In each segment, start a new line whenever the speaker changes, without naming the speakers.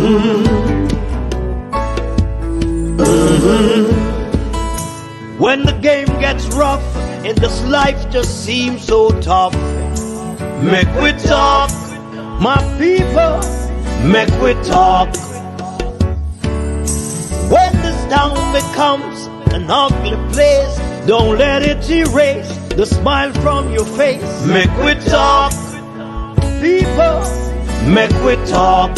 When the game gets rough and this life just seems so tough, make we talk, my people, make we talk. When this town becomes an ugly place, don't let it erase the smile from your face. Make we talk, people, make we talk.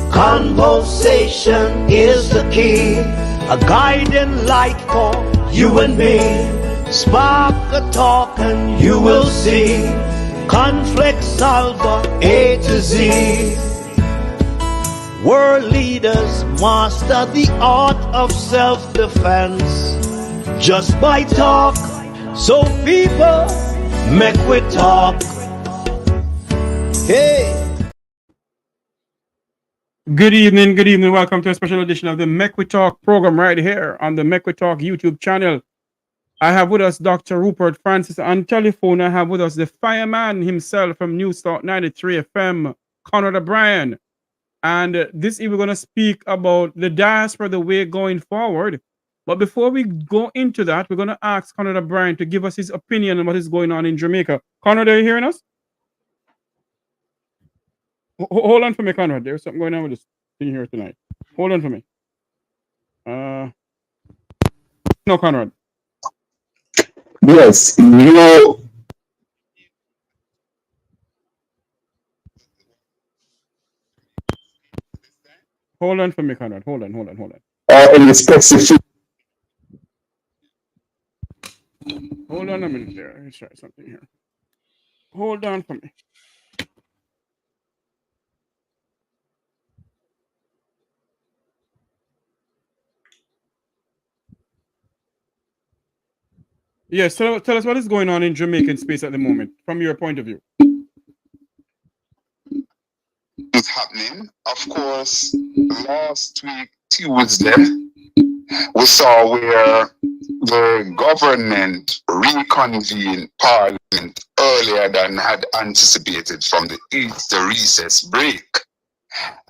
Conversation is the key, a guiding light for you and me. Spark a talk and you will see. Conflict solver A to Z. World leaders master the art of self-defense just by talk. So people, make we talk. Hey.
Good evening, good evening. Welcome to a special edition of the Make We Talk program right here on the Make We Talk YouTube channel. I have with us Dr. Rupert Francis. On telephone, I have with us the fireman himself from New Start 93 FM, Conrad O'Brien. And this evening we're going to speak about the diaspora, the way going forward. But before we go into that, we're going to ask Conrad O'Brien to give us his opinion on what is going on in Jamaica. Conrad, are you hearing us? Hold on for me, Conrad. There's something going on with this thing here tonight. Hold on for me. No, Conrad.
Yes,
Hold on for me, Conrad. Hold on.
in the specific.
Hold on a minute there. Let's try something here. Hold on for me. Yes, so tell us what is going on in Jamaican space at the moment, from your point of view.
It's happening. Of course, last week, Tuesday, we saw where the government reconvened Parliament earlier than had anticipated from the Easter recess break.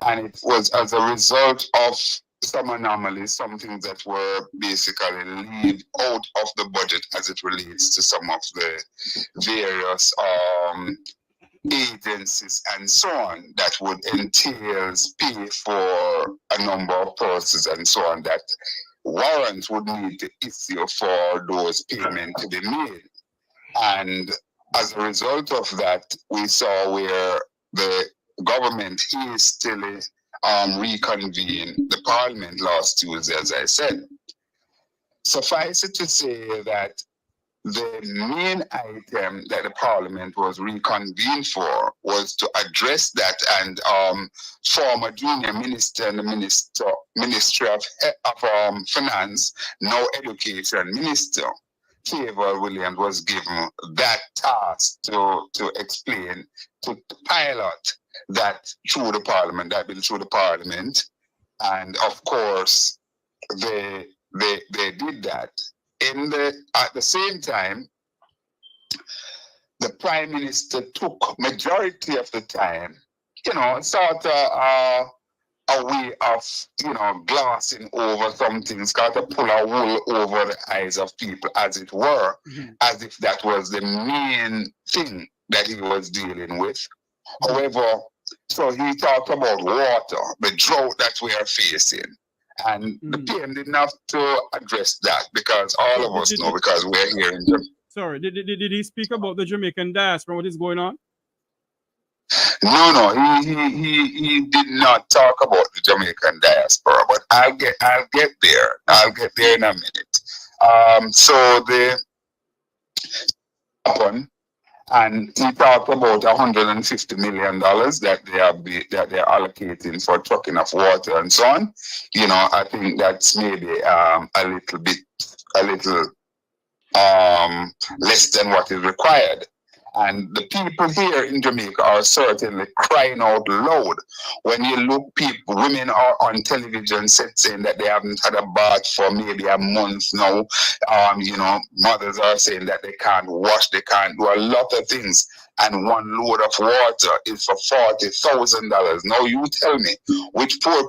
And it was as a result of some anomalies, some things that were basically leave out of the budget as it relates to some of the various agencies and so on that would entail pay for a number of courses and so on that warrants would need to issue for those payments to be made. And as a result of that, we saw where the government hastily reconvened the Parliament last Tuesday, as I said. Suffice it to say that the main item that the Parliament was reconvened for was to address that, and former junior minister in the Ministry of Finance, now Education Minister, Favor Williams, was given that task to explain, to pilot that through the Parliament, that bill through the Parliament. And of course, they did that. At the same time, the Prime Minister took majority of the time, sort of a way of, glassing over some things, got to pull a wool over the eyes of people, as it were, as if that was the main thing that he was dealing with. However, so he talked about water, the drought that we are facing. And the PM didn't have to address that because all of us know, because we're here in Jamaica.
Sorry, did he speak about the Jamaican diaspora, what is going on?
No, he did not talk about the Jamaican diaspora, but I'll get there. I'll get there in a minute. So the happened, and he talked about $150 million that they're allocating for trucking of water and so on. I think that's maybe a little less than what is required. And the people here in Jamaica are certainly crying out loud. When you look, women are on television saying that they haven't had a bath for maybe a month now. Mothers are saying that they can't wash, they can't do a lot of things. And one load of water is for $40,000. Now you tell me, which poor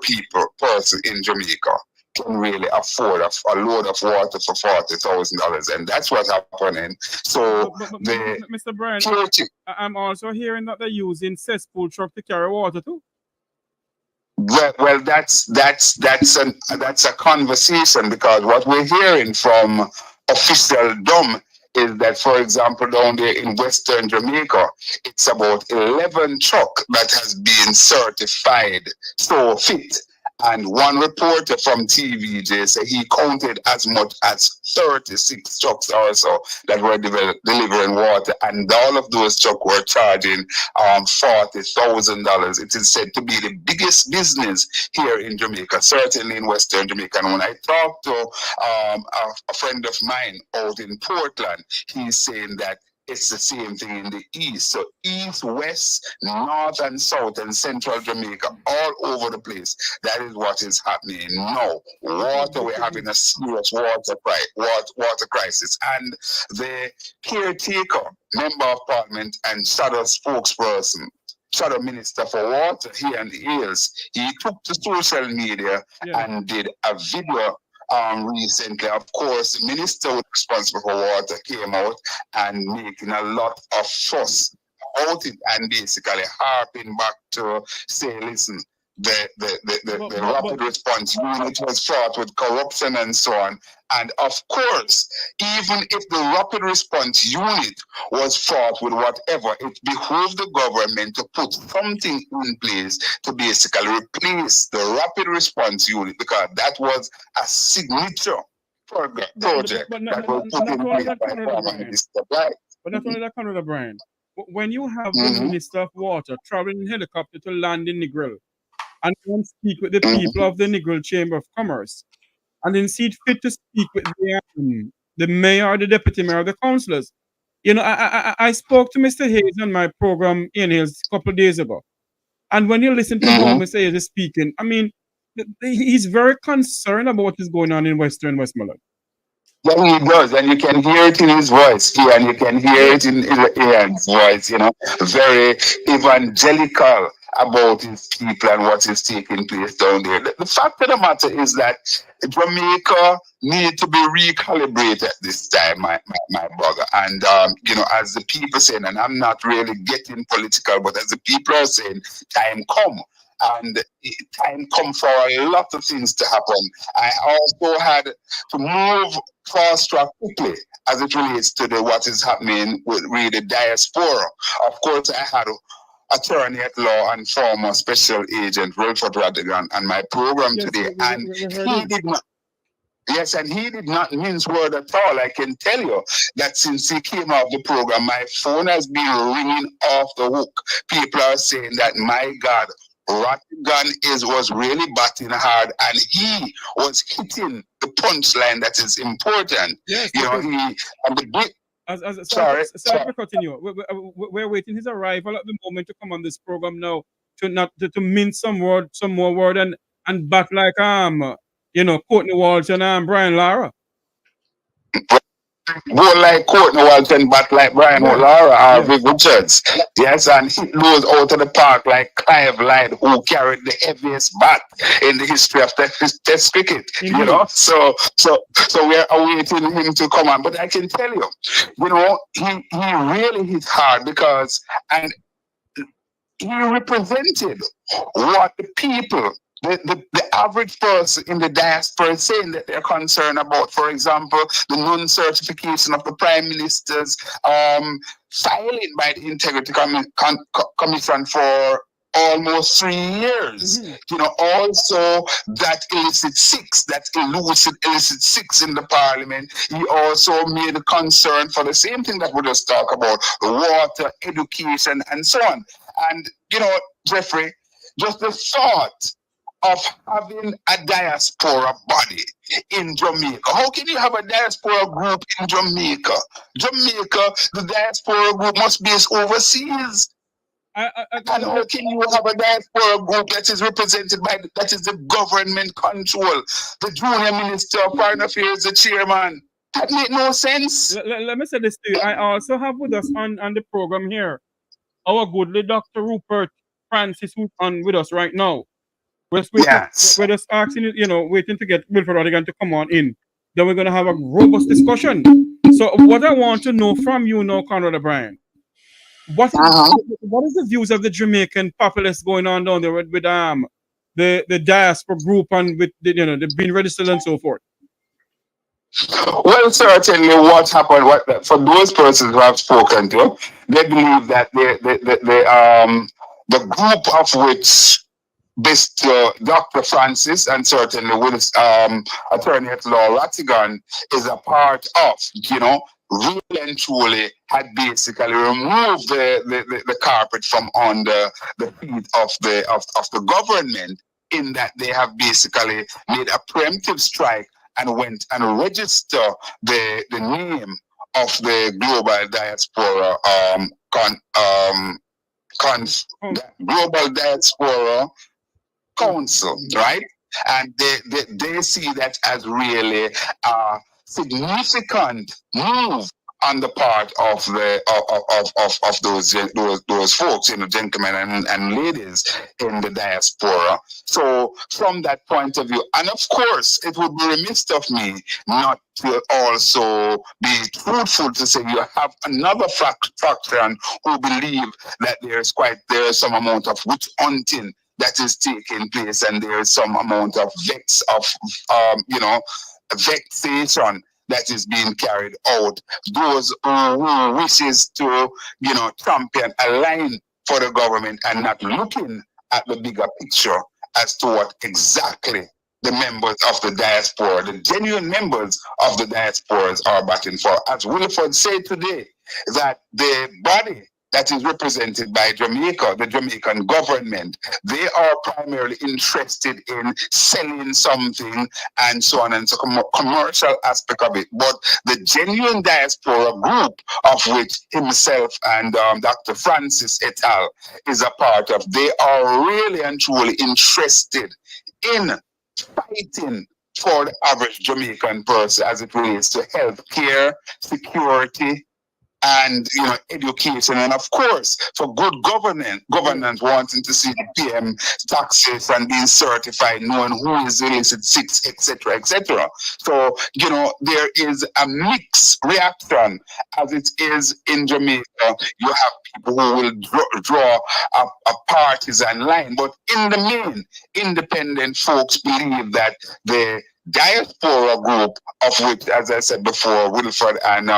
person in Jamaica can really afford a load of water for $40,000, and that's what's happening. So,
Mr. Brian, I'm also hearing that they're using cesspool truck to carry water too.
Well, that's a conversation, because what we're hearing from official dumb is that, for example, down there in Western Jamaica, it's about 11 truck that has been certified so fit. And one reporter from TVJ said he counted as much as 36 trucks or so that were delivering water, and all of those trucks were charging $40,000. It is said to be the biggest business here in Jamaica, certainly in Western Jamaica. And when I talked to a friend of mine out in Portland, he's saying that it's the same thing in the east. So east, west, north and south and central Jamaica, all over the place. That is what is happening now. Water, we're having a serious water crisis. And the caretaker, member of parliament and shadow spokesperson, shadow minister for water here in the hills, he took to social media and did a video recently. Of course, the minister responsible for water came out and making a lot of fuss about it, and basically harping back to say, listen, the rapid response unit was fraught with corruption and so on. And of course, even if the rapid response unit was fraught with whatever, it behooved the government to put something in place to basically replace the rapid response unit, because that was a signature project that was put in place by former Minister Brian.
But not only that, Canada, Brian. When you have the Minister of Water traveling in helicopter to land in Negril, and then speak with the people of the Negril Chamber of Commerce, and then see it fit to speak with the mayor, the deputy mayor, the councillors. You know, I spoke to Mr. Hayes on my program in Hills a couple of days ago. And when you listen to how Mr. Hayes is speaking, I mean, he's very concerned about what is going on in Western Westmoreland.
Yeah, he does, and you can hear it in his voice here, and you can hear it in Ian's voice, you know, very evangelical about his people and what is taking place down there. The fact of the matter is that Jamaica needs to be recalibrated at this time, my brother. And, you know, as the people saying, and I'm not really getting political, but as the people are saying, time come. And time come for a lot of things to happen. I also had to move fast track quickly as it relates to what is happening with the diaspora. Of course, I had attorney at law and former special agent Wilfred Rattigan on my program today, and he did not. Yes, and he did not mince word at all. I can tell you that since he came off the program, my phone has been ringing off the hook. People are saying that, my God, Rattigan was really batting hard, and he was hitting the punchline that is important.
Yes,
you know,
sorry to continue. We're waiting his arrival at the moment to come on this program now to mince some more word and bat like Courtney Walsh and Brian Lara.
Go like Courtney Walsh and bat like Brian Lara or Vic Richards. Yes, and hit those out of the park like Clive Lyde, who carried the heaviest bat in the history of Test cricket. You know, so we are awaiting him to come on. But I can tell you, you know, he really hit hard because he represented what the people, the average person in the diaspora is saying that they're concerned about. For example, the non-certification of the Prime Minister's filing by the Integrity Commission for almost 3 years. You know, also that illicit six in the parliament. He also made a concern for the same thing that we just talk about, the water, education, and so on. And, you know, Jeffrey, just the thought of having a diaspora body in Jamaica. How can you have a diaspora group in Jamaica? Jamaica, the diaspora group must be overseas. And how can you have a diaspora group that is represented by, that is the government control? The junior minister of foreign affairs, the chairman. That make no sense.
Let me say this to you. I also have with us on the program here our goodly Dr. Rupert Francis, who's on with us right now. We're just asking, waiting to get Wilfred Rattigan to come on in. Then we're going to have a robust discussion. So what I want to know from you now, Conrad O'Brien, what is the views of the Jamaican populace going on down there with the diaspora group and with the being registered and so forth?
Well, certainly what happened, for those persons who have spoken to, they believe that the group of which Mr. Dr. Francis and certainly with Attorney at Law Rattigan is a part of, really and truly had basically removed the carpet from under the feet of the government, in that they have basically made a preemptive strike and went and registered the name of the Global Diaspora Global Diaspora Council, right? And they see that as really a significant move on the part of those folks, gentlemen and ladies in the diaspora. So from that point of view, and of course, it would be remiss of me not to also be truthful to say you have another faction who believe that there is some amount of witch hunting that is taking place, and there is some amount of vexation that is being carried out. Those who wishes to, champion a line for the government and not looking at the bigger picture as to what exactly the members of the diaspora, the genuine members of the diasporas are battling for. As Wilfred said today, that the body that is represented by Jamaica, the Jamaican government, they are primarily interested in selling something and so on, and so commercial aspect of it. But the genuine diaspora group, of which himself and Dr. Francis et al. Is a part of, they are really and truly interested in fighting for the average Jamaican person as it relates to health care, security, and education, and of course for good governance, wanting to see the PM taxes and being certified, knowing who is illicit six, etc., etc. So there is a mixed reaction as it is in Jamaica. You have people who will draw a partisan line, but in the main, independent folks believe that the diaspora group, of which, as I said before, Wilfred and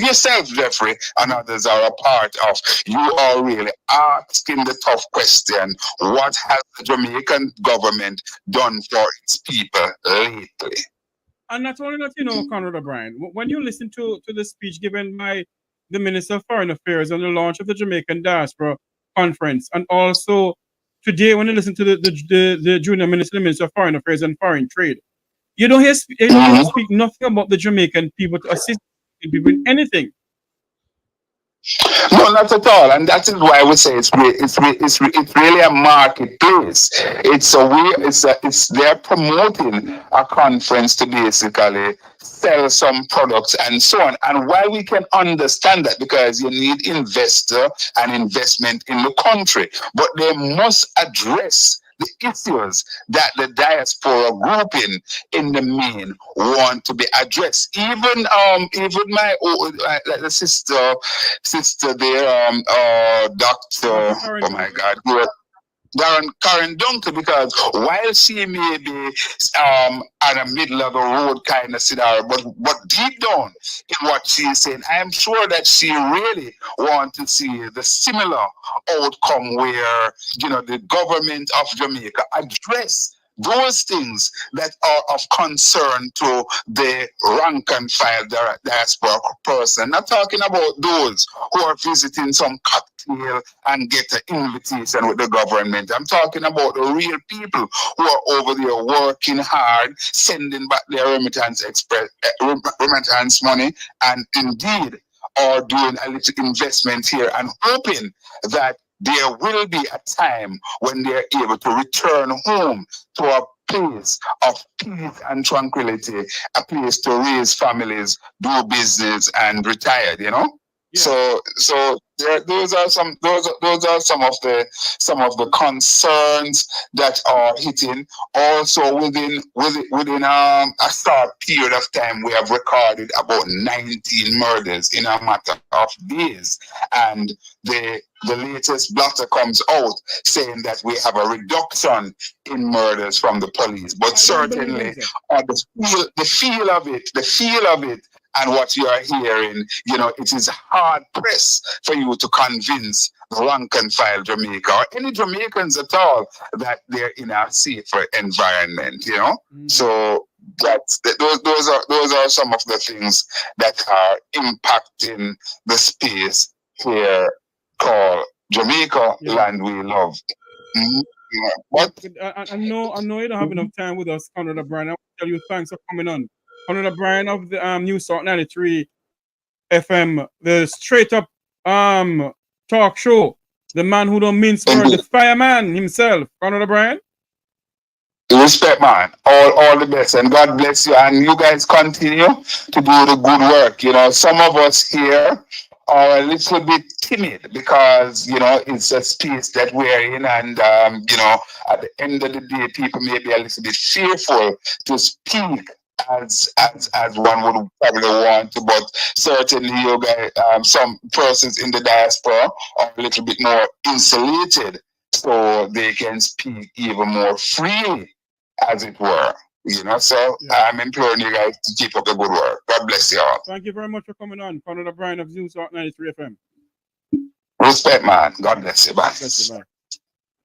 yourself, Jeffrey, and others are a part of, you are really asking the tough question: what has the Jamaican government done for its people lately?
And not only that, Conrad O'Brien, when you listen to the speech given by the Minister of Foreign Affairs on the launch of the Jamaican Diaspora Conference, and also today, when you listen to the junior minister of Foreign Affairs and Foreign Trade, you don't hear speak nothing about the Jamaican people to assist people in anything.
No, not at all, and that is why we say it's really a marketplace. They're promoting a conference to basically sell some products and so on. And while we can understand that, because you need investor and investment in the country, but they must address the issues that the diaspora grouping in the main want to be addressed. Even my the sister there, Doctor, oh my God, Karen Dunkley, because while she may be on a middle of the road kind of scenario, but deep down in what she's saying, I am sure that she really wants to see the similar outcome where the government of Jamaica address those things that are of concern to the rank and file diaspora person. Not talking about those who are visiting some cocktail dovetail and get an invitation with the government. I'm talking about the real people who are over there working hard, sending back their remittance money, and indeed are doing a little investment here and hoping that there will be a time when they're able to return home to a place of peace and tranquility, a place to raise families, do business, and retire. Yeah. So those are some of the concerns that are hitting. Also within a short period of time, we have recorded about 19 murders in a matter of days, and the latest blotter comes out saying that we have a reduction in murders from the police, but certainly the feel of it and what you are hearing, it is hard pressed for you to convince rank and file Jamaica or any Jamaicans at all that they're in a safer environment. Mm-hmm. So those are some of the things that are impacting the space here called Jamaica, land we love. Mm-hmm. Yeah.
What? I know you don't have enough time with us, Conrad O'Brien. I want to tell you thanks for coming on. Conrad O'Brien of the News Talk 93 FM, the straight up talk show, the man who don't mince words, the fireman himself, Conrad O'Brien.
Respect, man. All the best, and God bless you. And you guys continue to do the good work. Some of us here are a little bit timid because it's a space that we're in, and at the end of the day, people may be a little bit fearful to speak as one would probably want to, but certainly you guys, some persons in the diaspora are a little bit more insulated, so they can speak even more freely, as it were. So I'm imploring you guys to keep up the good work. God bless you all.
Thank you very much for coming on, Conrad O'Brien of News Talk 93 FM.
Respect, man. God bless you. Bye.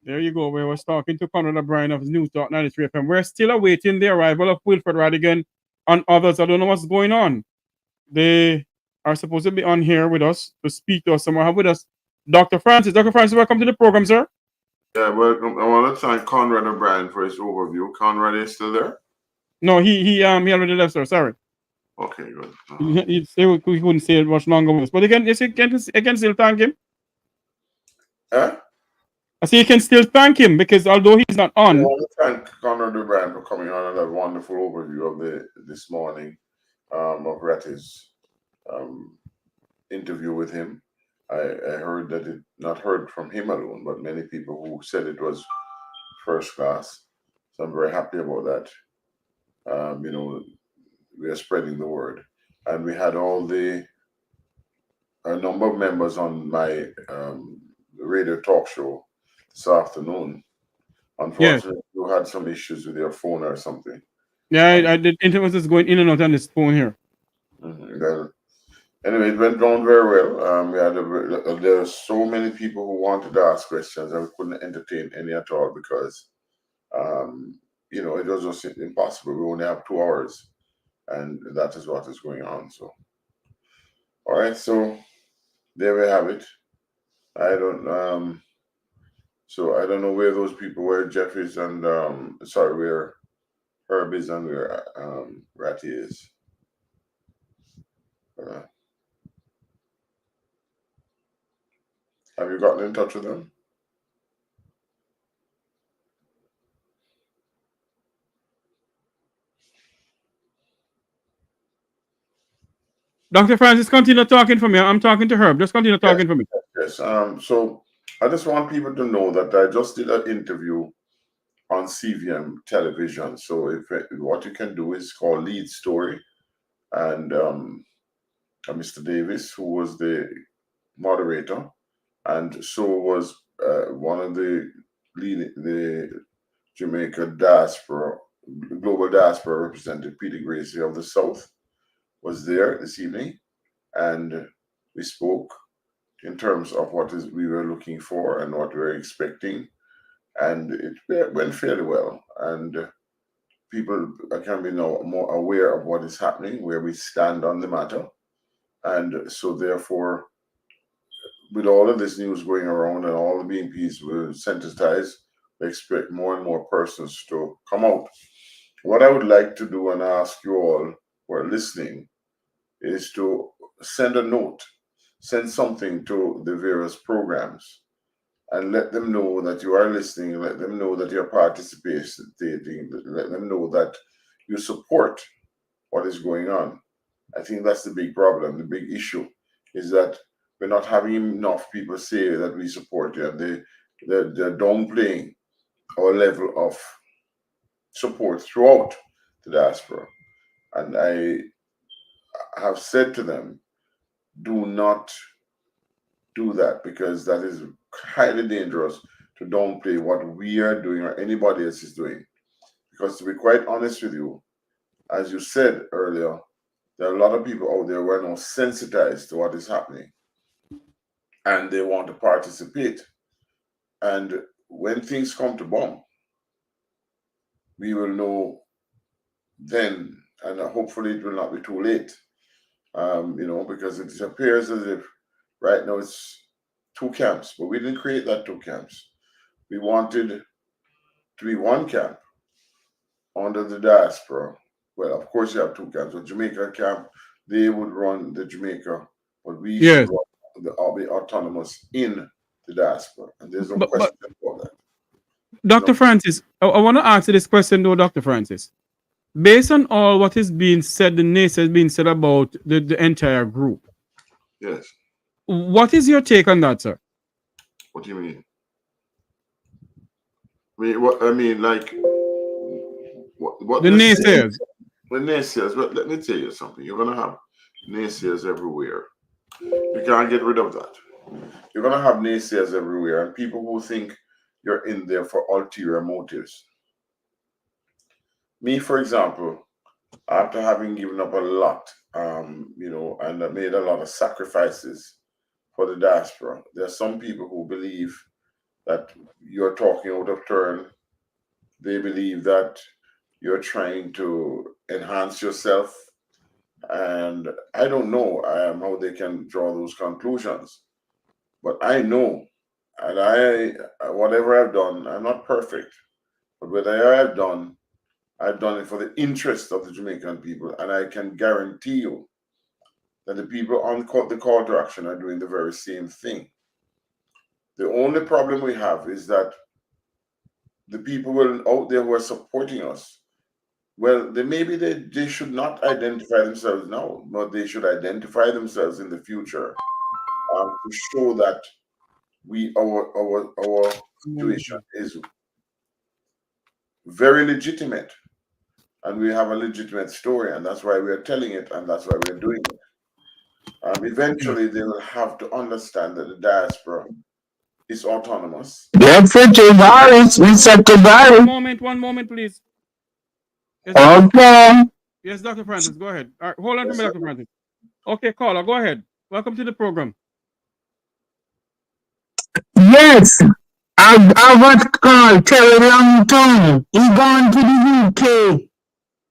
There you go. We was talking to Conrad O'Brien of News Talk 93 FM. We're still awaiting the arrival of Wilfred Rattigan and others. I don't know what's going on. They are supposed to be on here with us to speak to us. Someone have with us Dr. Francis. Dr. Francis, welcome to the program, sir.
Yeah, welcome. I want to thank Conrad O'Brien for his overview. Conrad is still there?
No, he already left, sir. Sorry.
Okay, good.
He couldn't stay much longer with us, but you can still thank him. I say you can still thank him because although he's not on.
I want to thank Conrad O'Brien for coming on and that wonderful overview of this morning of Ratty's interview with him. I heard that it not heard from him alone, but many people who said it was first class. So I'm very happy about that. We are spreading the word, and we had a number of members on my radio talk show this afternoon. Unfortunately, you had some issues with your phone or something.
Yeah, I did. Internet was just going in and out on this phone here.
Mm-hmm. Anyway, it went down very well. There were so many people who wanted to ask questions, and we couldn't entertain any at all because, it was just impossible. We only have 2 hours, and that is what is going on. So, all right. So there we have it. I don't know where those people were. Jeffries and where Herb is and where Ratty is. Have you gotten in touch with them?
Dr. Francis, continue talking for me. I'm talking to Herb. Just continue talking for me.
Yes. So I just want people to know that I just did an interview on CVM television. So what you can do is call Lead Story, and Mr. Davis, who was the moderator, and so was one of the Jamaica diaspora, global diaspora representative, Peter Gracie of the South, was there this evening, and we spoke in terms of what we were looking for and what we were expecting, and it went fairly well. And people can be now more aware of what is happening, where we stand on the matter, and so therefore with all of this news going around and all the BNPs were sensitized, we expect more and more persons to come out. What I would like to do and ask you all who are listening is to send a note, send something to the various programs and let them know that you are listening, let them know that you're participating, let them know that you support what is going on. I think that's the big problem. The big issue is that we're not having enough people say that we support you. They're downplaying our level of support throughout the diaspora. And I have said to them, do not do that, because that is highly dangerous to downplay what we are doing or anybody else is doing. Because to be quite honest with you, as you said earlier, there are a lot of people out there who are now sensitized to what is happening and they want to participate. And when things come to bomb, we will know then, and hopefully it will not be too late. Because it appears as if right now it's two camps, but we didn't create that two camps. We wanted to be one camp under the diaspora. Well, of course you have two camps. The Jamaica camp, they would run the Jamaica, but we should run be autonomous in the diaspora. And there's no question about that.
Dr. Francis, I want to answer this question though, Dr. Francis. Based on all what is being said, the naysayers has been said about the entire group.
Yes.
What is your take on that, sir?
What do you mean? What the
naysayers.
The naysayers. But let me tell you something. You're gonna have naysayers everywhere. You can't get rid of that. You're gonna have naysayers everywhere, and people who think you're in there for ulterior motives. Me, for example, after having given up a lot, and made a lot of sacrifices for the diaspora, there are some people who believe that you're talking out of turn. They believe that you're trying to enhance yourself. And I don't know how they can draw those conclusions. But I know, and whatever I've done, I'm not perfect. But whatever I've done it for the interest of the Jamaican people. And I can guarantee you that the people on the call to action are doing the very same thing. The only problem we have is that the people out there who are supporting us, well, they should not identify themselves now, but they should identify themselves in the future to show that our situation is very legitimate, and we have a legitimate story, and that's why we are telling it, and that's why we're doing it. Eventually, they will have to understand that the diaspora is autonomous.
Wilfred Tavares, Mr. Tavares.
One moment, please. Yes,
Okay.
Yes, Dr. Francis, go ahead. All right, hold on to me, Dr. Francis. Okay, caller, go ahead. Welcome to the program.
Yes, I was called Terry Longton. He gone to the UK,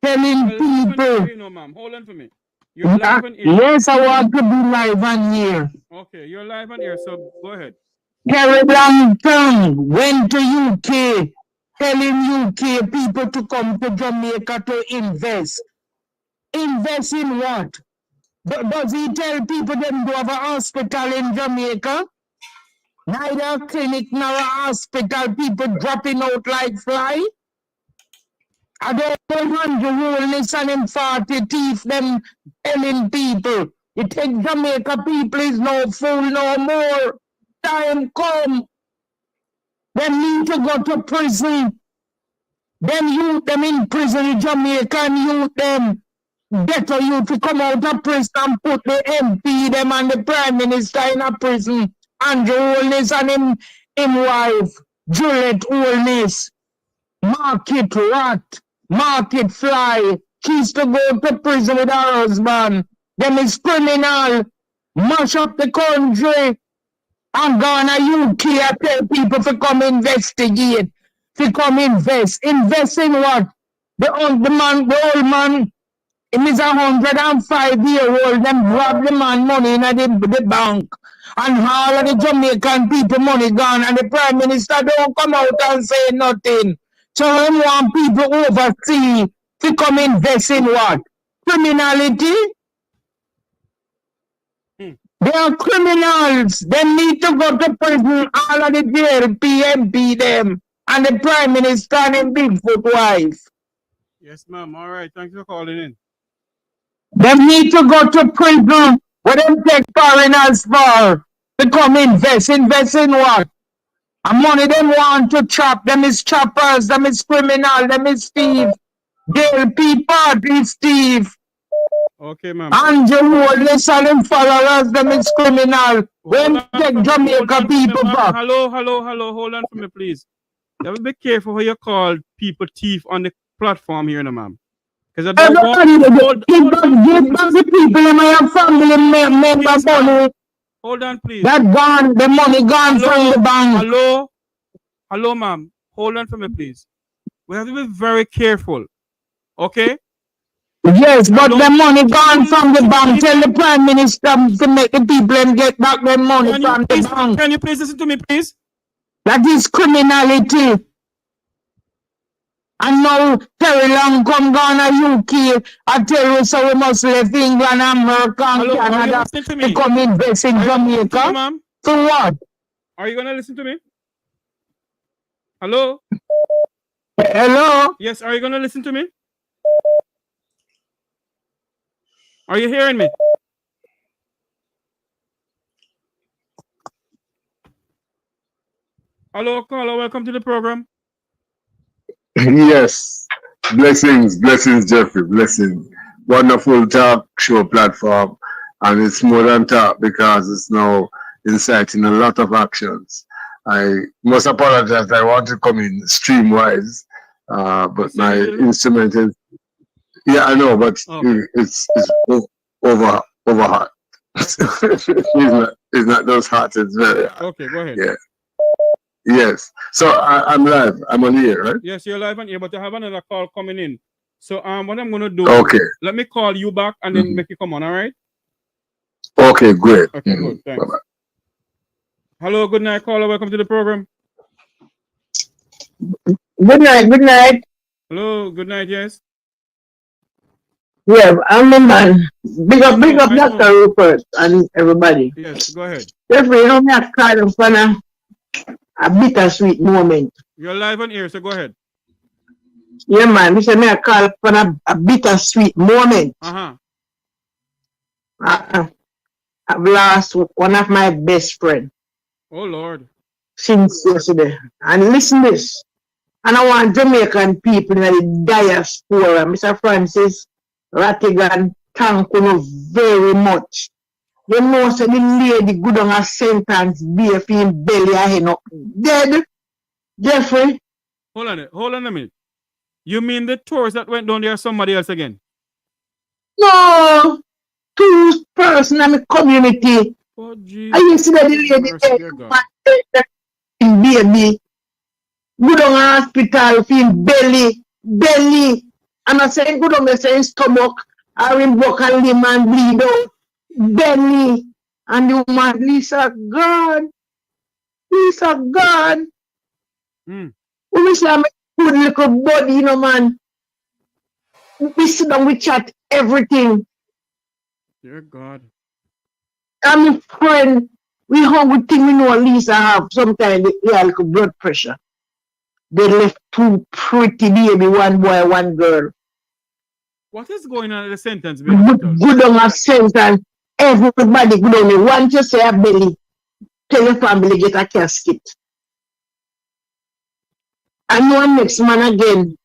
telling people.
No, ma'am. Hold on for me. You're live on air.
Yes, I want to be live on here.
Okay, you're live on air, so go ahead.
Terry Longton went to UK, telling UK people to come to Jamaica to invest. Invest in what? Does he tell people them to have a hospital in Jamaica? Neither a clinic nor a hospital, people dropping out like fly. I don't want the ruleness and them 40 teeth, them telling people. You take Jamaica people is no fool no more. Time come. They need to go to prison. Them youth, them in prison, Jamaican youth, them ghetto youth to come out of prison and put the MP, them and the Prime Minister in a prison. Andrew Holness and him wife, Juliet Holness. Market rat, market fly. She used to go to prison with her husband. Them is criminal. Mash up the country. And Ghana, UK, I tell people to come investigate. To come invest. Invest in what? The old man, him is 105-year-old. Them rob the man money in the bank. And all of the Jamaican people money gone, and the Prime Minister don't come out and say nothing. So we want people overseas to come invest in what? Criminality? They are criminals. They need to go to prison. All of the JLP, MP them, and the Prime Minister and his Bigfoot wife.
Yes, ma'am. All right. Thanks for calling in.
They need to go to prison where they take foreigners for to come invest. Invest in what? And money them want to chop. Them is choppers. Them is criminal. Them is thief. JLP party thief.
Okay, ma'am.
And the selling followers. Them is criminal. When take Jamaica people back.
Hello. Hold on for me, please. You have to be careful how you call people thief on the platform here, no, ma'am. Because I don't want
give back the people in my family members money.
Hold on, please.
That gone, the money gone from the bank.
Hello, ma'am. Hold on for me, please. We have to be very careful. Okay?
Yes, but the money gone from the bank. Tell the Prime Minister to make the people and get back their money from the bank.
Can you please listen to me, please?
That is criminality. And now Terry Long come down to UK. I tell you, so we must leave England, America, and Canada to come invest in Jamaica.
Ma'am?
For what?
Are you gonna listen to me? Hello?
Hello?
Yes, are you gonna listen to me? Are you hearing me? Hello, caller, welcome to the program.
Yes. Blessings, Jeffrey, blessings. Wonderful talk show platform. And it's more than talk because it's now inciting a lot of actions. I must apologize. I want to come in stream-wise, but my instrument is, yeah, I know, but okay. it's over hot. it's not those hot, it's very hot.
Okay, go ahead.
Yeah. Yes. So I'm live. I'm on here, right?
Yes, you're live on here, but I have another call coming in. So what I'm gonna do?
Okay.
Let me call you back and then make you come on. All right?
Okay, great.
Okay, good. Thanks. Bye-bye. Hello, good night, caller. Welcome to the program.
Good night.
Hello, good night. Yes.
Yeah, I'm the man. Big up, Dr. Rupert and everybody.
Yes, go ahead.
Jeffrey, you know me, I cried in front of a bittersweet moment.
You're live on air, so go ahead.
Yeah, man. Me say me I call for a bittersweet moment. I've lost one of my best friends.
Oh Lord.
Since yesterday. And listen this. And I want Jamaican people in the diaspora. Mr. Francis Rattigan, thank you very much. You know, so the lady good on a sentence, be a film belly, I ain't up dead. Jeffrey.
Hold on a minute. You mean the tourists that went down there somebody else again?
No. Two person in my community.
Oh, geez.
I used to see the lady in baby. Good on hospital, feel belly. I'm not saying good on the same stomach, or in vocal limb and bleed out. Belly. And the woman, Lisa God. We wish I make good little body, you know, man. We sit down, we chat everything.
Dear God.
I'm a friend. We hungry thing we know Lisa have sometimes they have like blood pressure. They left two pretty baby, one boy, one girl.
What is going on in the sentence?
Good on a sentence. Everybody good on it. Once you say a belly, tell your family get a casket. And one next man again,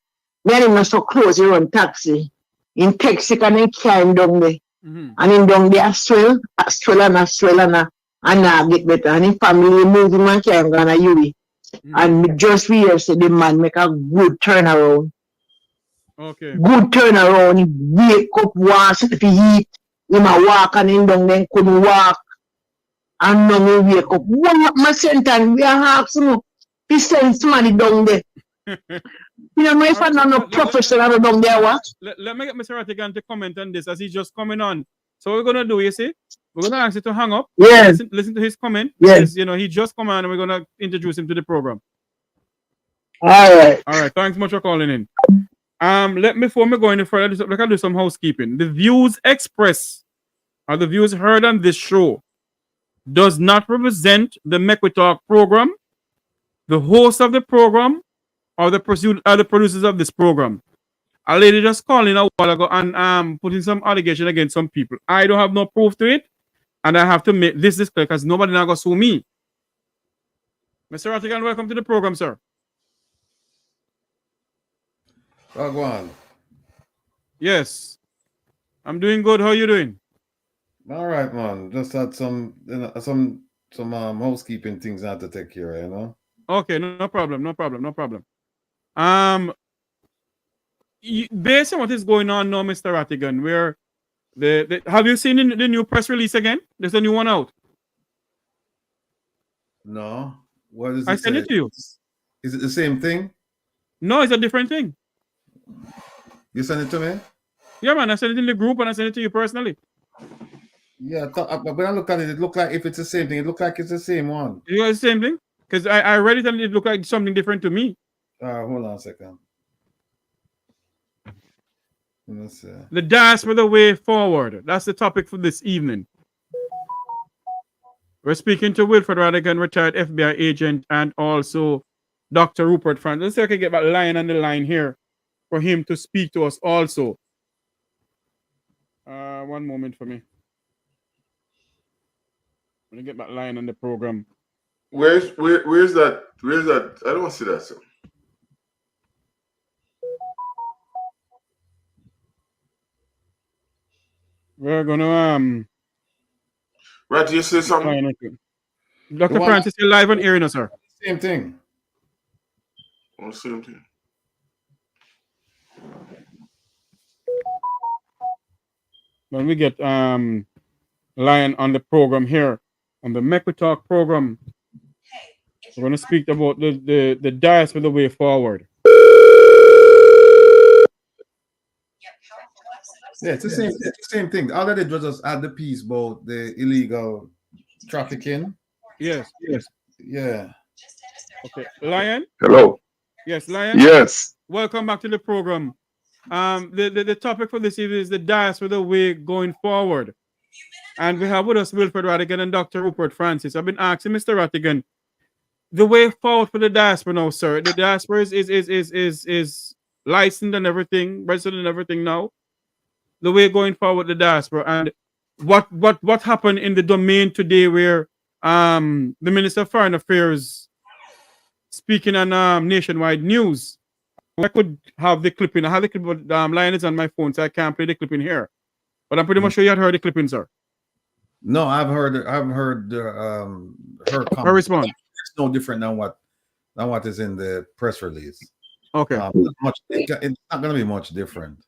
me and him not so close, he run taxi. In taxi and he climb down there. And in down there, I swell and I get better. And in family move him and carry him gonna Yui. And just we hear say the man make a good turnaround.
Okay.
Good turnaround. He wake up, wash if he eat. He might walk and in down there couldn't walk. And now he wake up. One up my sentence, we are asking he send somebody down there. You know, if I'm not a professional down there, what?
Let me get Mr. Rattigan to comment on this as he's just coming on. So what we're going to do, you see? We're gonna ask you to hang up.
Yes.
Listen to his comment.
Yes.
You know, he just come on and we're gonna introduce him to the program.
All right.
All right. Thanks much for calling in. Let me before me go any further, I can do some housekeeping. The views expressed or the views heard on this show does not represent the Mekwe Talk program, the host of the program, or the producers of this program. A lady just called in a while ago and putting some allegation against some people. I don't have no proof to it, and I have to make this clear because nobody now going to sue me. Mr. Rattigan, welcome to the program, sir.
Oh, go on.
Yes, I'm doing good. How are you doing?
All right, man. Just had some, some housekeeping things I had to take care of, you know.
Okay, no problem. Based on what is going on now, Mr. Rattigan, where have you seen the new press release again? There's a new one out.
No. What is it?
I sent it to you.
Is it the same thing?
No, it's a different thing.
You sent it to me?
Yeah, man. I sent it in the group and I sent it to you personally.
Yeah, but when I look at it, it looked like if it's the same thing, it looked like it's the same one.
You got the same thing? Because I read it and it looked like something different to me.
Hold on a second. Let's see.
The Diaspora Way Forward. That's the topic for this evening. We're speaking to Wilfred Rattigan, retired FBI agent, and also Dr. Rupert Francis. Let's see if I can get that Lion on the line here for him to speak to us also. One moment for me. I'm going to get that Lion on the program.
Where's that? Where's that? I don't see that, sir.
We're gonna
Right, you say something?
Dr. Francis, you're live on air, no, sir.
Same thing.
Oh, same thing.
When we get Lion on the program here, on the Mekwe Talk program, we're gonna speak about the Diaspora Way Forward.
Yeah, it's the same thing. All I did was just add the piece about the illegal trafficking.
Yes.
Yeah.
Okay. Lion?
Hello.
Yes, Lion?
Yes.
Welcome back to the program. The topic for this evening is the Diaspora Way going forward. And we have with us Wilfred Rattigan and Dr. Rupert Francis. I've been asking Mr. Rattigan, the way forward for the diaspora now, sir. The diaspora is licensed and everything, registered and everything now. The way going forward the diaspora, and what happened in the domain today where the Minister of Foreign Affairs speaking on nationwide news. I could have the clipping. I have the clip, but Lion is on my phone, so I can't play the clipping here. But I'm pretty much sure you had heard the clipping, sir.
No, I've heard her
response.
It's no different than what is in the press release.
Okay.
It's not going to be much different.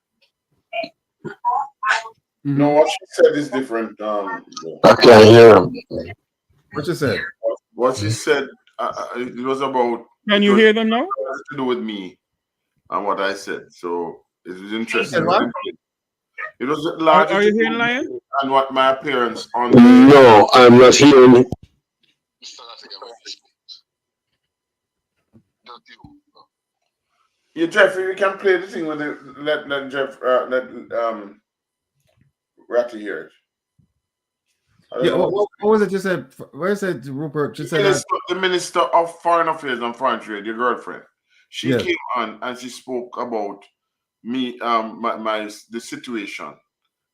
No, what she said is different.
I can't hear him.
What you said?
What she said, it was about.
Can you hear them now?
It has to do with me and what I said. So it was interesting.
What?
It was largely.
Are you hearing Lion?
And what my appearance on.
No, I'm not hearing it.
Yeah, Jeffrey, we can play the thing with the let Jeff Ratty hear it.
Yeah, what was it you said? Where is it, Rupert? You said
the Minister of Foreign Affairs and Foreign Trade, your girlfriend. She
Yes.
came on and she spoke about me, the situation,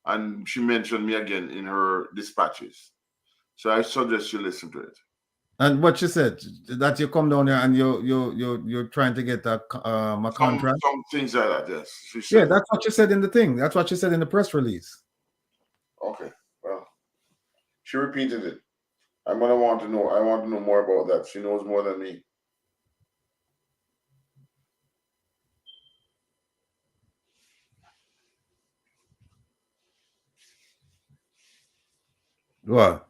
and she mentioned me again in her dispatches. So I suggest you listen to it.
And what she said, that you come down here and you're trying to get a contract.
Some things like that, yes.
Yeah, that's what you said in the thing. That's what you said in the press release.
Okay, well, she repeated it. I want to know more about that. She knows more than me.
What?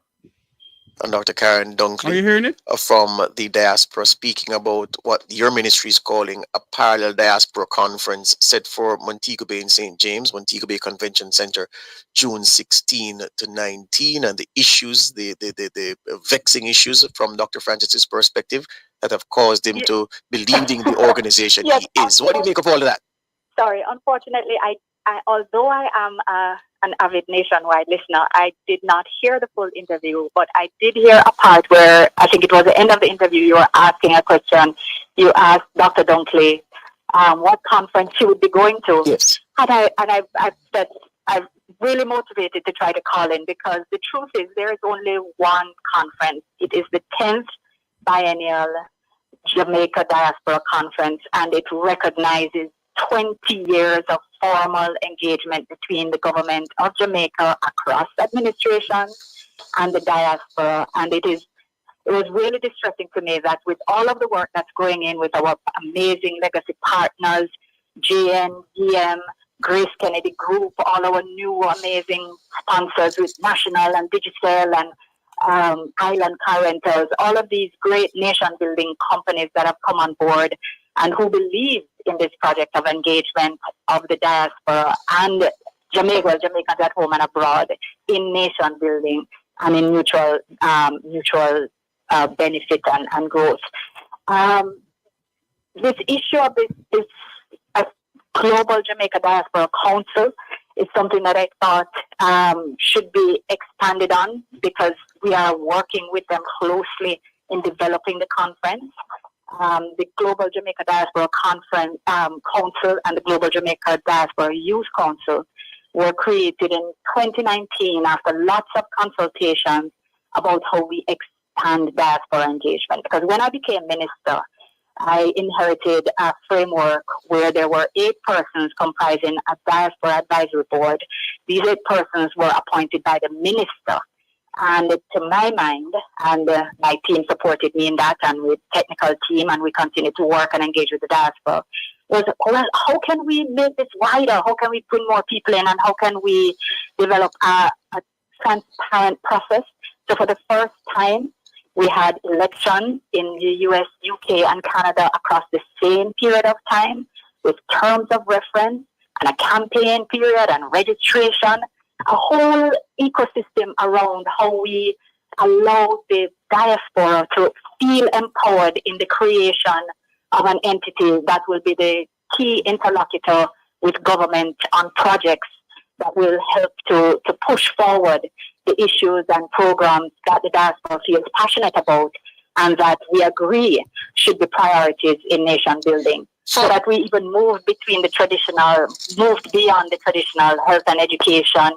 and Dr. Karen Dunkley.
Are you hearing it?
From the diaspora, speaking about what your ministry is calling a parallel diaspora conference set for Montego Bay in St. James, Montego Bay Convention Center, June 16 to 19, and the issues, the vexing issues from Dr. Francis's perspective that have caused him to be leading the organization he is. What do you make of all of that?
Sorry, unfortunately, although I am an avid nationwide listener, I did not hear the full interview, but I did hear a part where I think it was the end of the interview. You were asking a question. You asked Dr. Dunkley what conference she would be going to.
Yes.
And I said I'm really motivated to try to call in, because the truth is there is only one conference. It is the 10th biennial Jamaica Diaspora Conference, and it recognizes 20 years of formal engagement between the government of Jamaica across administrations and the diaspora. And it was really distressing to me that with all of the work that's going in with our amazing legacy partners, JN, DM, Grace Kennedy Group, all our new amazing sponsors with National and Digital and Island Car Rentals, all of these great nation building companies that have come on board and who believe in this project of engagement of the diaspora and Jamaicans at home and abroad in nation building and in mutual benefit and growth. This issue of this Global Jamaica Diaspora Council is something that I thought should be expanded on, because we are working with them closely in developing the conference. The Global Jamaica Diaspora Conference Council and the Global Jamaica Diaspora Youth Council were created in 2019 after lots of consultations about how we expand diaspora engagement. Because when I became minister, I inherited a framework where there were 8 persons comprising a diaspora advisory board. These 8 persons were appointed by the minister. And to my mind, and my team supported me in that, and with technical team, and we continue to work and engage with the diaspora, was, well, how can we make this wider? How can we bring more people in? And how can we develop a transparent process? So for the first time, we had elections in the US, UK, and Canada across the same period of time, with terms of reference and a campaign period and registration, a whole ecosystem around how we allow the diaspora to feel empowered in the creation of an entity that will be the key interlocutor with government on projects that will help to push forward the issues and programs that the diaspora feels passionate about and that we agree should be priorities in nation building. So that we even moved beyond the traditional health and education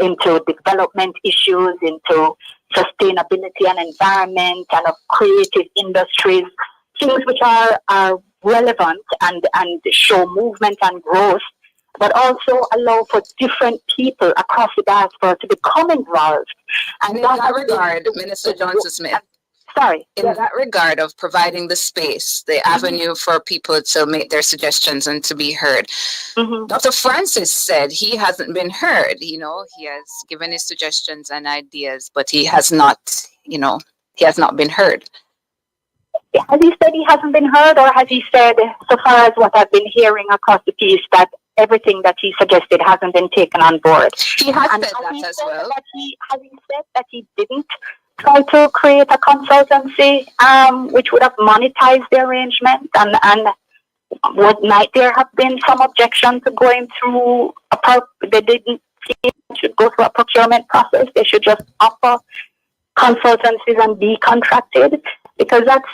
into development issues, into sustainability and environment and of creative industries, things which are relevant and show movement and growth, but also allow for different people across the diaspora to become involved.
And in that regard, Minister Johnson-Smith, in that regard of providing the space, the avenue for people to make their suggestions and to be heard, Dr. Francis said he hasn't been heard. You know, he has given his suggestions and ideas, but he has not, he has not been heard.
Has he said he hasn't been heard, or has he said, so far as what I've been hearing across the piece, that everything that he suggested hasn't been taken on board?
He has said that as well.
Has he said that he didn't try to create a consultancy which would have monetized the arrangement, and might there have been some objection to going through they didn't think it should go through a procurement process? They should just offer consultancies and be contracted, because that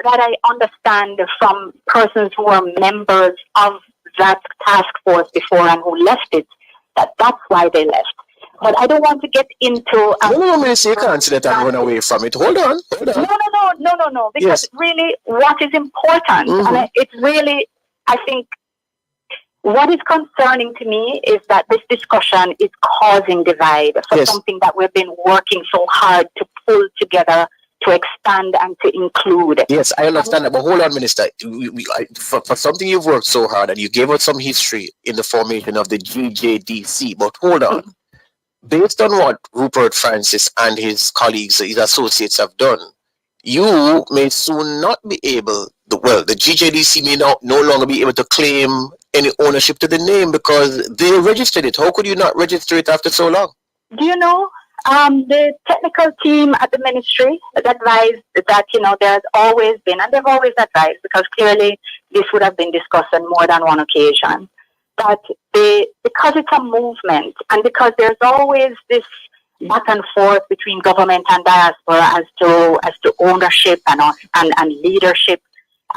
I understand from persons who are members of that task force before and who left it, that's why they left. But I don't want to get into...
No, Minister, you can't say that and run away from it. Hold on.
No. Because really what is important, and it's really, I think, what is concerning to me is that this discussion is causing divide for something that we've been working so hard to pull together, to expand and to include.
Yes, I understand that, but hold on, Minister. For something you've worked so hard, and you gave us some history in the formation of the GJDC, but hold on. based on what Rupert Francis and his colleagues, his associates have done, you may soon not be able, the GJDC may no longer be able to claim any ownership to the name because they registered it. How could you not register it after so long?
Do you know, the technical team at the ministry advised that, there's always been, and they've always advised, because clearly this would have been discussed on more than one occasion, that because it's a movement and because there's always this back and forth between government and diaspora as to ownership and leadership,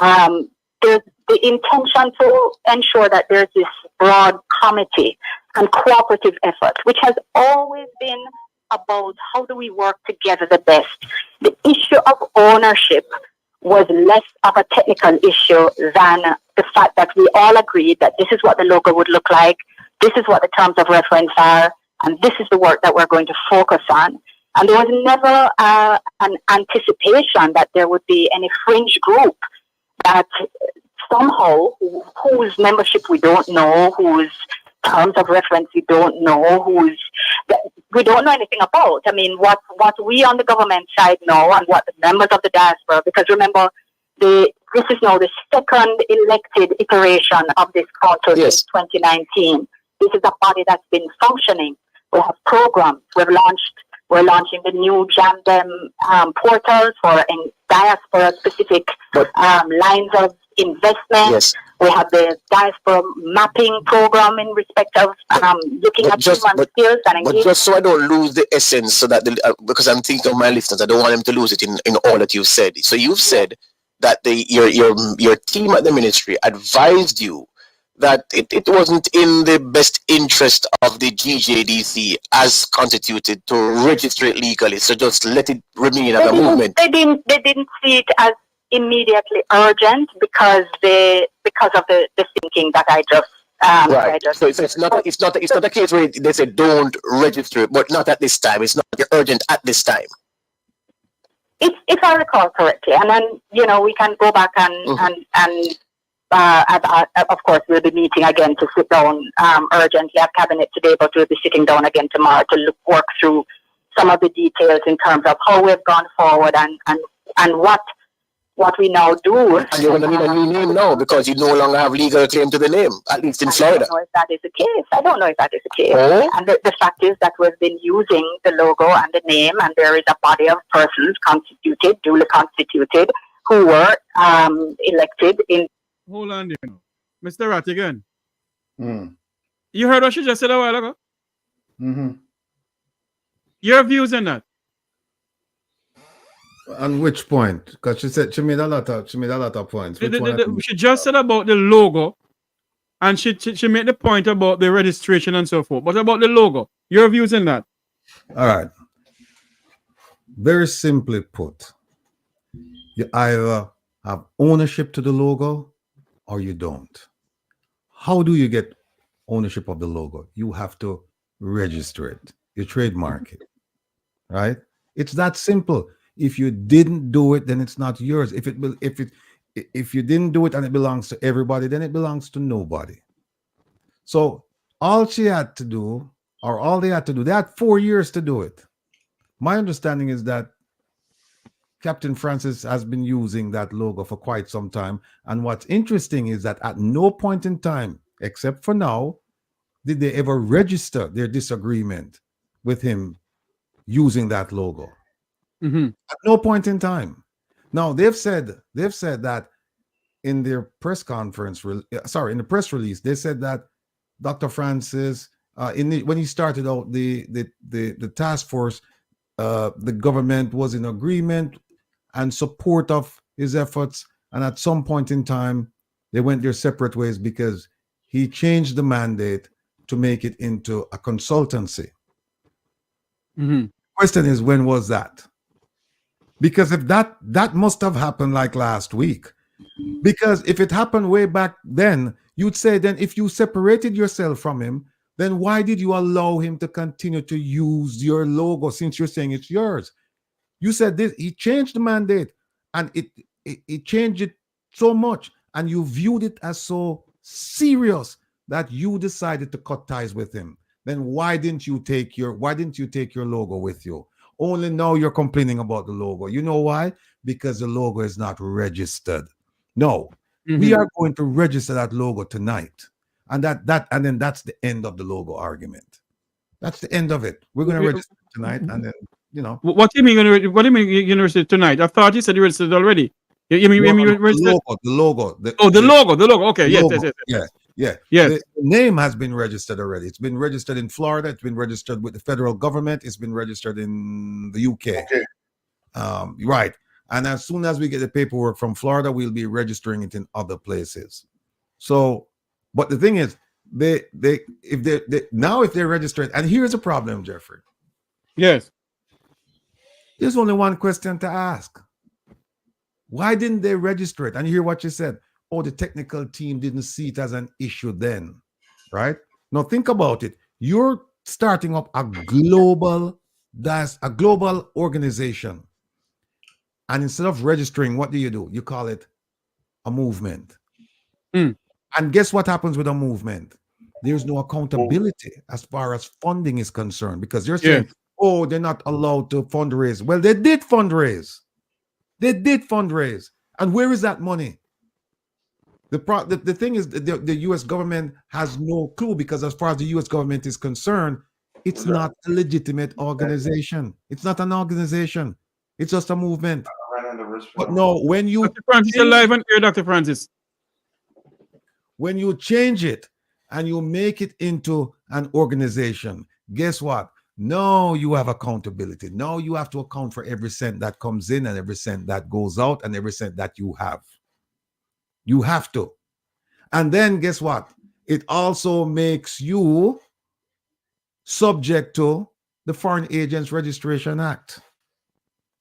there's the intention to ensure that there's this broad committee and cooperative effort, which has always been about how do we work together the best. The issue of ownership was less of a technical issue than the fact that we all agreed that this is what the logo would look like, this is what the terms of reference are, and this is the work that we're going to focus on. And there was never an anticipation that there would be any fringe group that somehow, whose membership we don't know, whose terms of reference we don't know, we don't know anything about. I mean, what we on the government side know and what the members of the diaspora, because remember, this is now the second elected iteration of this council since 2019. This is a body that's been functioning. We have programs. We're launching the new JAMDEM portals for diaspora specific lines of investment.
Yes.
We have the diaspora mapping program in respect of looking at human skills and engagement.
But just so I don't lose the essence, so that because I'm thinking of my listeners, I don't want them to lose it in all that you've said. So you've said that your team at the ministry advised you that it wasn't in the best interest of the GJDC as constituted to register it legally. So just let it remain as a movement.
They didn't see it as immediately urgent because of the thinking that I just
right. So it's not a case where they say don't register it, but not at this time. It's not urgent at this time.
If I recall correctly, and then we can go back and of course we'll be meeting again to sit down urgently at cabinet today, but we'll be sitting down again tomorrow to work through some of the details in terms of how we've gone forward and what we now do.
And you're going to need a new name now because you no longer have legal claim to the name, at least in Florida.
I don't know if that is the case.
Oh.
And the fact is that we've been using the logo and the name, and there is a body of persons duly constituted, who were elected in.
Hold on there. Mr. Rattigan. You heard what she just said a while ago?
Mm-hmm.
Your views on that?
On which point? Because she made a lot of points.
She just said about the logo, and she made the point about the registration and so forth. What about the logo? Your views on that?
All right. Very simply put, you either have ownership to the logo or you don't. How do you get ownership of the logo? You have to register it. You trademark it, right? It's that simple. If you didn't do it, then it's not yours. If you didn't do it and it belongs to everybody, then it belongs to nobody. So all she had to do, or all they had to do, they had 4 years to do it. My understanding is that Captain Francis has been using that logo for quite some time. And what's interesting is that at no point in time, except for now, did they ever register their disagreement with him using that logo.
Mm-hmm.
At no point in time. Now they've said that in their press conference, in the press release, they said that Dr. Francis, when he started out the task force, the government was in agreement and support of his efforts, and at some point in time, they went their separate ways because he changed the mandate to make it into a consultancy.
Mm-hmm.
Question is, when was that? Because if that must have happened like last week. Because if it happened way back then, you'd say then if you separated yourself from him, then why did you allow him to continue to use your logo since you're saying it's yours? You said this, he changed the mandate and it changed it so much and you viewed it as so serious that you decided to cut ties with him. then why didn't you take your logo with you? Only now you're complaining about the logo. You know why? Because the logo is not registered. No, we are going to register that logo tonight. And then that's the end of the logo argument. That's the end of it. We're going to register tonight, and then, you know.
What do you mean? What do you mean you're going to register tonight? I thought you said you registered already. You mean
the logo.
The logo. Okay, yes.
The name has been registered already. It's been registered in Florida. It's been registered with the federal government. It's been registered in the UK. Okay. Right. And as soon as we get the paperwork from Florida, we'll be registering it in other places. So, but the thing is, if they're registered, and here's a problem, Jeffrey.
Yes.
There's only one question to ask. Why didn't they register it? And you hear what you said. Oh, the technical team didn't see it as an issue then, right? Now think about it. You're starting up a global organization. And instead of registering, what do? You call it a movement. And guess what happens with a movement? There's no accountability as far as funding is concerned, because you're saying, oh, they're not allowed to fundraise. Well, they did fundraise. And where is that money? The thing is, the U.S. government has no clue, because as far as the U.S. government is concerned, it's not a legitimate organization. It's not an organization. It's just a movement. But no, when you...
Dr. Francis, you're live on air, Dr. Francis.
When you change it and you make it into an organization, guess what? No, you have accountability. No, you have to account for every cent that comes in and every cent that goes out and every cent that you have. You have to. And then guess what? It also makes you subject to the Foreign Agents Registration Act.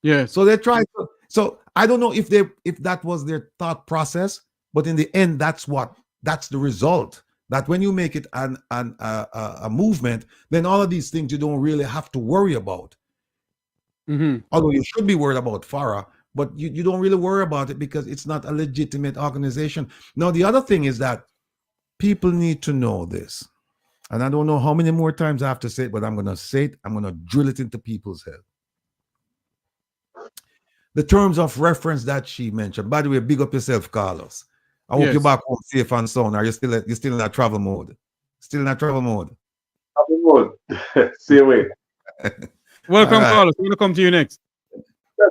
Yeah.
So they try to. So I don't know if that was their thought process, but in the end, that's the result. That when you make it a movement, then all of these things you don't really have to worry about. Although you should be worried about Farah, but you don't really worry about it because it's not a legitimate organization. Now, the other thing is that people need to know this. And I don't know how many more times I have to say it, but I'm going to say it. I'm going to drill it into people's head. The terms of reference that she mentioned. By the way, big up yourself, Carlos. I hope you're back home safe and sound. Are you still in that travel mode? Still in that travel mode?
Travel mode. See you away.
Welcome, Carlos. I'm going to come to you next.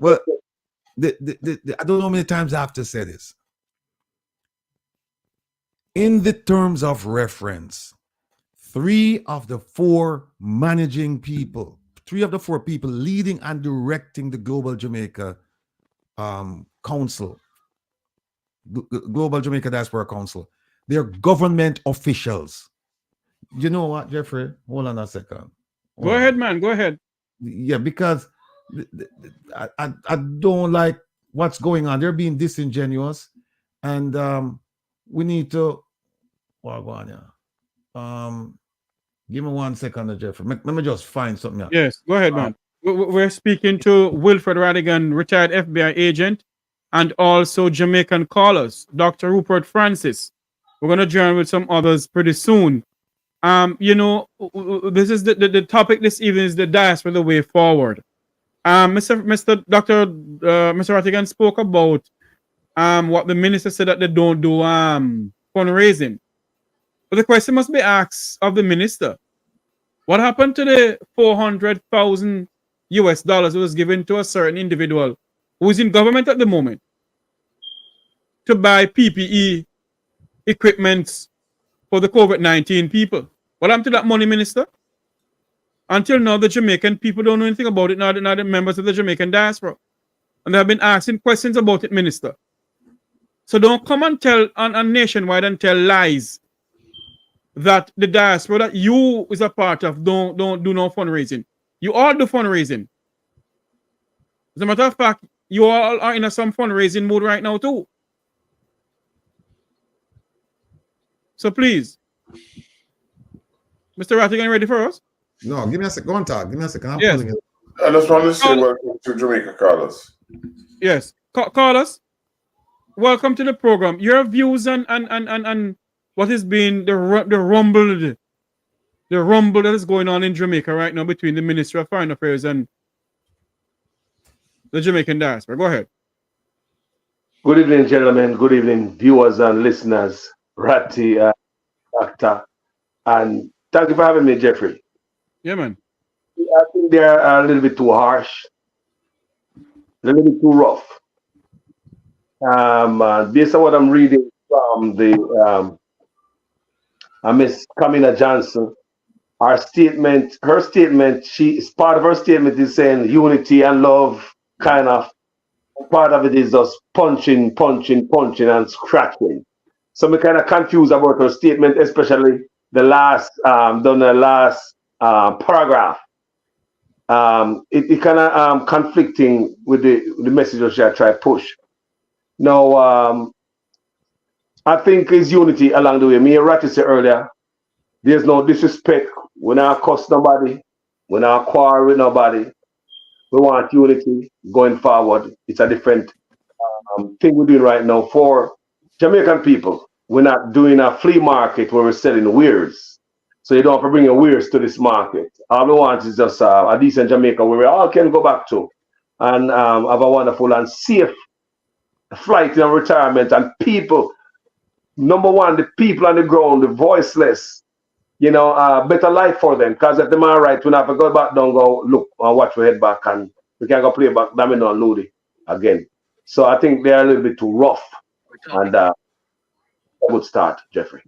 Well, I don't know how many times I have to say this. In the terms of reference, 3 of the 4 people leading and directing the Global Jamaica Council, Global Jamaica Diaspora Council, they're government officials. You know what, Jeffrey? Hold on a second.
Go ahead, man. Go ahead.
Yeah, because I don't like what's going on. They're being disingenuous, and we need to. Give me 1 second, Jeffrey. Let me just find something else.
Yes, go ahead, man. We're speaking to Wilfred Rattigan, retired FBI agent, and also Jamaican callers, Dr. Rupert Francis. We're going to join with some others pretty soon. This is the topic this evening is the Diaspora Way Forward. Mr. Rattigan spoke about what the minister said that they don't do fundraising. But the question must be asked of the minister. What happened to the $400,000 that was given to a certain individual who is in government at the moment to buy PPE equipment for the COVID-19 people? What happened to that money, minister? Until now, the Jamaican people don't know anything about it, not the members of the Jamaican diaspora. And they have been asking questions about it, minister. So don't come and tell on nationwide and tell lies that the diaspora that you is a part of don't do no fundraising. You all do fundraising. As a matter of fact, you all are in some fundraising mode right now too. So please, Mr. Rattigan, ready for us?
No, give me a second. Go on, talk. Give me a second.
Yes. I just want to say welcome to Jamaica, Carlos.
Yes, Carlos, welcome to the program. Your views and what has been the rumbled the rumble that is going on in Jamaica right now between the Ministry of Foreign Affairs and the Jamaican diaspora. Go ahead.
Good evening, gentlemen. Good evening, viewers and listeners. Ratty, Doctor, and thank you for having me, Jeffrey.
Yeah, man.
I think they're a little bit too harsh, a little bit too rough. Based on what I'm reading from the Miss Camilla Johnson, her statement, part of her statement is saying unity and love, kind of. Part of it is just punching, and scratching. So I'm kind of confused about her statement, especially the last, paragraph. It kind of conflicting with the message she try to push. Now, I think it's unity along the way. Me and Ratty said earlier, there's no disrespect. We're not cuss nobody. We're not quarrel with nobody. We want unity going forward. It's a different thing we're doing right now for Jamaican people. We're not doing a flea market where we're selling wares. So you don't have to bring your wares to this market. All we want is just a decent Jamaica where we all can go back to and have a wonderful and safe flight in retirement. And people, number one, the people on the ground, the voiceless, better life for them. Because if the man right, we have to go back down, go look and watch we head back, and we can go play back Domino and Ludi again. So I think they're a little bit too rough. And a good start, Jeffrey.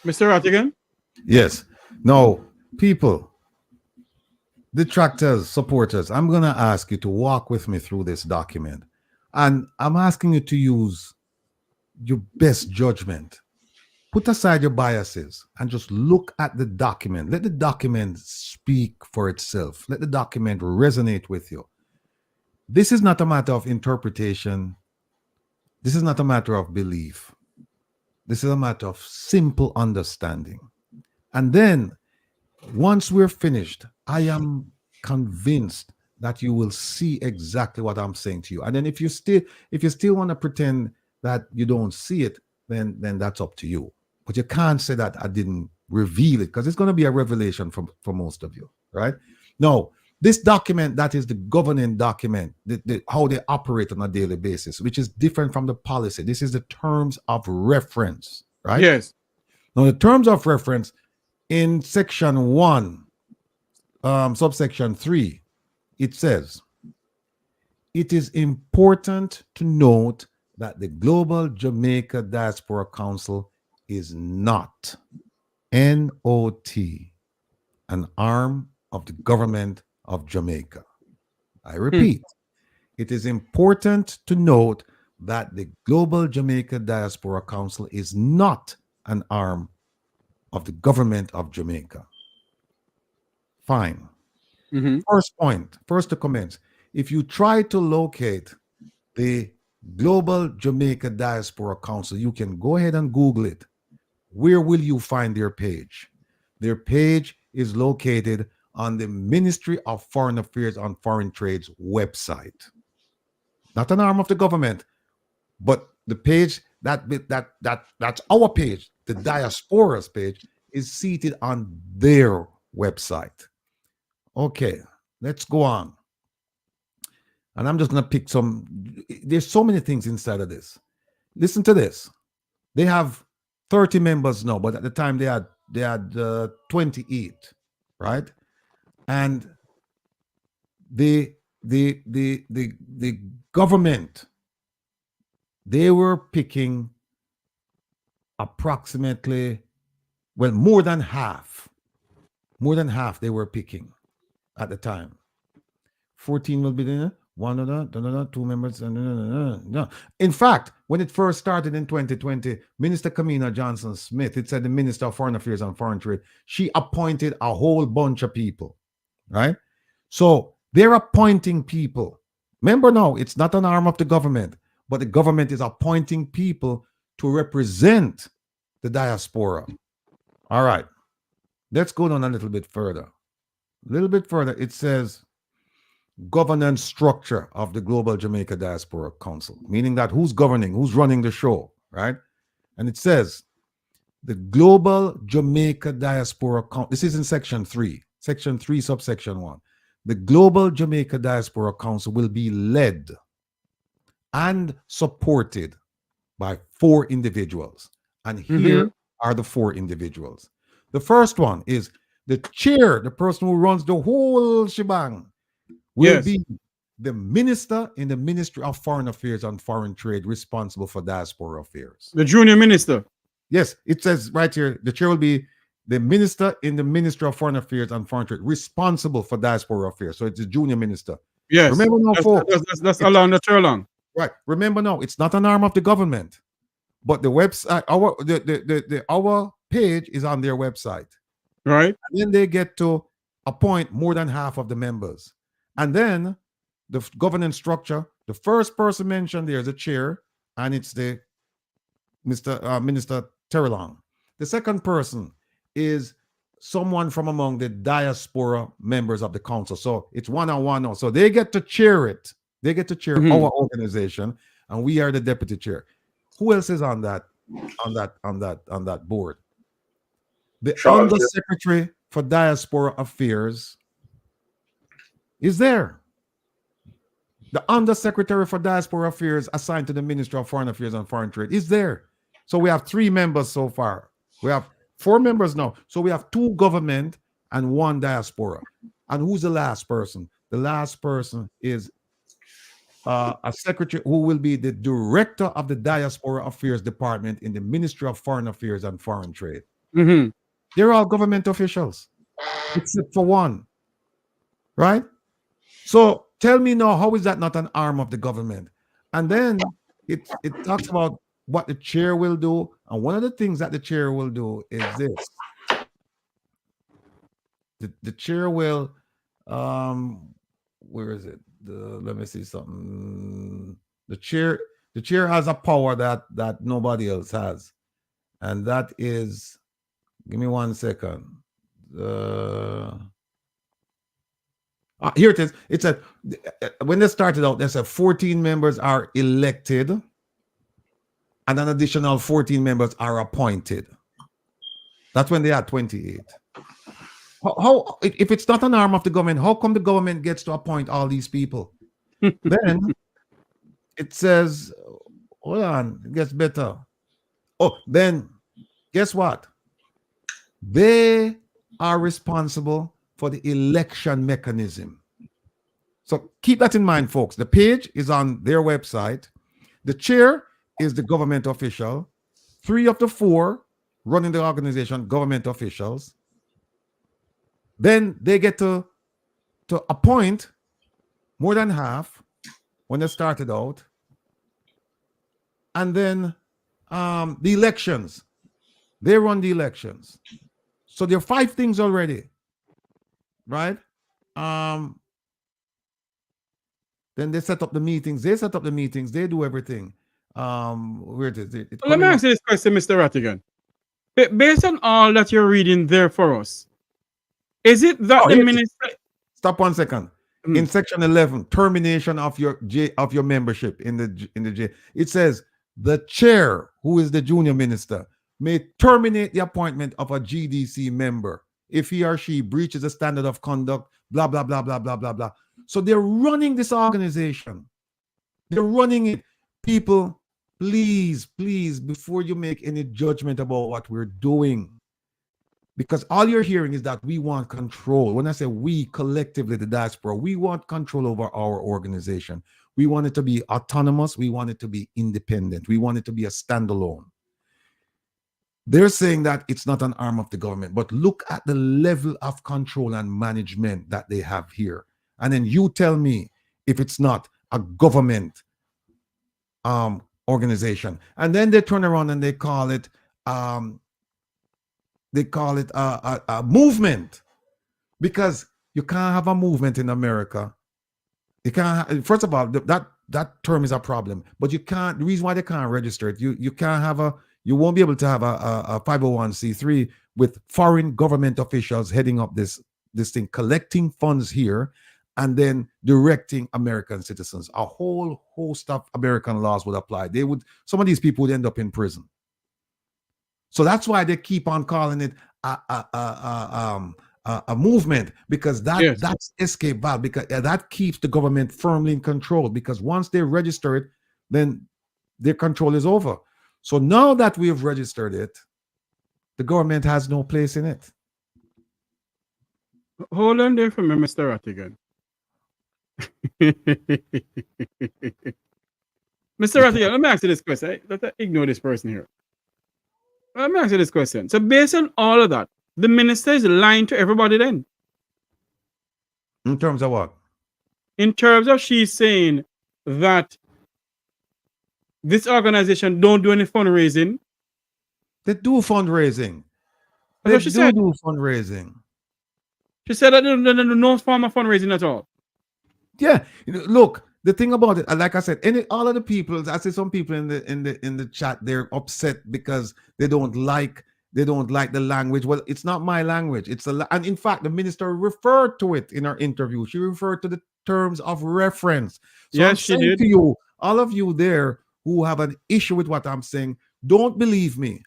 Mr. Rattigan?
Yes. Now, people, detractors, supporters, I'm going to ask you to walk with me through this document. And I'm asking you to use your best judgment. Put aside your biases and just look at the document. Let the document speak for itself. Let the document resonate with you. This is not a matter of interpretation. This is not a matter of belief. This is a matter of simple understanding. And then once we're finished, I am convinced that you will see exactly what I'm saying to you. And then if you still want to pretend that you don't see it, then that's up to you. But you can't say that I didn't reveal it, because it's going to be a revelation for most of you, right? No, this document, that is the governing document, how they operate on a daily basis, which is different from the policy. This is the terms of reference, right?
Yes.
Now, the terms of reference in section 1, subsection 3, it says, it is important to note that the Global Jamaica Diaspora Council is not, N-O-T, an arm of the government of Jamaica. I repeat, it is important to note that the Global Jamaica Diaspora Council is not an arm of the government of Jamaica. Fine. First point, first to commence. If you try to locate the Global Jamaica Diaspora Council, you can go ahead and Google it. Where will you find their page? Their page is located on the Ministry of Foreign Affairs and Foreign Trade's website. Not an arm of the government, but the page that's our page, the Diaspora's page, is seated on their website. Okay, let's go on. And I'm just going to pick some. There's so many things inside of this. Listen to this. They have 30 members now, but at the time they had 28, right? And the government, they were picking approximately, well, more than half they were picking at the time. 14 will be there. One other, 2 members. No. In fact, when it first started in 2020, Minister Camilla Johnson Smith, it said the Minister of Foreign Affairs and Foreign Trade, she appointed a whole bunch of people, right? So they're appointing people. Remember now, it's not an arm of the government, but the government is appointing people to represent the diaspora. All right, let's go down a little bit further. It says, governance structure of the Global Jamaica Diaspora Council, meaning that who's governing, who's running the show, right? And it says, the Global Jamaica Diaspora Council. This is in Section 3, subsection 1. The Global Jamaica Diaspora Council will be led and supported by 4 individuals. And here are the 4 individuals. The first one is the chair, the person who runs the whole shebang, will be the minister in the Ministry of Foreign Affairs and Foreign Trade responsible for diaspora affairs.
The junior minister.
Yes, it says right here, the chair will be the minister in the Ministry of Foreign Affairs and Foreign Trade responsible for diaspora affairs. So it's a junior minister.
Yes.
Remember now, folks.
That's along the Turlong.
Right. Remember now, it's not an arm of the government, but the website, our page is on their website.
Right.
And then they get to appoint more than half of the members. And then the governance structure, the first person mentioned there is a chair, and it's the Minister Terrelong. The second person is someone from among the diaspora members of the council. So it's one-on-one now. So they get to chair it. They get to chair our organization, and we are the deputy chair. Who else is on that board? The Undersecretary for Diaspora Affairs is there. The Undersecretary for Diaspora Affairs assigned to the Ministry of Foreign Affairs and Foreign Trade is there. So we have 3 members so far. We have 4 members now. So we have 2 government and 1 diaspora. And who's the last person? The last person is a secretary who will be the director of the Diaspora Affairs Department in the Ministry of Foreign Affairs and Foreign Trade. They're all government officials, except for 1. Right? So tell me now, how is that not an arm of the government? And then it talks about what the chair will do. And one of the things that the chair will do is this. The chair will, where is it? Let me see something. The chair has a power that nobody else has. And that is, give me 1 second. Here it is. It said, when they started out, they said 14 members are elected and an additional 14 members are appointed. That's when they had 28. How if it's not an arm of the government, how come the government gets to appoint all these people? Then it says, hold on, it gets better. Oh, then guess what? They are responsible for the election mechanism. So keep that in mind, folks. The page is on their website. The chair is the government official. 3 of the 4 running the organization, government officials. Then they get to appoint more than half when they started out. And then the elections. They run the elections. So there are 5 things already. Right? Then they set up the meetings. They do everything. Where it is?
Let me ask you this question, Mr. Rattigan. Based on all that you're reading there for us, is it that the minister?
Stop 1 second. In section 11, termination of your membership in the J. It says the chair, who is the junior minister, may terminate the appointment of a GDC member if he or she breaches a standard of conduct, blah, blah, blah, blah, blah, blah, blah. So they're running this organization. They're running it. People, please, before you make any judgment about what we're doing, because all you're hearing is that we want control. When I say we, collectively, the diaspora, we want control over our organization. We want it to be autonomous. We want it to be independent. We want it to be a standalone. They're saying that it's not an arm of the government, but look at the level of control and management that they have here. And then you tell me if it's not a government organization. And then they turn around and they call it a movement, because you can't have a movement in America. You can't. First of all, that term is a problem. But you can't. The reason why they can't register it, you can't have a. You won't be able to have a 501c3 with foreign government officials heading up this thing, collecting funds here, and then directing American citizens. A whole host of American laws would apply. Some of these people would end up in prison. So that's why they keep on calling it a movement, because that's escape valve, because that keeps the government firmly in control, because once they register it, then their control is over. So now that we have registered it, the government has no place in it.
Hold on there for me, Mr. Rattigan. Mr. Rattigan, let me ask you this question. Let's ignore this person here. Let me ask you this question. So based on all of that, the minister is lying to everybody then?
In terms of what?
In terms of she's saying that this organization don't do any fundraising.
They do fundraising. They do fundraising.
She said that there's no form of fundraising at all.
Yeah, look, the thing about it, like I said, all of the people, I see some people in the chat, they're upset because they don't like the language. Well, it's not my language. And in fact, the minister referred to it in her interview. She referred to the terms of reference. So
yes,
I'm
she
saying
did.
To you, all of you there who have an issue with what I'm saying, don't believe me.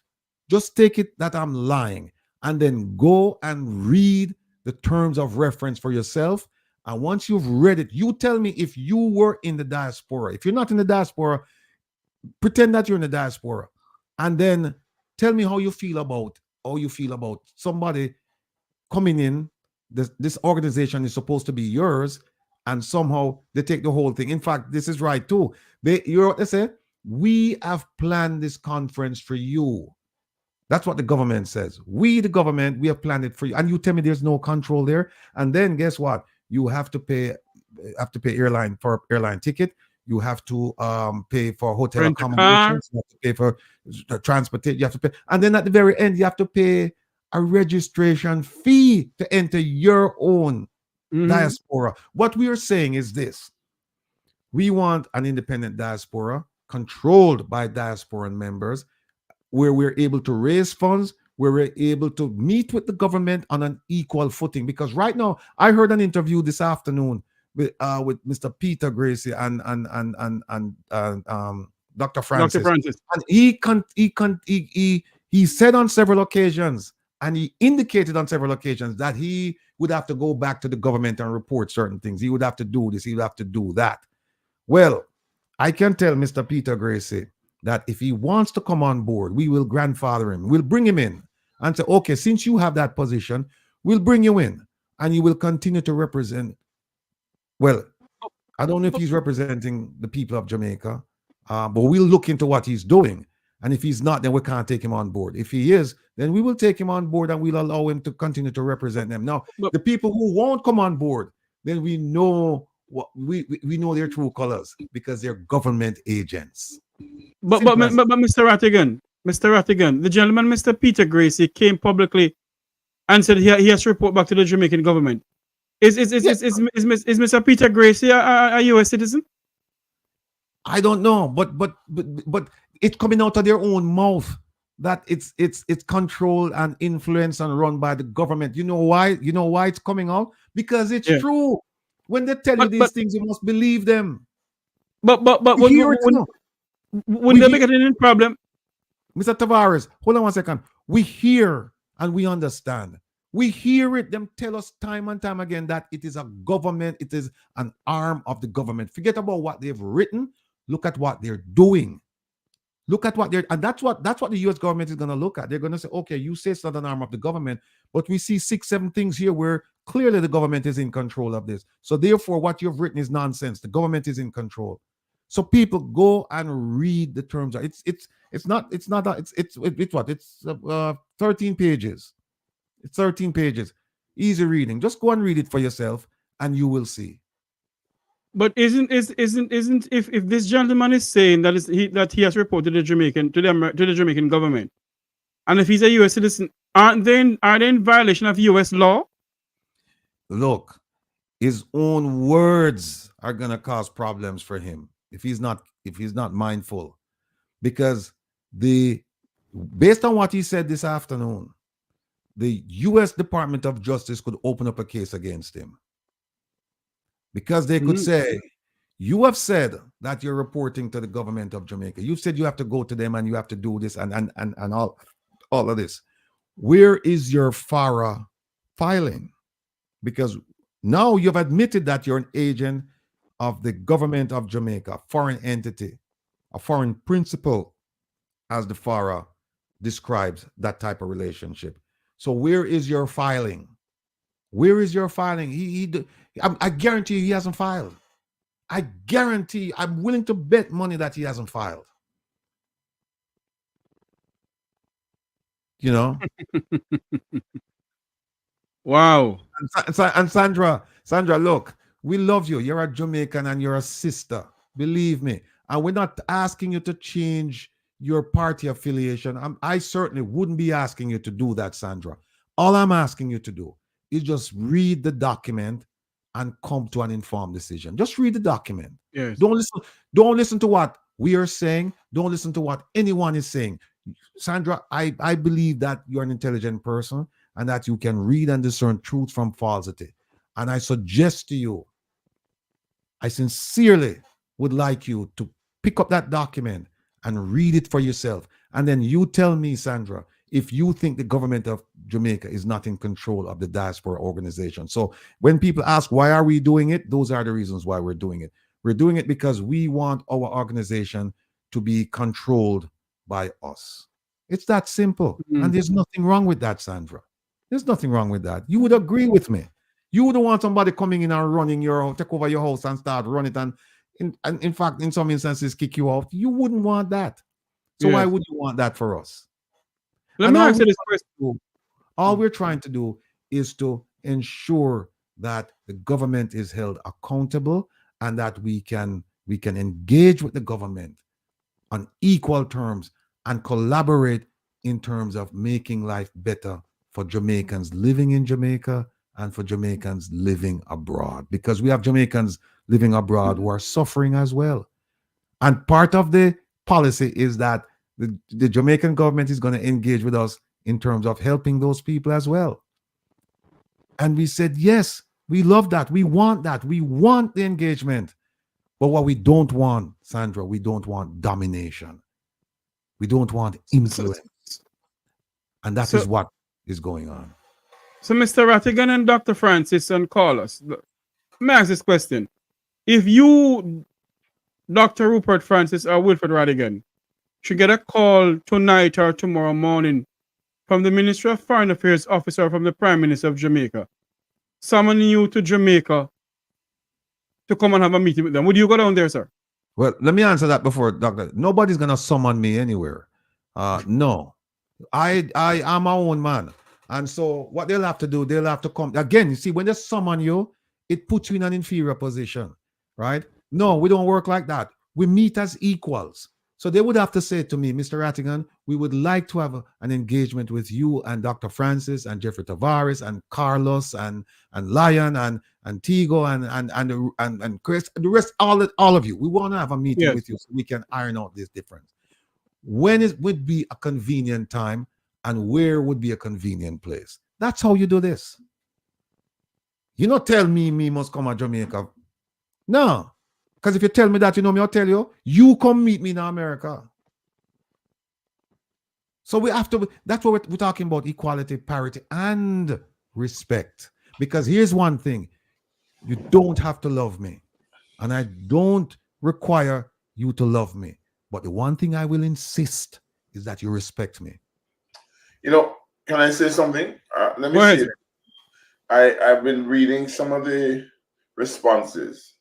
Just take it that I'm lying, and then go and read the terms of reference for yourself. And once you've read it, you tell me if you were in the diaspora. If you're not in the diaspora, pretend that you're in the diaspora, and then tell me how you feel about somebody coming in. This organization is supposed to be yours, and somehow they take the whole thing. In fact, this is right too. They say, we have planned this conference for you. That's what the government says. We, the government, we have planned it for you. And you tell me there's no control there. And then guess what? You have to pay airline ticket. You have to pay for hotel accommodations. You have to pay for transportation. You have to pay. And then at the very end, you have to pay a registration fee to enter your own diaspora. What we are saying is this. We want an independent diaspora controlled by diasporan members, where we're able to raise funds, where we're able to meet with the government on an equal footing. Because right now, I heard an interview this afternoon with Mr. Peter Gracie and Dr. Francis. And he said on several occasions, and he indicated on several occasions, that he would have to go back to the government and report certain things. He would have to do this, he would have to do that. Well, I can tell Mr. Peter Gracie that if he wants to come on board, we will grandfather him. We'll bring him in and say, okay, since you have that position, we'll bring you in and you will continue to represent. Well, I don't know if he's representing the people of Jamaica, but we'll look into what he's doing. And if he's not, then we can't take him on board. If he is, then we will take him on board and we'll allow him to continue to represent them. Now, the people who won't come on board, then we know we know their true colors, because they're government agents.
But Mr. Rattigan, the gentleman, Mr. Peter Gracie, came publicly and said he has to report back to the Jamaican government. Is Mr. Peter Gracie a U.S. citizen?
I don't know, but it's coming out of their own mouth that it's controlled and influenced and run by the government. You know why? You know why it's coming out? Because it's true. When they tell you these things, you must believe them.
But when they make it any problem,
Mr. Tavares, hold on one second. We hear and we understand. We hear it, them tell us time and time again that it is a government, it is an arm of the government. Forget about what they've written. Look at what they're doing. Look at what and that's what the US government is going to look at. They're going to say, okay, you say it's not an arm of the government, but we see 6-7 things here where clearly the government is in control of this. So therefore, what you've written is nonsense. The government is in control. So people go and read the terms. It's 13 pages. It's 13 pages. Easy reading. Just go and read it for yourself and you will see.
But isn't if this gentleman is saying that he has reported to the Jamaican government, and if he's a US citizen, are they in violation of US law?
Look, his own words are gonna cause problems for him if he's not mindful, because based on what he said this afternoon, the US Department of Justice could open up a case against him, because they could say, you have said that you're reporting to the government of Jamaica. You said you have to go to them and you have to do this and all of this. Where is your Farah filing? Because now you've admitted that you're an agent of the government of Jamaica, a foreign entity, a foreign principal, as the Farah describes that type of relationship. So where is your filing? Where is your filing? I guarantee you he hasn't filed. I guarantee, I'm willing to bet money that he hasn't filed. You know?
Wow.
And Sandra, look, we love you. You're a Jamaican and you're a sister. Believe me. And we're not asking you to change your party affiliation. I certainly wouldn't be asking you to do that, Sandra. All I'm asking you to do is just read the document and come to an informed decision. Just read the document.
Yes.
Don't listen to what we are saying. Don't listen to what anyone is saying. Sandra, I believe that you're an intelligent person and that you can read and discern truth from falsity. And I suggest to you, I sincerely would like you to pick up that document and read it for yourself. And then you tell me, Sandra, if you think the government of Jamaica is not in control of the diaspora organization. So when people ask, why are we doing it? Those are the reasons why we're doing it. We're doing it because we want our organization to be controlled by us. It's that simple. And there's nothing wrong with that, Sandra. There's nothing wrong with that. You would agree with me. You wouldn't want somebody coming in and running your, take over your house and start running it. And in fact, in some instances, kick you out. You wouldn't want that. So why would you want that for us?
Let me ask you this question.
All we're trying to do is to ensure that the government is held accountable and that we can engage with the government on equal terms and collaborate in terms of making life better for Jamaicans living in Jamaica and for Jamaicans living abroad, because we have Jamaicans living abroad who are suffering as well. And part of the policy is that the Jamaican government is going to engage with us in terms of helping those people as well. And we said, yes, we love that. We want that. We want the engagement. But what we don't want, Sandra, we don't want domination. We don't want influence. And that is what is going on.
So Mr. Rattigan and Dr. Francis and Carlos, let me ask this question. If you, Dr. Rupert Francis or Wilfred Rattigan, should get a call tonight or tomorrow morning from the Ministry of Foreign Affairs officer from the Prime Minister of Jamaica, summoning you to Jamaica to come and have a meeting with them, would you go down there, sir?
Well, let me answer that before, Doctor. Nobody's going to summon me anywhere. No. I am my own man. And so what they'll have to do, they'll have to come. Again, you see, when they summon you, it puts you in an inferior position, right? No, we don't work like that. We meet as equals. So they would have to say to me, Mr. Rattigan, we would like to have an engagement with you and Dr. Francis and Jeffrey Tavares and Carlos and Lion and Tigo and Chris, the rest, all of you. We want to have a meeting with you so we can iron out this difference. When it would be a convenient time and where would be a convenient place. That's how you do this. You not tell me must come to Jamaica. No. Because if you tell me that, you know me, I'll tell you, you come meet me in America. So we have to, that's what we're talking about, equality, parity, and respect. Because here's one thing, you don't have to love me. And I don't require you to love me. But the one thing I will insist is that you respect me.
You know, can I say something? Let me say it. I've been reading some of the responses.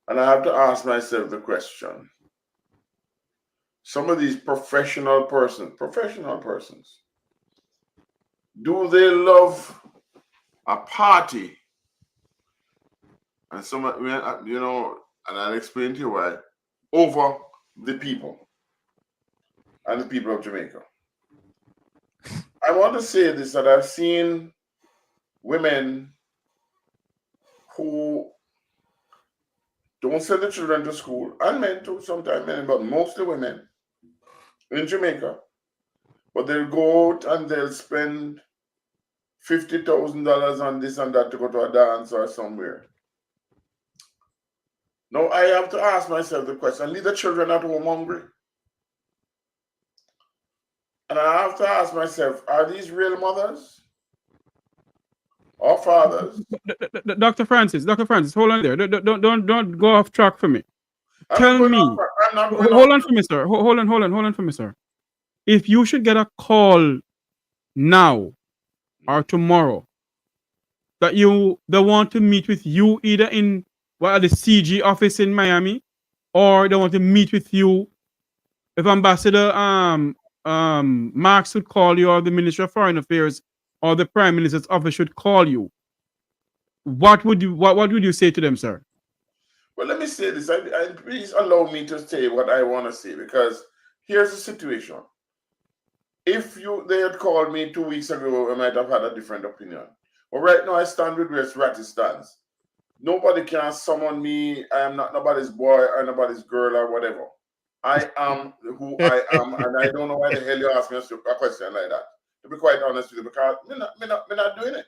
And I have to ask myself the question. Some of these professional persons, do they love a party? And some, you know, and I'll explain to you why, over the people and the people of Jamaica. I want to say this, that I've seen women who don't send the children to school, and men too, sometimes men, but mostly women in Jamaica. But they'll go out and they'll spend $50,000 on this and that to go to a dance or somewhere. Now I have to ask myself the question, leave the children at home hungry? And I have to ask myself, are these real mothers or fathers?
Dr. Francis, hold on there. Don't go off track for me. Tell me. Hold on for me, sir. Hold on for me, sir. If you should get a call now or tomorrow that they want to meet with you either in the CG office in Miami, or they want to meet with you, if Ambassador Marks would call you, or the Ministry of Foreign Affairs or the Prime Minister's office should call you, what would you say to them, sir?
Well, let me say this. Please allow me to say what I want to say, because here's the situation. If they had called me 2 weeks ago, I might have had a different opinion. But right now, I stand with where Ratty stands. Nobody can summon me. I am not nobody's boy or nobody's girl or whatever. I am who I am, and I don't know why the hell you ask me a question like that. To be quite honest with you, because I'm not doing it.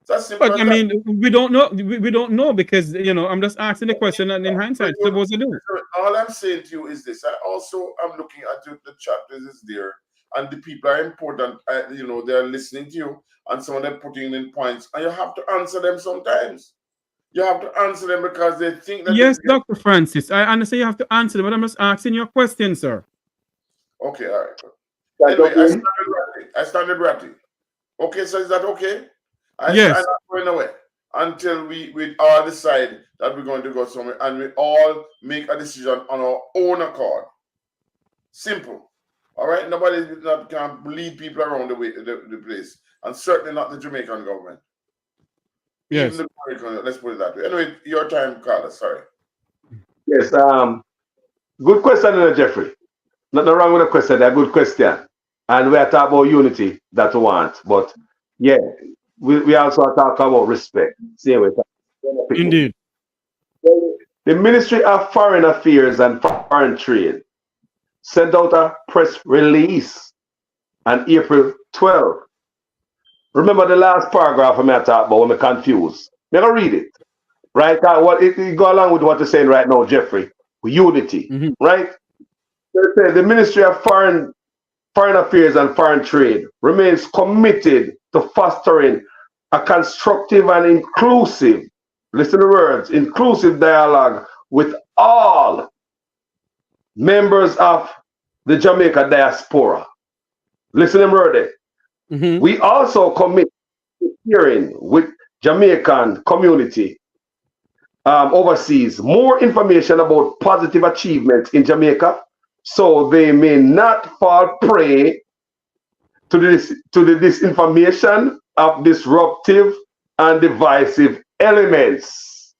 But I mean, we don't know. We don't know, because I'm just asking the question, and in hindsight, supposed to do.
All I'm saying to you is this: I also am looking at the chat that is there, and the people are important. They're listening to you, and some of them putting in points, and you have to answer them sometimes. You have to answer them because they think that.
Yes, Dr. Francis, I understand you have to answer them, but I'm just asking your question, sir.
Okay, all right. Anyway, I started Ratty. Okay, so is that okay?
Yes.
I'm not going away until we all decide that we're going to go somewhere, and we all make a decision on our own accord. Simple. All right? Nobody can lead people around the place, and certainly not the Jamaican government.
Yes.
Let's put it that way. Anyway, your time, Carlos. Sorry.
Yes. Good question, Jeffrey. Nothing wrong with the question. A good question. And we are talking about unity that we want. But yeah, we also talk about respect. Same way.
Indeed.
The Ministry of Foreign Affairs and Foreign Trade sent out a press release on April 12th. Remember the last paragraph I talked about when I'm confused. I'm going to read it. Right? It go along with what you're saying right now, Jeffrey. Unity. Right? The Ministry of Foreign Affairs and Foreign Trade remains committed to fostering a constructive and inclusive, listen to the words, inclusive dialogue with all members of the Jamaica diaspora. Listen to the word. We also commit to sharing with Jamaican community overseas more information about positive achievements in Jamaica, so they may not fall prey to the disinformation of disruptive and divisive elements.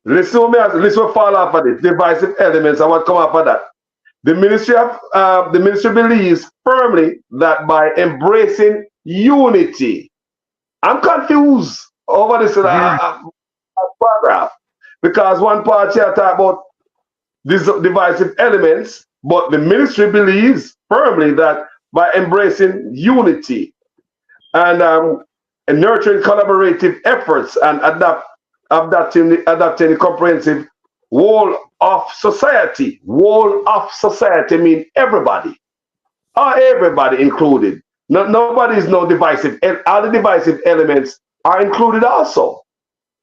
Listen to fall off of this. Divisive elements, I want to come off of that. The ministry believes firmly that by embracing unity, I'm confused over this paragraph, because one part here talk about these divisive elements, but the ministry believes firmly that by embracing unity and nurturing collaborative efforts and adapting the comprehensive whole of society. Whole of society mean everybody. Everybody included. Nobody is no divisive. All the divisive elements are included also.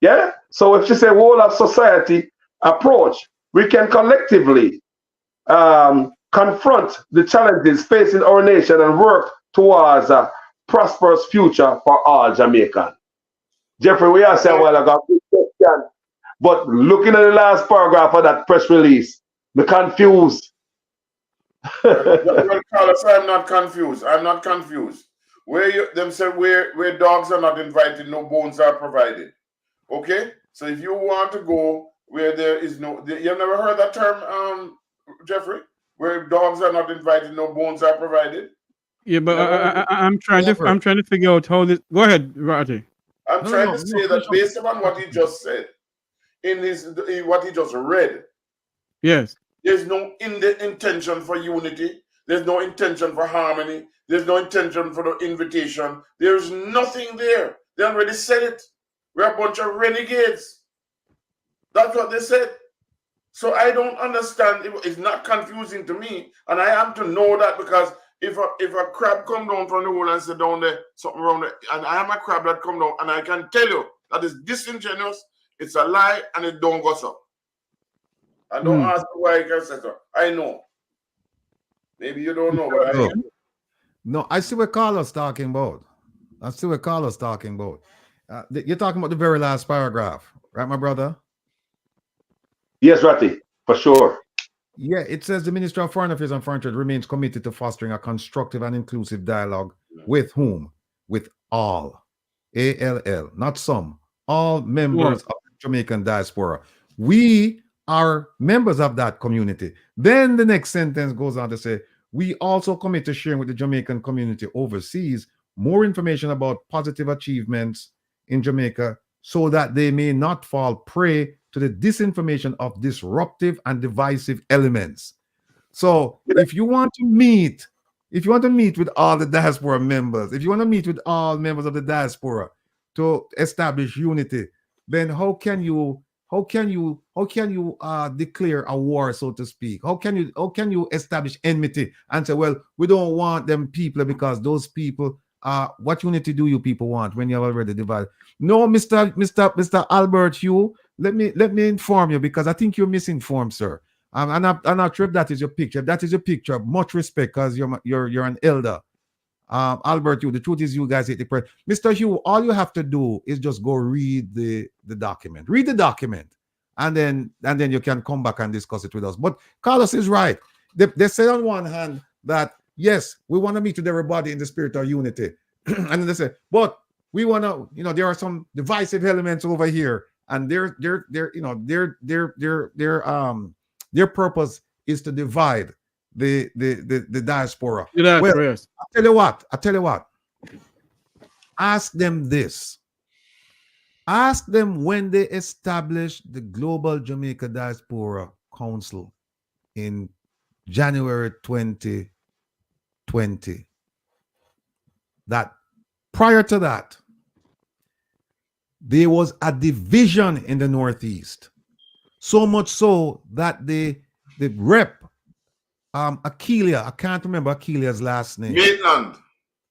Yeah? So if you say whole of society approach, we can collectively confront the challenges facing our nation and work towards a prosperous future for all Jamaicans. Jeffrey, we are saying, well, I got a question, but looking at the last paragraph of that press release, I'm confused.
Well, Carlos, I'm not confused. I'm not confused. Them say where dogs are not invited, no bones are provided. Okay? So if you want to go where there is no, you've never heard that term, Jeffrey? Where dogs are not invited, no bones are provided.
Yeah, but I'm trying to figure out how this. Go ahead, Ratty.
I'm trying to say that based upon what he just said, in what he just read.
Yes.
There's no intention for unity. There's no intention for harmony. There's no intention for the invitation. There's nothing there. They already said it. We're a bunch of renegades. That's what they said. So I don't understand. It's not confusing to me. And I am to know that because if a crab come down from the wall and sit down there, something wrong there, and I am a crab that come down, and I can tell you that is disingenuous, it's a lie, and it don't go so. And don't ask me why I can say so. I know. Maybe you don't know, but I know.
No, I see what Carlos talking about. You're talking about the very last paragraph, right, my brother?
Yes, Ratty, for sure.
Yeah, it says the Ministry of Foreign Affairs and Foreign Trade remains committed to fostering a constructive and inclusive dialogue with whom? With all. ALL, not some. All members of the Jamaican diaspora. We are members of that community. Then the next sentence goes on to say, we also commit to sharing with the Jamaican community overseas more information about positive achievements in Jamaica so that they may not fall prey to the disinformation of disruptive and divisive elements. So if you want to meet with all the diaspora members, if you want to meet with all members of the diaspora to establish unity, then how can you declare a war, so to speak? How can you establish enmity and say, well, we don't want them people because those people what unity do you people want when you're already divided? No, Mr. Albert Hugh, let me inform you, because I think you're misinformed, sir. I'm not sure if that is your picture. If that is your picture, much respect, because you're an elder. Albert Hugh, the truth is you guys hate the press. Mr. Hugh, all you have to do is just go read the document. Read the document, and then you can come back and discuss it with us. But Carlos is right. They say on one hand that yes, we want to meet with everybody in the spirit of unity. And then they say, but we want to, there are some divisive elements over here, and their purpose is to divide the diaspora. Well,
yes.
I tell you what. Ask them this. Ask them when they established the Global Jamaica Diaspora Council in January 2020. That prior to that, there was a division in the Northeast. So much so that the rep, Akeelia, I can't remember Akeelia's last name.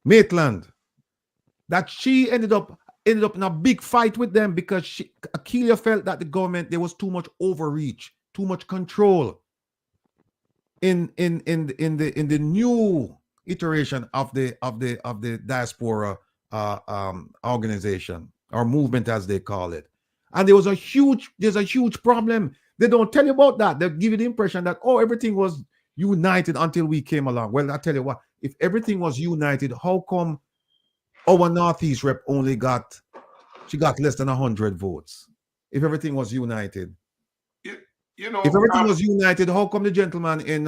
Maitland. That she ended up in a big fight with them because Akeelia felt that the government, there was too much overreach, too much control in the new iteration of the diaspora organization or movement, as they call it. And there's a huge problem. They don't tell you about that. They give you the impression that, oh, everything was united until we came along. Well, I tell you what, if everything was united, how come our Northeast rep only got less than 100 votes? If everything was united. If everything was united, how come the gentleman in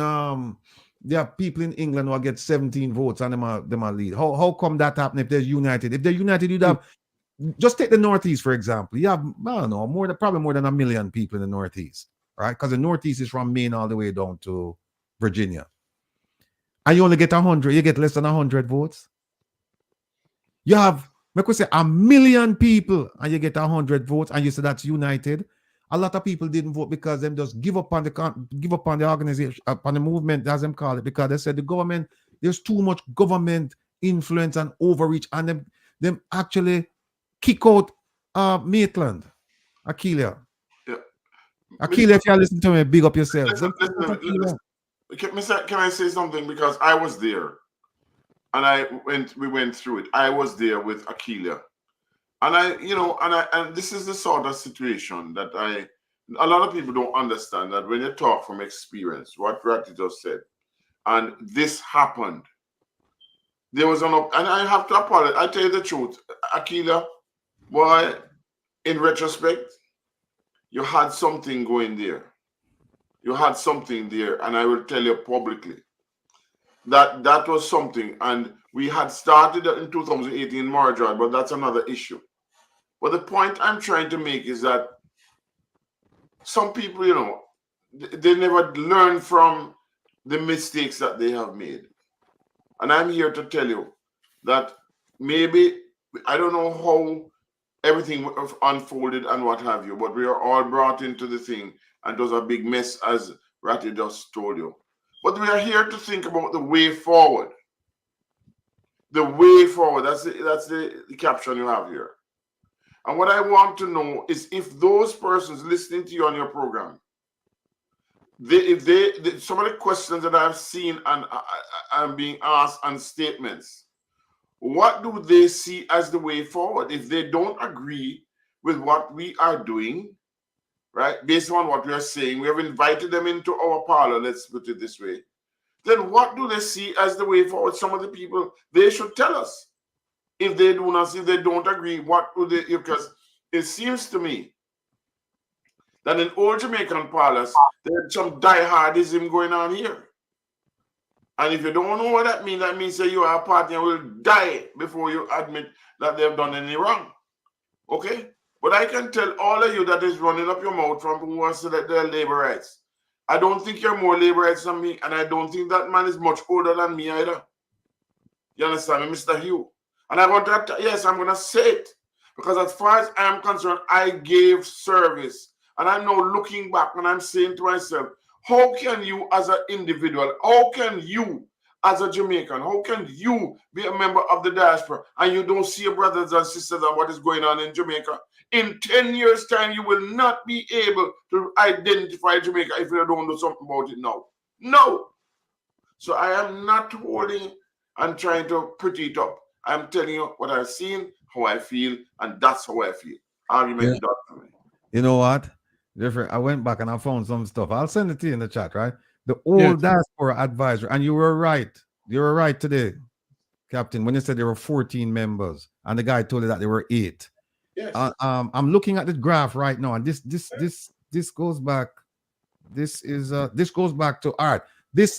there are people in England who get 17 votes and them are lead? How come that happened if they're united? If they're united, you'd have, just take the Northeast, for example. You have, I don't know, probably more than 1 million people in the Northeast, right? Because the Northeast is from Maine all the way down to Virginia. And you only get 100, you get less than 100 votes. You have, like we say, 1 million people and you get 100 votes and you say that's united. A lot of people didn't vote because them just give up on the organization, upon the movement, as them call it, because they said the government, there's too much government influence and overreach, and them actually kick out Maitland, Akeelia. Yeah. Akeelia, if you listen to me, big up yourself.
Listen. Can I say something? Because I was there, and we went through it. I was there with Akeelia. And this is the sort of situation that a lot of people don't understand, that when you talk from experience, what Ratty just said, and this happened, there was and I have to apologize. I tell you the truth, Akeelia, boy, in retrospect, you had something going there. You had something there, and I will tell you publicly that was something. And we had started in 2018 Marjorie, but that's another issue. But the point I'm trying to make is that some people, they never learn from the mistakes that they have made. And I'm here to tell you that maybe, I don't know how everything unfolded and what have you, but we are all brought into the thing, and it was a big mess, as Ratty just told you. But we are here to think about the way forward. the way forward. That's the caption you have here. And what I want to know is if those persons listening to you on your program, some of the questions that I've seen and I'm being asked and statements, what do they see as the way forward? If they don't agree with what we are doing, right, based on what we are saying, we have invited them into our parlor, let's put it this way, then what do they see as the way forward? Some of the people, they should tell us. If they do not, if they don't agree, what do they, because it seems to me that in old Jamaican parlors, there's some diehardism going on here. And if you don't know what that means that you are a partner will die before you admit that they've done any wrong. Okay? But I can tell all of you that is running up your mouth from who wants to let their labor rights. I don't think you're more labor rights than me, and I don't think that man is much older than me either. You understand me, Mr. Hugh? And I want to, yes, I'm going to say it. Because as far as I am concerned, I gave service. And I'm now looking back and I'm saying to myself, how can you as an individual, how can you as a Jamaican, how can you be a member of the diaspora and you don't see your brothers and sisters and what is going on in Jamaica? In 10 years' time, you will not be able to identify Jamaica if you don't do something about it now. No. So I am not holding and trying to pretty it up. I'm telling you what I've seen, how I feel, and that's how I feel. Argument done for me.
You know what? Jeffrey, I went back and I found some stuff. I'll send it to you in the chat, right? The old diaspora advisor, and you were right. You were right today, Captain, when you said there were 14 members, and the guy told you that there were 8.
Yes.
I'm looking at the graph right now, and this goes back. This goes back to art.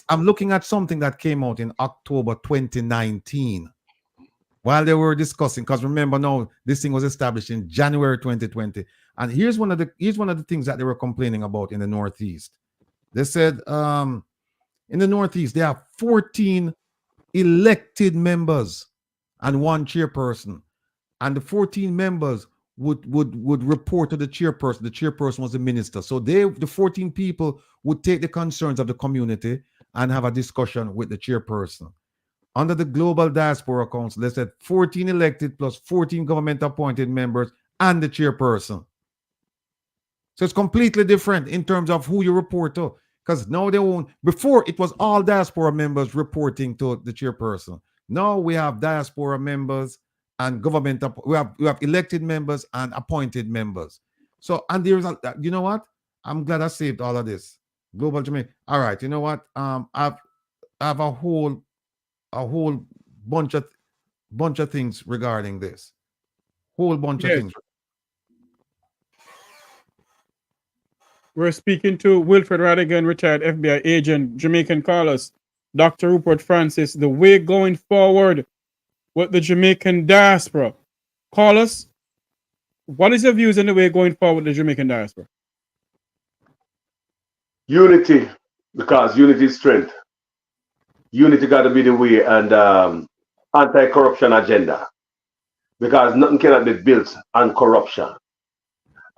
I'm looking at something that came out in October 2019. While they were discussing, because remember now this thing was established in January 2020, and here's one of the things that they were complaining about in the Northeast. They said in the Northeast they have 14 elected members and 1 chairperson, and the 14 members would report to the chairperson. The chairperson was the minister, so the 14 people would take the concerns of the community and have a discussion with the chairperson. Under the Global Diaspora Council, they said 14 elected plus 14 government-appointed members and the chairperson. So it's completely different in terms of who you report to. Because now they won't. Before, it was all diaspora members reporting to the chairperson. Now we have diaspora members and government. We have elected members and appointed members. So, and there's you know what? I'm glad I saved all of this. Global Jamaica. All right. You know what? I have a whole bunch of things regarding this. Whole bunch of things.
We're speaking to Wilfred Rattigan, retired FBI agent, Jamaican callers, Dr. Rupert Francis, the way going forward with the Jamaican diaspora. Callers, what is your views on the way going forward with the Jamaican diaspora?
Unity, because unity is strength. Unity got to be the way, and anti-corruption agenda, because nothing cannot be built on corruption.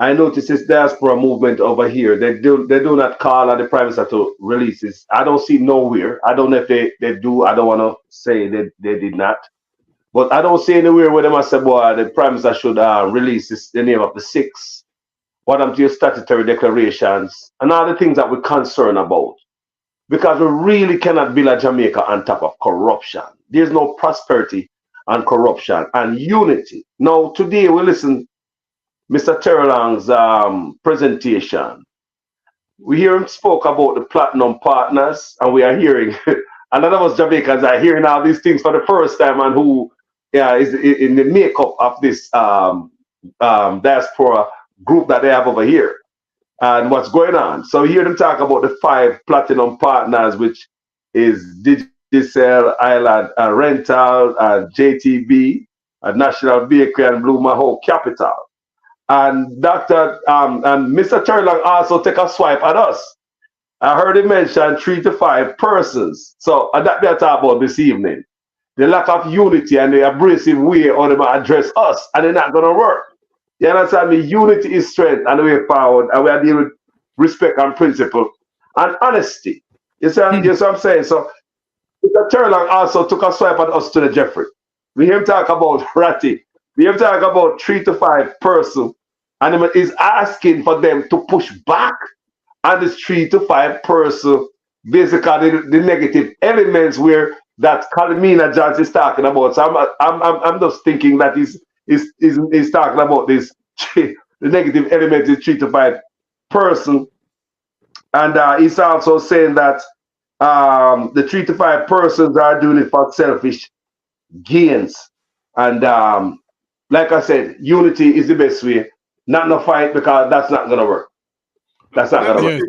I notice this diaspora movement over here. They do not call on the Prime Minister to release this. I don't see nowhere. I don't know if they do. I don't want to say they did not. But I don't see anywhere where they must say, boy, the Prime Minister should release the name of the 6. What I'm to your statutory declarations and all the things that we're concerned about. Because we really cannot build a Jamaica on top of corruption. There's no prosperity on corruption and unity. Now, today we listen Mr. Terrellang's presentation. We hear him spoke about the platinum partners, and we are hearing, and none of us Jamaicans are hearing all these things for the first time, and who is in the makeup of this diaspora group that they have over here, and what's going on. So we hear them talk about the 5 platinum partners, which is Digicel, Island Rental, JTB, National Bakery, and Blue Maho Capital. And Dr. and Mr. Terrellang also take a swipe at us. I heard him mention 3 to 5 persons. So that we are talking about this evening. The lack of unity and the abrasive way how they address us, and they're not going to work. You understand me? Unity is strength and the way forward, and we are dealing with respect and principle and honesty. You see what I'm saying? So Mr. Terrellang also took a swipe at us to the Jeffrey. We hear him talk about Ratty. We hear him talk about 3 to 5 person, and he is asking for them to push back on this 3 to 5 person, basically the negative elements where that Kalimina Judge is talking about. So I'm just thinking that he's talking about this the negative element is 3 to 5 person, and he's also saying that the 3 to 5 persons are doing it for selfish gains. And like I said, unity is the best way. Not no fight, because that's not gonna work. That's not gonna work.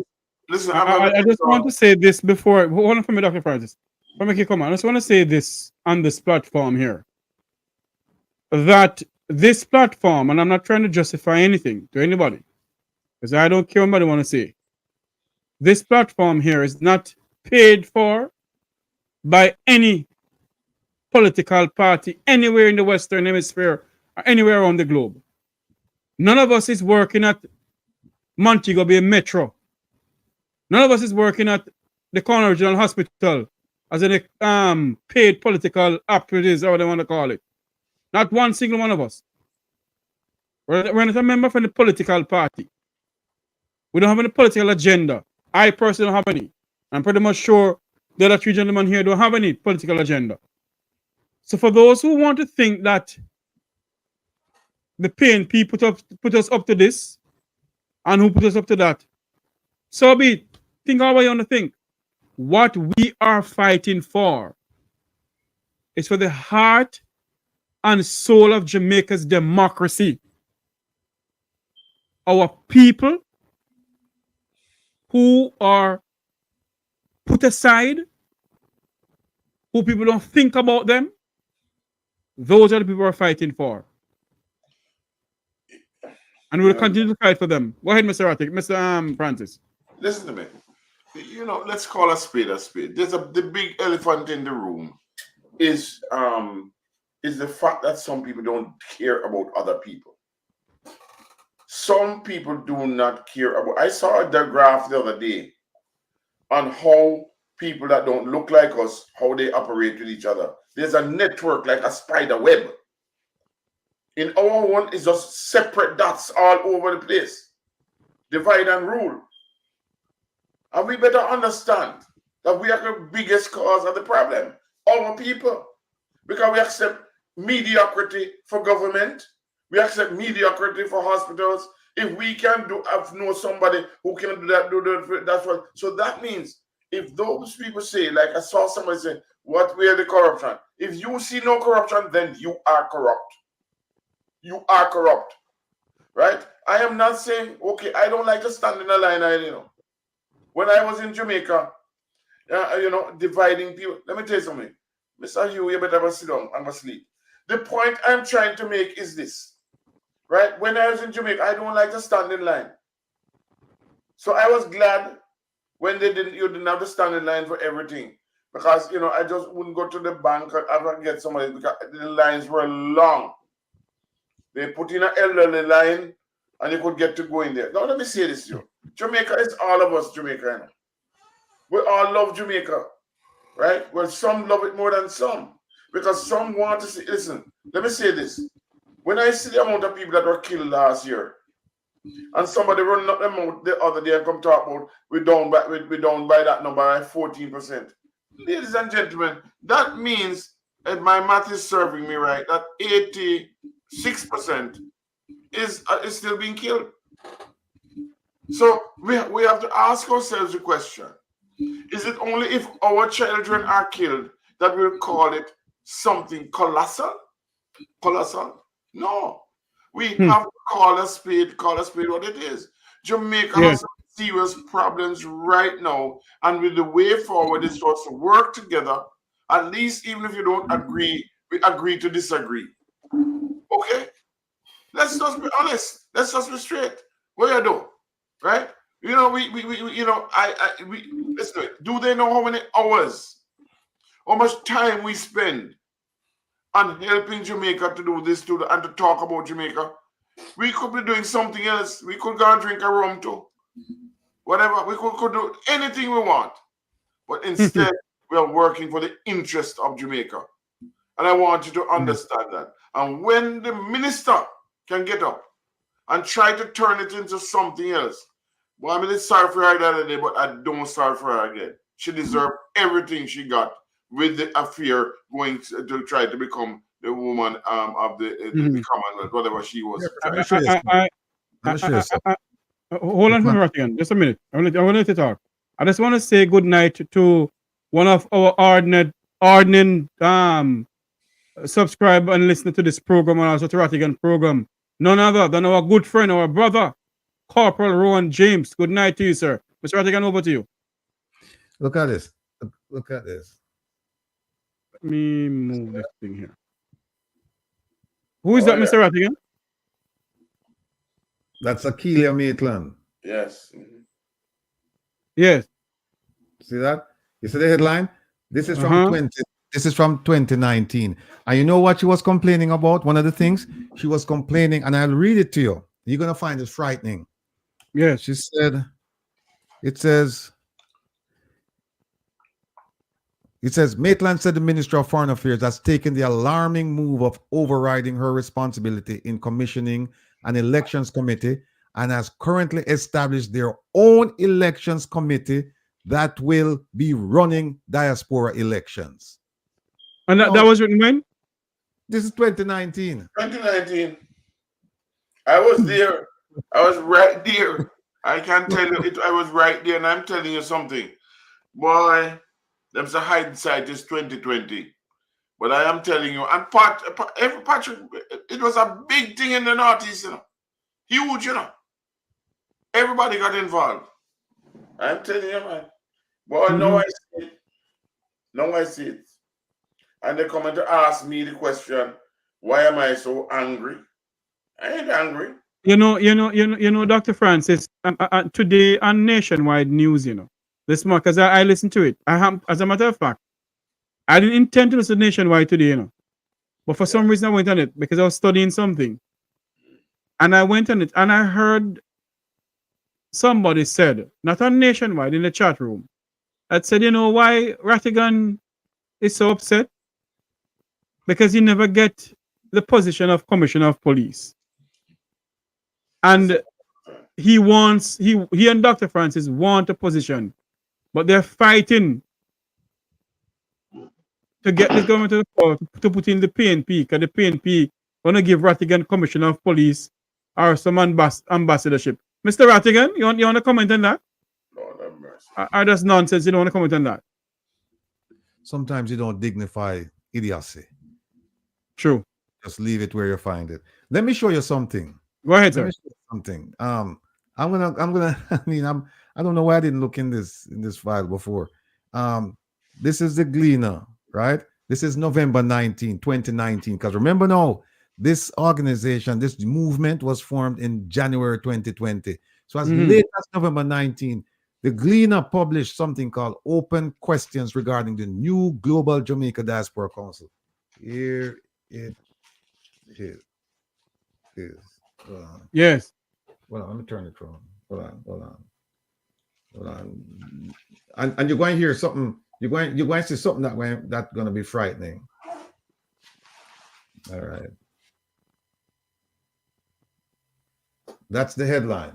Listen,
I just want to say this before. Hold on for me, Dr. Francis. Let me come on. I just want to say this on this platform here. That this platform, and I'm not trying to justify anything to anybody, because I don't care what anybody want to say. This platform here is not paid for by any political party anywhere in the Western Hemisphere or anywhere around the globe. None of us is working at Montego Bay Metro. None of us is working at the Corner Regional Hospital as a paid political apprentice, or what they want to call it. Not one single one of us. We're not a member from the political party. We don't have any political agenda. I personally don't have any. I'm pretty much sure the other 3 gentlemen here don't have any political agenda. So for those who want to think that the PNP put us up to this, and who put us up to that, so be it. Think how you want to think. What we are fighting for is for the heart and soul of Jamaica's democracy. Our people who are put aside, who people don't think about them, those are the people we're fighting for. And we'll continue to fight for them. Go ahead, Mr. Rattigan. Mr. Francis.
Listen to me. You know, let's call a spade a spade. The big elephant in the room is the fact that some people don't care about other people. Some people do not care about. I saw the graph the other day on how people that don't look like us, how they operate with each other. There's a network like a spider web. In our one, it's just separate dots all over the place. Divide and rule. And we better understand that we are the biggest cause of the problem. Our people. Because we accept mediocrity for government. We accept mediocrity for hospitals. If we can know somebody who can do that, that's what. So that means if those people say, like I saw somebody say, what were the corruption? If you see no corruption, then you are corrupt. You are corrupt. Right? I am not saying, okay, I don't like to stand in a line, When I was in Jamaica, dividing people. Let me tell you something. Mr. Hugh, you better sit down and sleep. The point I'm trying to make is this. Right? When I was in Jamaica, I don't like to stand in line. So I was glad when you didn't have to stand in line for everything. Because, I just wouldn't go to the bank or ever get somebody because the lines were long. They put in an elderly line and you could get to go in there. Now, let me say this to you. Jamaica is all of us, Jamaica. We all love Jamaica, right? Well, some love it more than some. Because some want to see, listen, let me say this. When I see the amount of people that were killed last year, and somebody running up them out the other day and come talk about we're down by that number by 14%. Ladies and gentlemen, that means, and my math is serving me right, that 86% is still being killed. So we have to ask ourselves the question, is it only if our children are killed that we'll call it something colossal? Colossal? No. We have to call a spade what it is. Jamaica has some serious problems right now, and with the way forward is just to work together, at least even if you don't agree, we agree to disagree. Okay? Let's just be honest. Let's just be straight. What you do? Right? Let's do it. Do they know how many hours, how much time we spend on helping Jamaica to do this, and to talk about Jamaica? We could be doing something else. We could go and drink a rum too. Whatever. We could do anything we want. But instead, we are working for the interest of Jamaica. And I want you to understand that. And when the minister can get up and try to turn it into something else, well, I mean, it's sorry for her the other day, but I don't sorry for her again. She deserved everything she got with the affair going to try to become the woman of the Commonwealth, whatever she was.
Hold on for me, Rattigan. Just a minute. I want to talk. I just want to say good night to one of our ardent subscribe and listen to this program and also to Rattigan program. None other than our good friend, our brother, Corporal Rowan James. Good night to you, sir. Mr. Rattigan, over to you.
Look at this. Look at this.
Let me move this thing here. Who is that, Mr. Rattigan?
That's Akeelia Maitland.
Yes.
Yes.
See that? You see the headline? This is from This is from 2019. And you know what she was complaining about? One of the things she was complaining, and I'll read it to you. You're gonna find it frightening.
Yes.
She said, it says, Maitland said the Minister of Foreign Affairs has taken the alarming move of overriding her responsibility in commissioning an elections committee and has currently established their own elections committee that will be running diaspora elections.
And that was written when?
This is 2019.
2019. I was there. I was right there. I can tell you it. I was right there, and I'm telling you something. Boy, there's a hindsight is 2020. But I am telling you, and Patrick, it was a big thing in the Northeast, you know. Huge, you know. Everybody got involved. I'm telling you, man. Boy, now I see it. Now I see it. And they come to ask me the question, why am I so angry? I ain't angry.
You know, Dr. Francis, today on Nationwide News, you know, this month, because I listened to it. As a matter of fact, I didn't intend to listen to Nationwide today, you know. But for some reason I went on it because I was studying something. And I went on it and I heard somebody said, not on Nationwide, in the chat room, that said, you know why Rattigan is so upset? Because he never get the position of Commissioner of Police. And he and Dr. Francis want a position, but they're fighting to get this government to the power to put in the PNP, because the PNP want to give Rattigan Commissioner of Police or some ambassadorship. Mr. Rattigan, you want to comment on that?
Lord have mercy.
Or that's nonsense, you don't want to comment on that?
Sometimes you don't dignify idiocy.
True.
Just leave it where you find it. Let me show you something.
Go ahead, sir.
Something. I'm gonna. I don't know why I didn't look in this file before. This is the Gleaner, right? This is November 19, 2019. Because remember now, this organization, this movement was formed in January 2020. So as late as November 19, the Gleaner published something called Open Questions regarding the new Global Jamaica Diaspora Council. Here it is.
Yes.
Well, let me turn it on. Hold on. And you're going to hear something. You're going to see something that's going to be frightening. All right. That's the headline.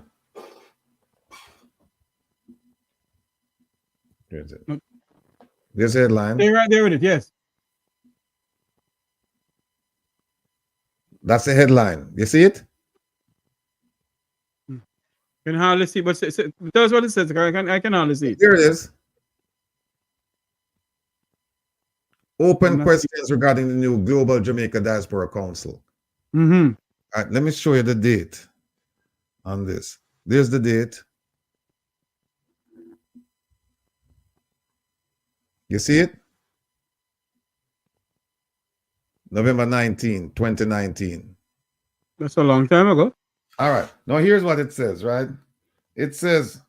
Here's it. There's the headline.
They're right there with it, yes.
That's the headline. You see it?
Can hardly see, but tell us what it says. I can hardly see it.
Here it is. Open questions regarding the new Global Jamaica Diaspora Council. All right, let me show you the date on this. There's the date. You see it? November 19, 2019.
That's a long time ago.
All right. Now here's what it says, right? It says,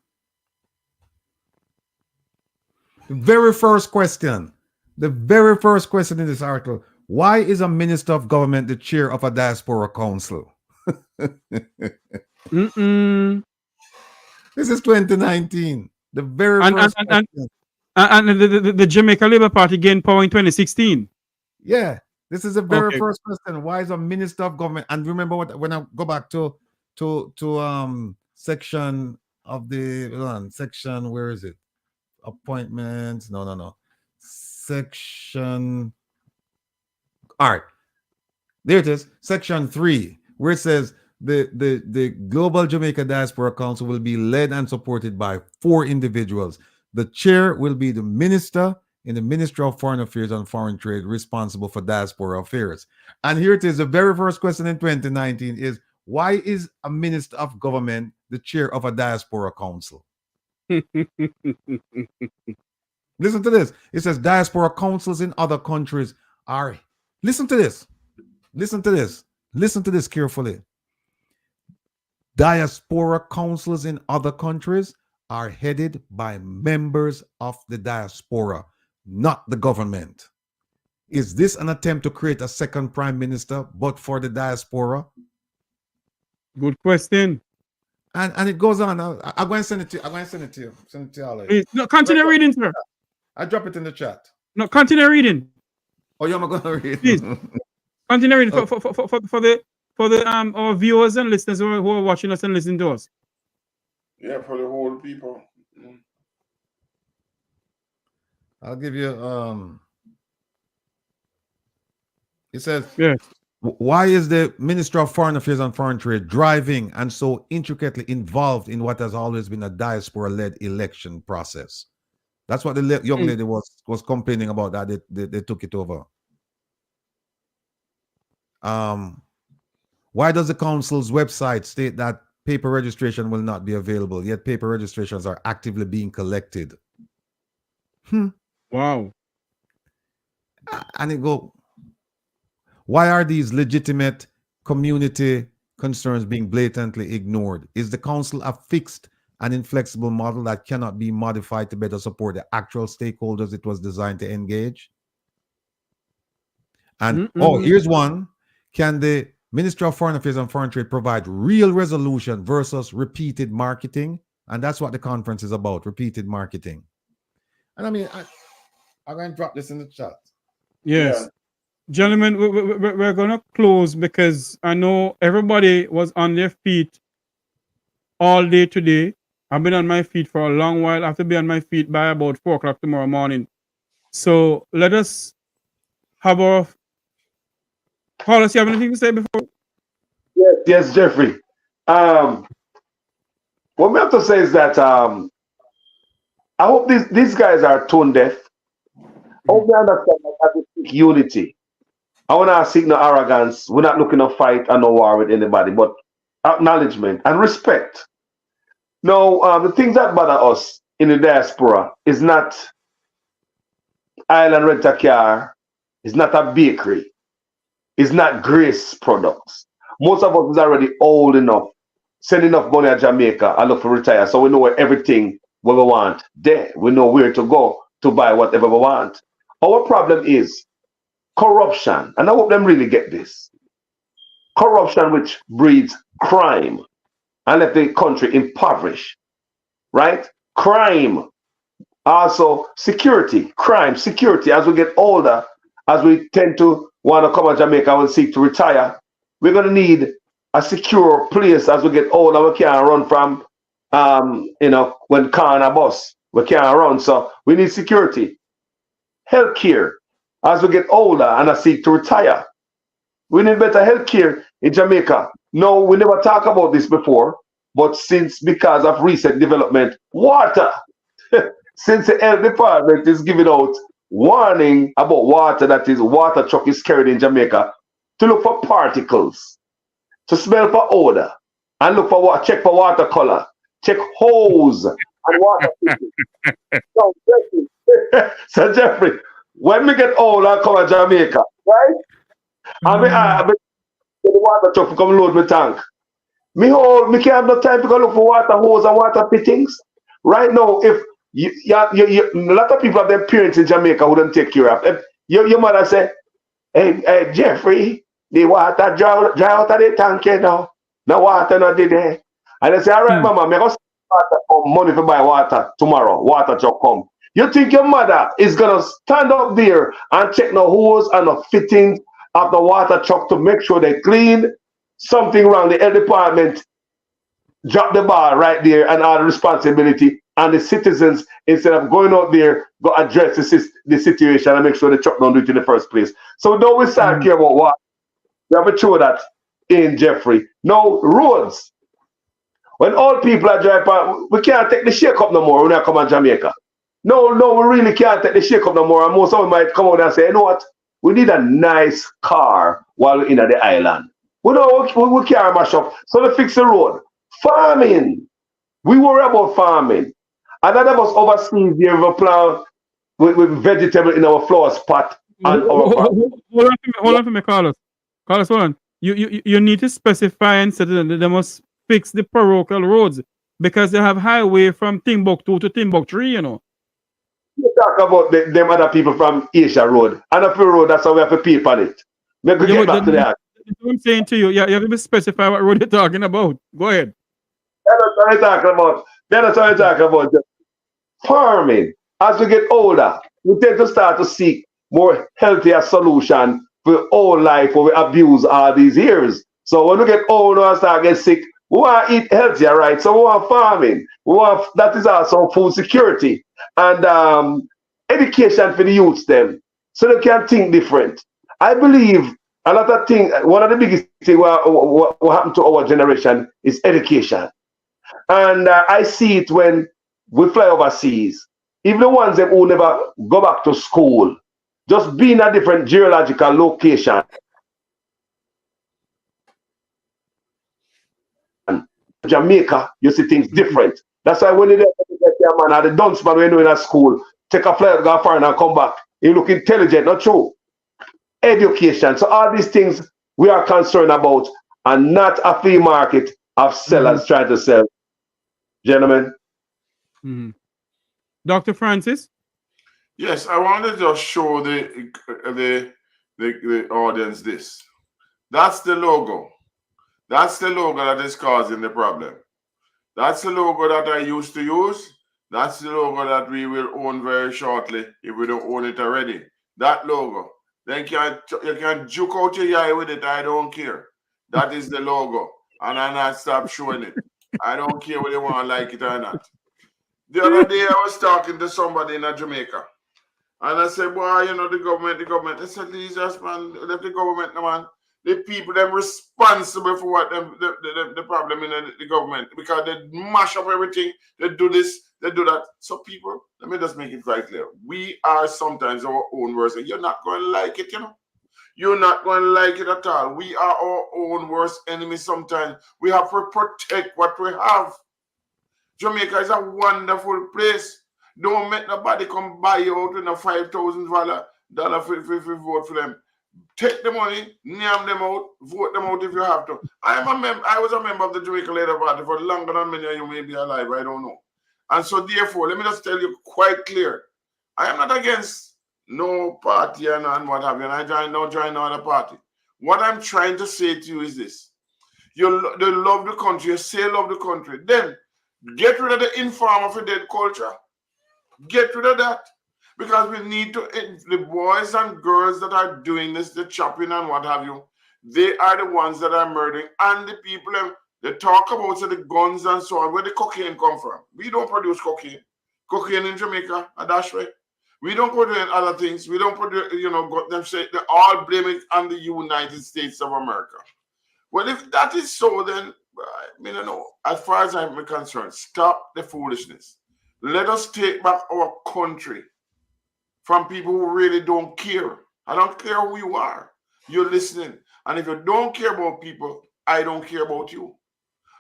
the very first question in this article, why is a minister of government the chair of a diaspora council? This is 2019. The very first question.
And the Jamaica Labour Party gained power in 2016.
Yeah. This is the very first question. Why is a minister of government? And remember what when I go back to section of the section, where is it? Appointments. No. Section. All right. There it is. Section 3, where it says the Global Jamaica Diaspora Council will be led and supported by 4 individuals. The chair will be the minister in the Ministry of Foreign Affairs and Foreign Trade responsible for diaspora affairs. And here it is. The very first question in 2019 is, why is a minister of government the chair of a diaspora council? Listen to this. It says diaspora councils in other countries are, listen to this. Listen to this. Listen to this carefully. Diaspora councils in other countries are headed by members of the diaspora, not the government. Is this an attempt to create a second prime minister, but for the diaspora?
Good question.
And it goes on. I'm going to send it to you. I'm going to send it to you. Send it to you all.
Please, no, continue reading, sir.
I drop it in the chat.
No, continue reading.
Oh, you're not going to read.
Please. Continue reading for the our viewers and listeners who are watching us and listening to us.
Yeah, for the whole people.
I'll give you it says,
yes.
Why is the Minister of Foreign Affairs and Foreign Trade driving and so intricately involved in what has always been a diaspora-led election process? That's what the young lady was complaining about, that they took it over. Why does the council's website state that paper registration will not be available, yet paper registrations are actively being collected?
Wow.
And it go, why are these legitimate community concerns being blatantly ignored? Is the council a fixed and inflexible model that cannot be modified to better support the actual stakeholders it was designed to engage? And here's one. Can the Ministry of Foreign Affairs and Foreign Trade provide real resolution versus repeated marketing? And that's what the conference is about, repeated marketing. And I mean, I'm going to drop this in the chat.
Yes.
Yeah.
Gentlemen, we're going to close because I know everybody was on their feet all day today. I've been on my feet for a long while. I have to be on my feet by about 4 o'clock tomorrow morning. So let us have our... Paulus, you have anything to say before?
Yes, Jeffrey. What we have to say is that I hope these guys are tone deaf. I hope they understand that we seek unity. I want to seek no arrogance. We're not looking to fight and no war with anybody, but acknowledgement and respect. No, the things that bother us in the diaspora is not island rent a car, it's not a bakery, it's not Grace products. Most of us is already old enough, send enough money to Jamaica and look for retire, so we know where everything we want there. We know where to go to buy whatever we want. Our problem is corruption, and I hope them really get this. Corruption which breeds crime and let the country impoverished, right? Crime, also security, crime, security. As we get older, as we tend to want to come to Jamaica and seek to retire, we're going to need a secure place as we get older. We can't run from, when car and a bus, we can't run. So we need security. Healthcare, as we get older and I seek to retire. We need better healthcare in Jamaica. No, we never talked about this before, but because of recent development, water. Since the health department is giving out warning about water, that is water truck is carried in Jamaica, to look for particles, to smell for odor, and look for water, check for water color, check holes and water. So Jeffrey, when we get old, I come to Jamaica, right? I mean, the water truck come load my tank. Me can't have no time to go look for water hose and water fittings. Right now, if a lot of people have their parents in Jamaica who don't take care of. If your mother say, hey, Jeffrey, the water dry out of the tank here now. No water not there. And they say, all right, mama, I'm going to money to buy water tomorrow. Water truck come. You think your mother is going to stand up there and check no hose and no fittings of the water truck to make sure they clean. Something wrong, the health department drop the ball right there and all the responsibility. And the citizens, instead of going out there, go address the situation and make sure the truck don't do it in the first place. So don't we start care about what? We have to show that in Jeffrey. No roads. When all people are driving, we can't take the shake up no more when we come to Jamaica. No, we really can't take the shake up no more. And most of them might come out and say, you know what? We need a nice car while we're in the island. We can't mash up. So they fix the road. Farming. We worry about farming. And none of us overseas here with a plant with vegetable in our flower spot. And
hold on for me, Carlos. Carlos, hold on. You need to specify and say that they must fix the parochial roads because they have highway from Timbuktu to Timbuktu, you know.
You talk about them other people from Asia Road. And up the road, that's how we have to pay on it. Maybe get back to that.
That's what I'm saying to you. Yeah, you have to specify what road you're talking about. Go ahead.
That's what I'm talking about. That's what I'm talking about. Farming. As we get older, we tend to start to seek more healthier solution for all life where we abuse all these years. So when we get older and start getting sick, we want to eat healthier, right? So we want farming. That is also food security and education for the youths then, so they can think different. I believe a lot of things, one of the biggest things what happened to our generation is education. And I see it when we fly overseas. Even the ones that who never go back to school, just be in a different geological location. Jamaica, you see things different. That's why when you get man at the dunce man when you're in a school, take a flight, go far and come back. You look intelligent, not true. Education. So all these things we are concerned about, and not a free market of sellers trying to sell. Gentlemen.
Dr. Francis?
Yes, I wanted to just show the audience this. That's the logo. That's the logo that is causing the problem. That's the logo that I used to use. That's the logo that we will own very shortly if we don't own it already. That logo. Then you can juke out your eye with it. I don't care. That is the logo. And I not stop showing it. I don't care whether you want to like it or not. The other day I was talking to somebody in Jamaica. And I said, boy, you know, the government. They said, Jesus, man, let the government, man. The people, them responsible for what the problem in the government. Because they mash up everything. They do this, they do that. So people, let me just make it quite clear. We are sometimes our own worst. And you're not going to like it, you know. You're not going to like it at all. We are our own worst enemy sometimes. We have to protect what we have. Jamaica is a wonderful place. Don't make nobody come buy you out in a $5,000 for vote for them. Take the money, name them out, vote them out if you have to. I was a member of the Jamaica Labour Party for longer than many of you may be alive. I don't know. And so therefore, let me just tell you quite clear. I am not against no party and what have you. And I don't join no other party. What I'm trying to say to you is this. You love the country. You say love the country. Then get rid of the inform of a dead culture. Get rid of that. Because we need to, the boys and girls that are doing this, the chopping and what have you, they are the ones that are murdering. And the people, they talk about the guns and so on, where the cocaine come from. We don't produce cocaine. Cocaine in Jamaica, a dash way. We don't produce other things. We don't produce, them say, they all blame it on the United States of America. Well, if that is so, then, as far as I'm concerned, stop the foolishness. Let us take back our country from people who really don't care. I don't care who you are. You're listening. And if you don't care about people, I don't care about you.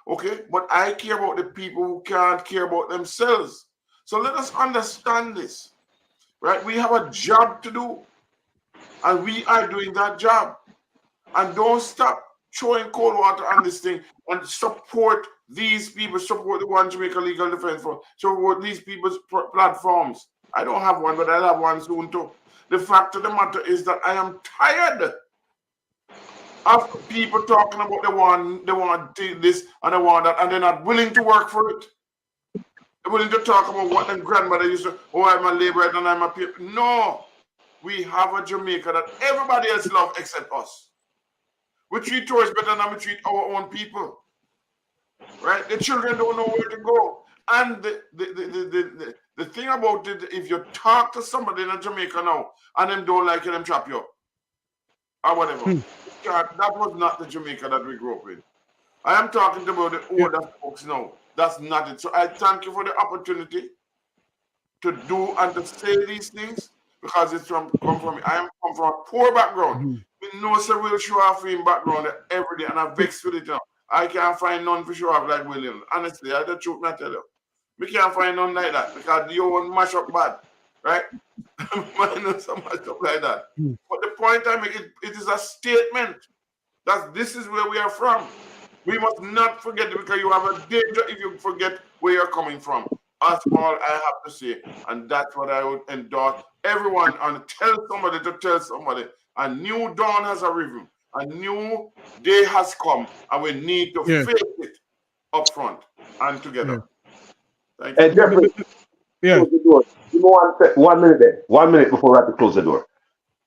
Okay? But I care about the people who can't care about themselves. So let us understand this. Right? We have a job to do. And we are doing that job. And don't stop throwing cold water on this thing and support these people, support the One Jamaica Legal Defense Force, support these people's platforms. I don't have one, but I'll have one soon too. The fact of the matter is that I am tired of people talking about they want this and they want that, and they're not willing to work for it. They're willing to talk about what their grandmother used to, I'm a laborer and I'm a people. No. we have a Jamaica that everybody else loves except us. We treat tourists better than we treat our own people. Right? The children don't know where to go. And the thing about it, if you talk to somebody in Jamaica now and them don't like you, them trap you or whatever. That was not the Jamaica that we grew up in. I am talking about the older folks now. That's not it. So I thank you for the opportunity to do and to say these things because it's come from me. I am come from a poor background. We know Sir Will show off in background every day, and I'm vexed with it now. I can't find none for show off like William. Honestly, I the truth not tell you. We can't find none like that because you won't mash up bad, right? Mine not so much up like that. But the point I make, it is a statement that this is where we are from. We must not forget it because you have a danger if you forget where you're coming from. That's all I have to say. And that's what I would endorse everyone and tell somebody to tell somebody. A new dawn has arisen. A new day has come. And we need to face it up front and together. Thank you.
Jeffrey, close the door. Give me 1 minute there. 1 minute before we have to close the door.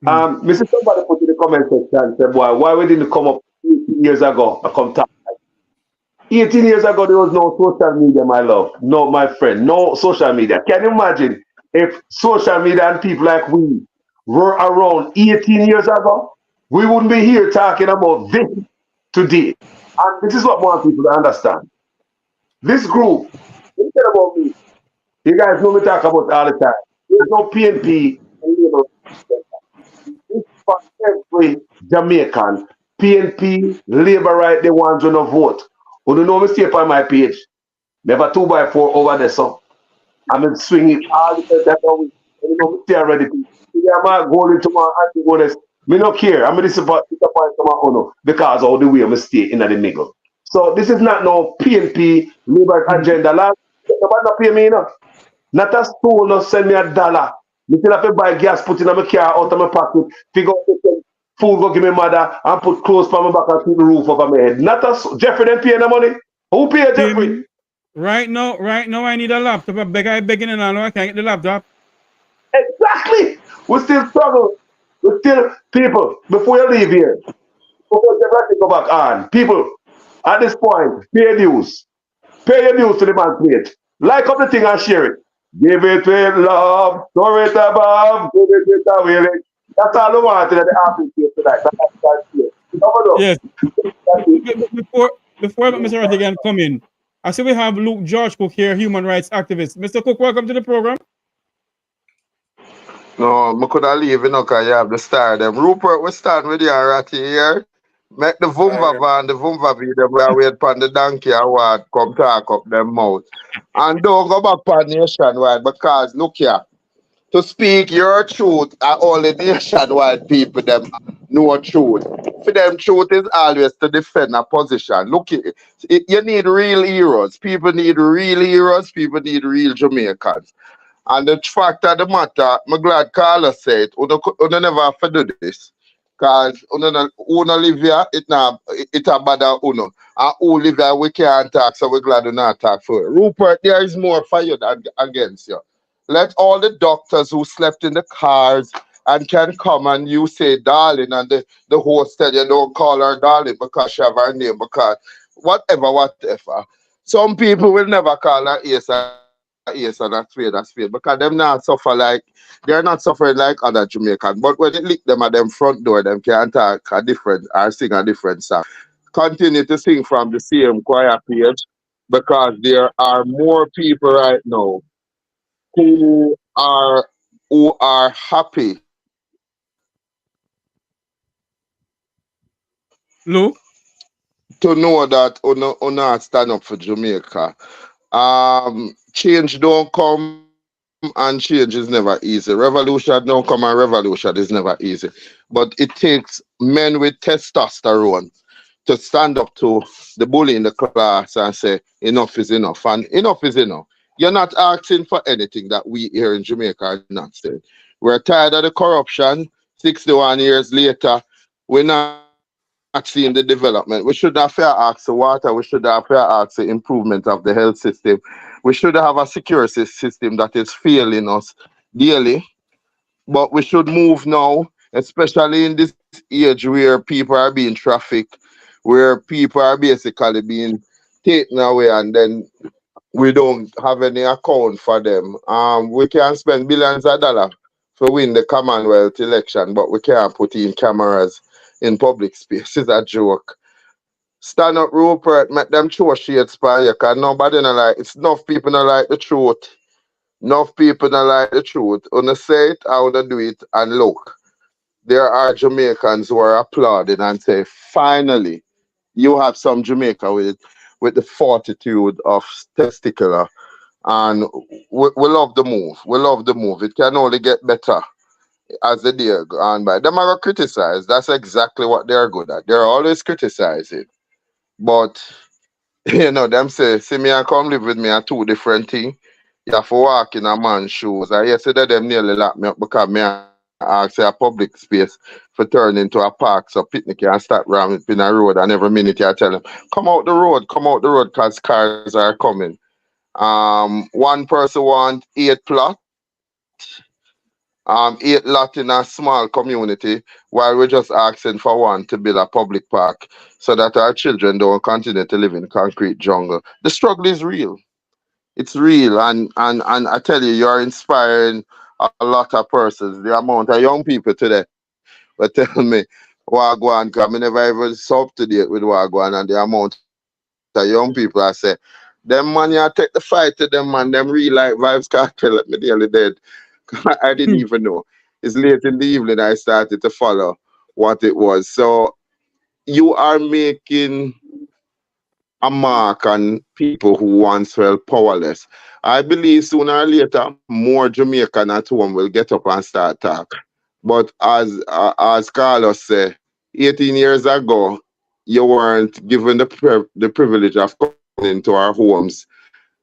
Mr. Somebody put in the comment section and said, boy, why we didn't come up 18 years ago and come talk? 18 years ago, there was no social media, my love. No, my friend, no social media. Can you imagine if social media and people like we were around 18 years ago? We wouldn't be here talking about this today. And this is what I want people to understand. This group, instead about me, you guys know me talk about all the time. There's no PNP and labor. It's for every Jamaican. PNP, labor right, they want to vote. Who don't know me stay on my page. Me have a 2x4 over there, so I'm swinging all the time. That's how we know me stay already. I'm going into my anti-bonus. Me no care. I'm disappointed because of the way I stay in the middle. So this is not no PNP labor agenda. Nobody not pay me enough. Not a store no send me $1. Me still have to buy gas, put in my car out of my pocket, figure out food go give me mother and put clothes on my back and keep the roof over my head. Not us. Jeffrey them paying the money. Who pay Jeffrey?
Right now I need a laptop. I begging and I can't get the laptop.
Exactly. We still struggle. We still people before you leave here. Before you go back on. People at this point, pay dues. Pay your dues to the man plate. Like up the thing and share it. Give it with love, store it above, give it with a willing. That's all I wanted at the office here tonight.
Yes. Before Mr. Rattigan come in, I see we have Luke George Cook here, human rights activist. Mr. Cook, welcome to the program.
No, I could have leave, because you have to start them. Rupert, we start with you, Ratty here. Make the Vumva van, the Vumva video, where we wait upon the donkey award, come talk up them mouth. And don't go back on nationwide, because look here. To speak your truth, all the nationwide people them know truth. For them, truth is always to defend a position. Look, you need real heroes. People need real heroes. People need real Jamaicans. And the fact of the matter, I'm glad Carla said, you never have to do this. Because you live here, it a bother uno. And who live here, we can't talk, so we're glad you not talk for it. Rupert, there is more for you than against you. Let all the doctors who slept in the cars and can come and you say darling, and the host tell you don't call her darling because she have her name, because whatever. Some people will never call her Ace, and that's fair, because them not suffer like, they're not suffering like other Jamaicans. But when they lick them at them front door, them can talk a different or sing a different song. Continue to sing from the same choir page, because there are more people right now who are happy.
Lou?
To know that you not stand up for Jamaica. Change don't come and change is never easy. Revolution don't come and revolution is never easy. But it takes men with testosterone to stand up to the bully in the class and say enough is enough. And enough is enough. You're not asking for anything that we here in Jamaica are not saying. We're tired of the corruption. 61 years later, we're not seeing the development. We should have fair access to water. We should have fair access to improvement of the health system. We should have a security system that is failing us daily. but we should move now, especially in this age where people are being trafficked, where people are basically being taken away, and then we don't have any account for them. We can spend billions of dollars to win the Commonwealth election, but we can't put in cameras in public space. It's a joke. Stand up, Rupert, make them throw shades by you, because nobody no like, it's enough people don't like the truth. Enough people don't like the truth. Wanna say it, I wanna do it, and look, there are Jamaicans who are applauding and say, finally, you have some Jamaica with the fortitude of testicular. And we love the move. We love the move. It can only get better as the day go on by. Them are going to criticize. That's exactly what they're good at. They're always criticizing. But, you know, them say, see me and come live with me are two different things. You have to walk in a man's shoes. And yesterday, them nearly locked me up because me asked a public space for turn into a park, so picnic and start around in a road, and every minute I tell them, come out the road, because cars are coming. One person want 8 plot, 8 lot in a small community, while we're just asking for one to build a public park so that our children don't continue to live in concrete jungle. The struggle is real. It's real, and I tell you, you're inspiring a lot of persons. The amount of young people today will tell me Wagwan, because I never even so up to date with Wagwan, and the amount of young people I say, them man, you take the fight to them, man, them real life vibes can't tell me nearly dead. I didn't even know. It's late in the evening I started to follow what it was. So you are making a mark on people who once felt powerless. I believe sooner or later, more Jamaican at home will get up and start talk. But as Carlos said, 18 years ago, you weren't given the privilege of coming into our homes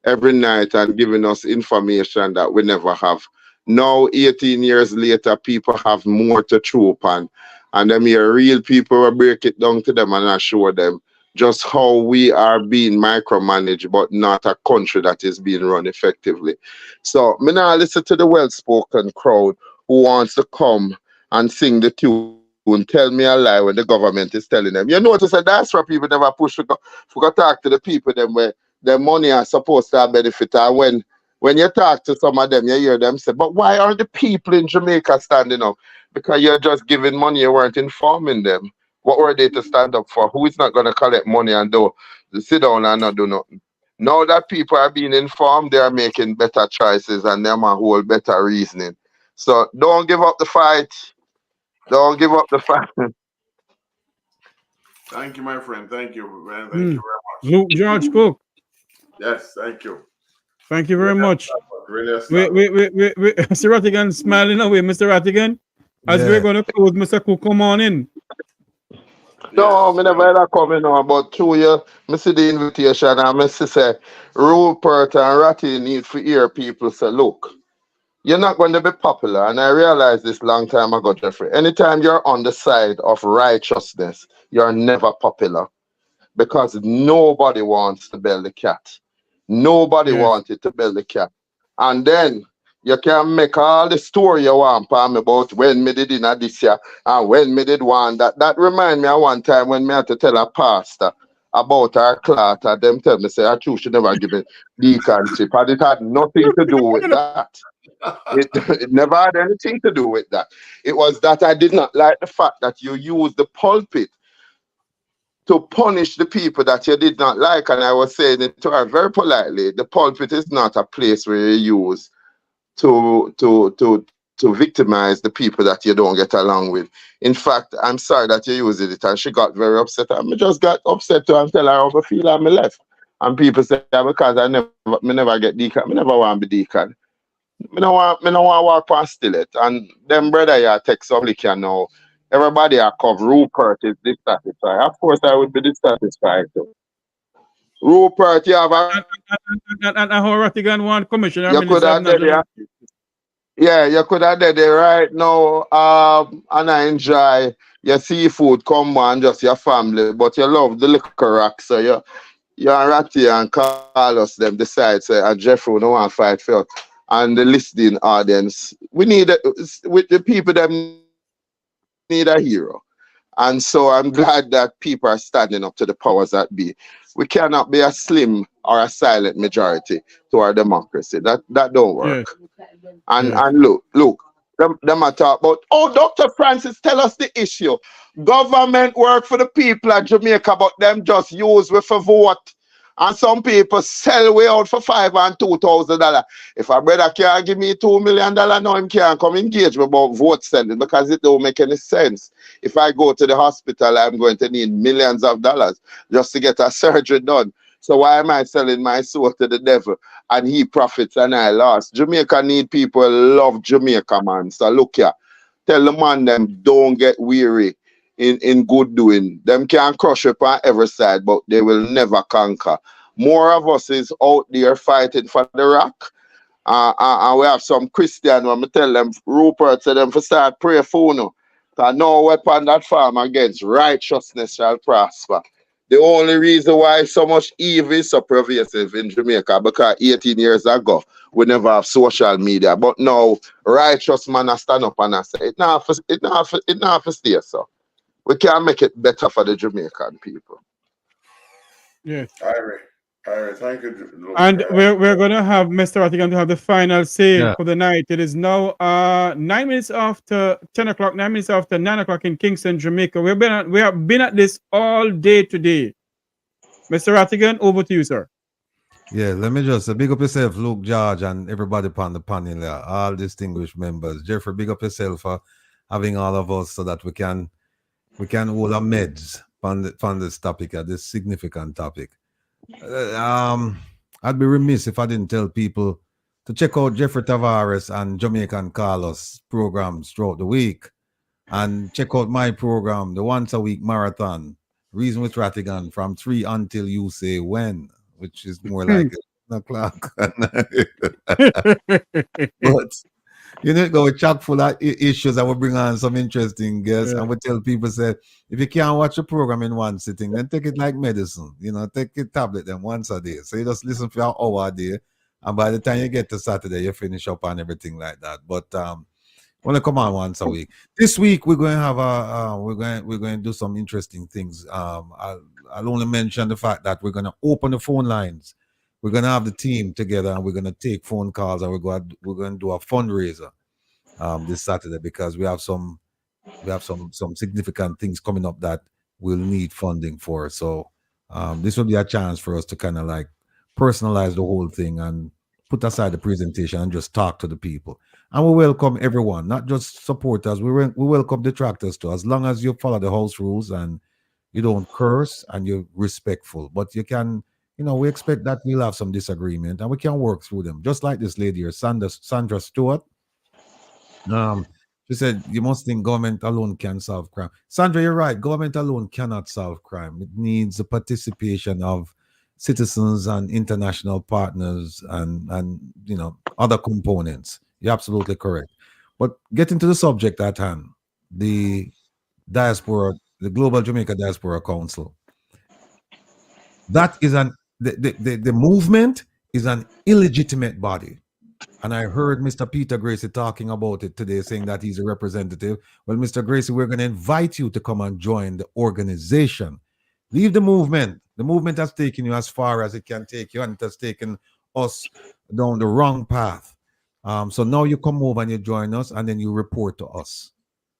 every night and giving us information that we never have. Now, 18 years later, people have more to chew upon. And them here, real people will break it down to them and assure them just how we are being micromanaged, but not a country that is being run effectively. So, me now listen to the well-spoken crowd who wants to come and sing the tune, tell me a lie when the government is telling them. You notice that that's why people never push to go talk to the people them where their money are supposed to have benefit. And when you talk to some of them, you hear them say, but why aren't the people in Jamaica standing up? Because you're just giving money, you weren't informing them. What were they to stand up for? Who is not going to collect money and sit down and not do nothing? Now that people are being informed, they are making better choices and them are whole better reasoning. So don't give up the fight. Don't give up the fight.
Thank you, my friend. Thank you, man. Thank you very much.
Luke George Cook.
Yes, thank you.
Thank you very much.
Really
Mr. Rattigan smiling away, Mr. Rattigan. As we're going to close, Mr. Cook, come on in.
No, I never had that coming on, but through you, I see the invitation and I say, Rupert and Ratty need to hear people say, look, you're not going to be popular. And I realized this long time ago, Jeffrey. Anytime you're on the side of righteousness, you're never popular because nobody wants to build the cat. Nobody wanted to build the cat. And then you can make all the story you want for me about when me did in this year and when me did one. That remind me of one time when me had to tell a pastor about our clot and them tell me, say, I choose to never give it deaconship. And it had nothing to do with that. It never had anything to do with that. It was that I did not like the fact that you used the pulpit to punish the people that you did not like. And I was saying it to her very politely. The pulpit is not a place where you use to victimize the people that you don't get along with. In fact, I'm sorry that you used it, and she got very upset. I just got upset to her and tell her how I feel and I left. And people say, because I never get deacon, I never want to be deacon. I don't want to walk past still it. And them brother you take some liquor now. Everybody I cover Rupert is dissatisfied. Of course I would be dissatisfied too. Rupert, you have a
and how Rattigan want commissioner.
You could have done it. Yeah, you could have done it right now. And I enjoy your seafood come on, just your family, but you love the liquor rack, so you and Ratty and Carlos them decide say and Jeffrey don't want to fight for you. and the listening audience, with the people that need a hero. And so I'm glad that people are standing up to the powers that be. We cannot be a slim or a silent majority to our democracy. That don't work. And look, them are talk about, oh, Dr. Francis, tell us the issue. Government work for the people of Jamaica, but them just use we for vote. And some people sell way out for $5,000 and $2,000. If a brother can't give me $2 million, now him can't come engage me about vote sending because it don't make any sense. If I go to the hospital, I'm going to need millions of dollars just to get a surgery done. So why am I selling my soul to the devil and he profits and I lost? Jamaica need people love Jamaica, man. So look here, tell the man them don't get weary in good doing. Them can crush up on every side, but they will never conquer. More of us is out there fighting for the rock. And we have some Christian when I tell them, Rupert, to them for start pray for you. Because no weapon that form against righteousness shall prosper. The only reason why so much evil is so pervasive in Jamaica, because 18 years ago, we never have social media. But now, righteous man stand up and I say, it not for stay so. We can make it better for the Jamaican people.
Yes.
Irie, thank you.
And we're going to have Mr. Rattigan to have the final say for the night. It is now 9 minutes after 10 o'clock, 9 minutes after 9 o'clock in Kingston, Jamaica. We have been at this all day today. Mr. Rattigan, over to you, sir.
Yeah, let me just big up yourself, Luke, George, and everybody on the panel, all distinguished members. Jeffrey, big up yourself for having all of us so that we can hold our meds on this topic, this significant topic. I'd be remiss if I didn't tell people to check out Jeffrey Tavares and Jamaican Carlos programs throughout the week, and check out my program, the once a week marathon, Reason with Rattigan, from 3 until you say when, which is more like 1 o'clock. But you know, go chock full of issues. I will bring on some interesting guests, and we tell people, say, if you can't watch a program in one sitting, then take it like medicine. You know, take a tablet then once a day. So you just listen for an hour a day, and by the time you get to Saturday, you finish up on everything like that. But want to come on once a week. This week we're going to have we're going to do some interesting things. I'll only mention the fact that we're going to open the phone lines. We're going to have the team together and we're going to take phone calls, and we're going to do a fundraiser this Saturday, because we have some significant things coming up that we'll need funding for. So this will be a chance for us to kind of like personalize the whole thing and put aside the presentation and just talk to the people. And we welcome everyone, not just supporters. We welcome detractors too, as long as you follow the house rules and you don't curse and you're respectful. But you can, you know, we expect that we'll have some disagreement and we can work through them. Just like this lady here, Sandra Stewart. She said, you must think government alone can solve crime. Sandra, you're right. Government alone cannot solve crime. It needs the participation of citizens and international partners and you know, other components. You're absolutely correct. But getting to the subject at hand, the Global Jamaica Diaspora Council. That is the movement is an illegitimate body. And I heard Mr. Peter Gracie talking about it today, saying that he's a representative. Well, Mr. Gracie, we're going to invite you to come and join the organization. Leave the movement. The movement has taken you as far as it can take you, and it has taken us down the wrong path. So now you come over and you join us, and then you report to us.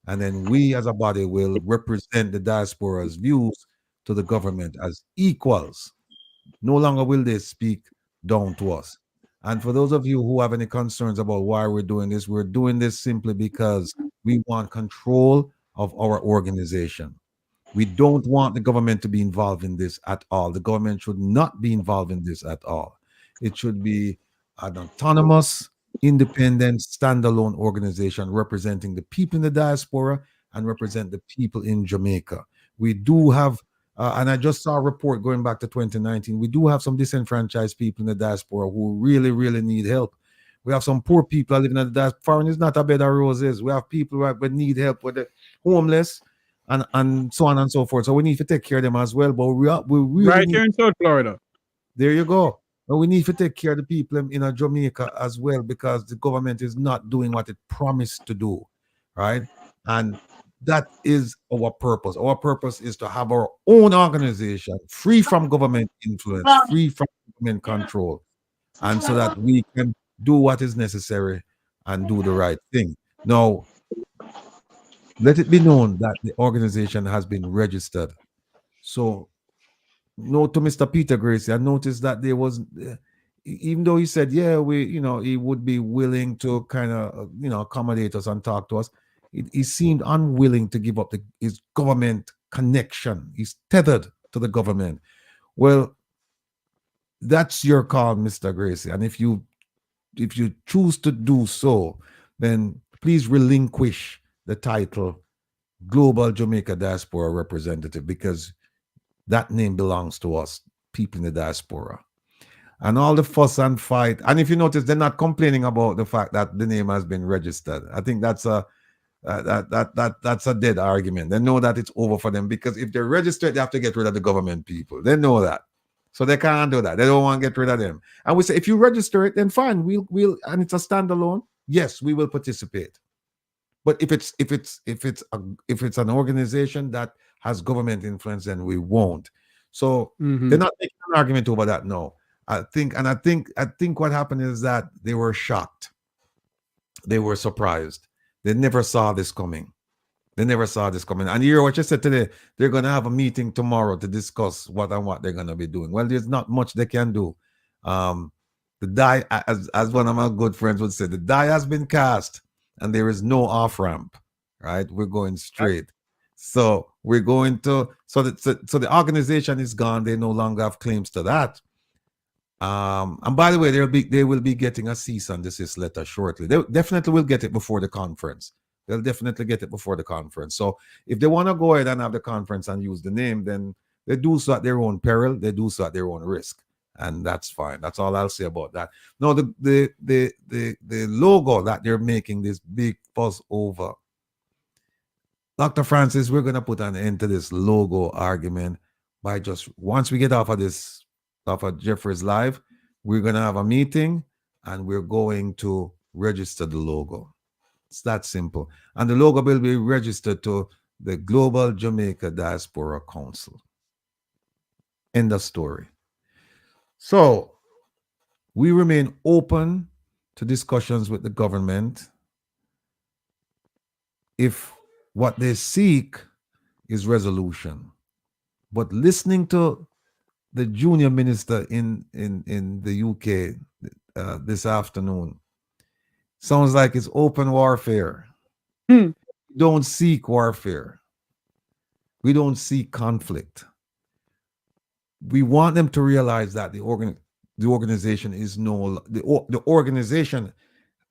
And then we as a body will represent the diaspora's views to the government as equals. No longer will they speak down to us. And for those of you who have any concerns about why we're doing this simply because we want control of our organization. We don't want the government to be involved in this at all. The government should not be involved in this at all. It should be an autonomous, independent, standalone organization representing the people in the diaspora and represent the people in Jamaica. We do have, and I just saw a report going back to 2019, we do have some disenfranchised people in the diaspora who really, really need help. We have some poor people living in the diaspora. Foreign is not a bed of roses. We have people who need help with the homeless and so on and so forth. So we need to take care of them as well. But we really
right here in South Florida.
There you go. And we need to take care of the people in Jamaica as well, because the government is not doing what it promised to do, right? And that is our purpose. Our purpose is to have our own organization, free from government influence, free from government control, and so that we can do what is necessary and do the right thing. Now, let it be known that the organization has been registered. So, note to Mr. Peter Gracie, I noticed that there was, even though he said, yeah, he would be willing to kind of, accommodate us and talk to us, he seemed unwilling to give up his government connection. He's tethered to the government. Well, that's your call, Mr. Gracie. And if you choose to do so, then please relinquish the title Global Jamaica Diaspora Representative, because that name belongs to us, people in the diaspora. And all the fuss and fight, and if you notice, they're not complaining about the fact that the name has been registered. I think that's a dead argument. They know that it's over for them, because if they're registered, they have to get rid of the government people. They know that. So they can't do that. They don't want to get rid of them. And we say, if you register it, then fine. We'll and it's a standalone. Yes, we will participate. But if it's an organization that has government influence, then we won't. So they're not making an argument over that. No, I think what happened is that they were shocked. They were surprised. They never saw this coming. And you hear what you said today. They're going to have a meeting tomorrow to discuss what they're going to be doing. Well, there's not much they can do. The die, as one of my good friends would say, the die has been cast and there is no off ramp, right? We're going straight. So we're going to, so the organization is gone. They no longer have claims to that. And by the way, they will be getting a cease and desist letter shortly. They definitely will get it before the conference. They'll definitely get it before the conference. So if they want to go ahead and have the conference and use the name, then they do so at their own peril. They do so at their own risk. And that's fine. That's all I'll say about that. No, the logo that they're making this big fuss over, Dr. Francis, we're going to put an end to this logo argument by just, once we get off of Jeffrey's Live, we're going to have a meeting and we're going to register the logo. It's that simple. And the logo will be registered to the Global Jamaica Diaspora Council. End of story. So we remain open to discussions with the government if what they seek is resolution. But listening to the junior minister in the UK this afternoon sounds like it's open warfare. We don't seek warfare. We don't seek conflict. We want them to realize that the organization is the organization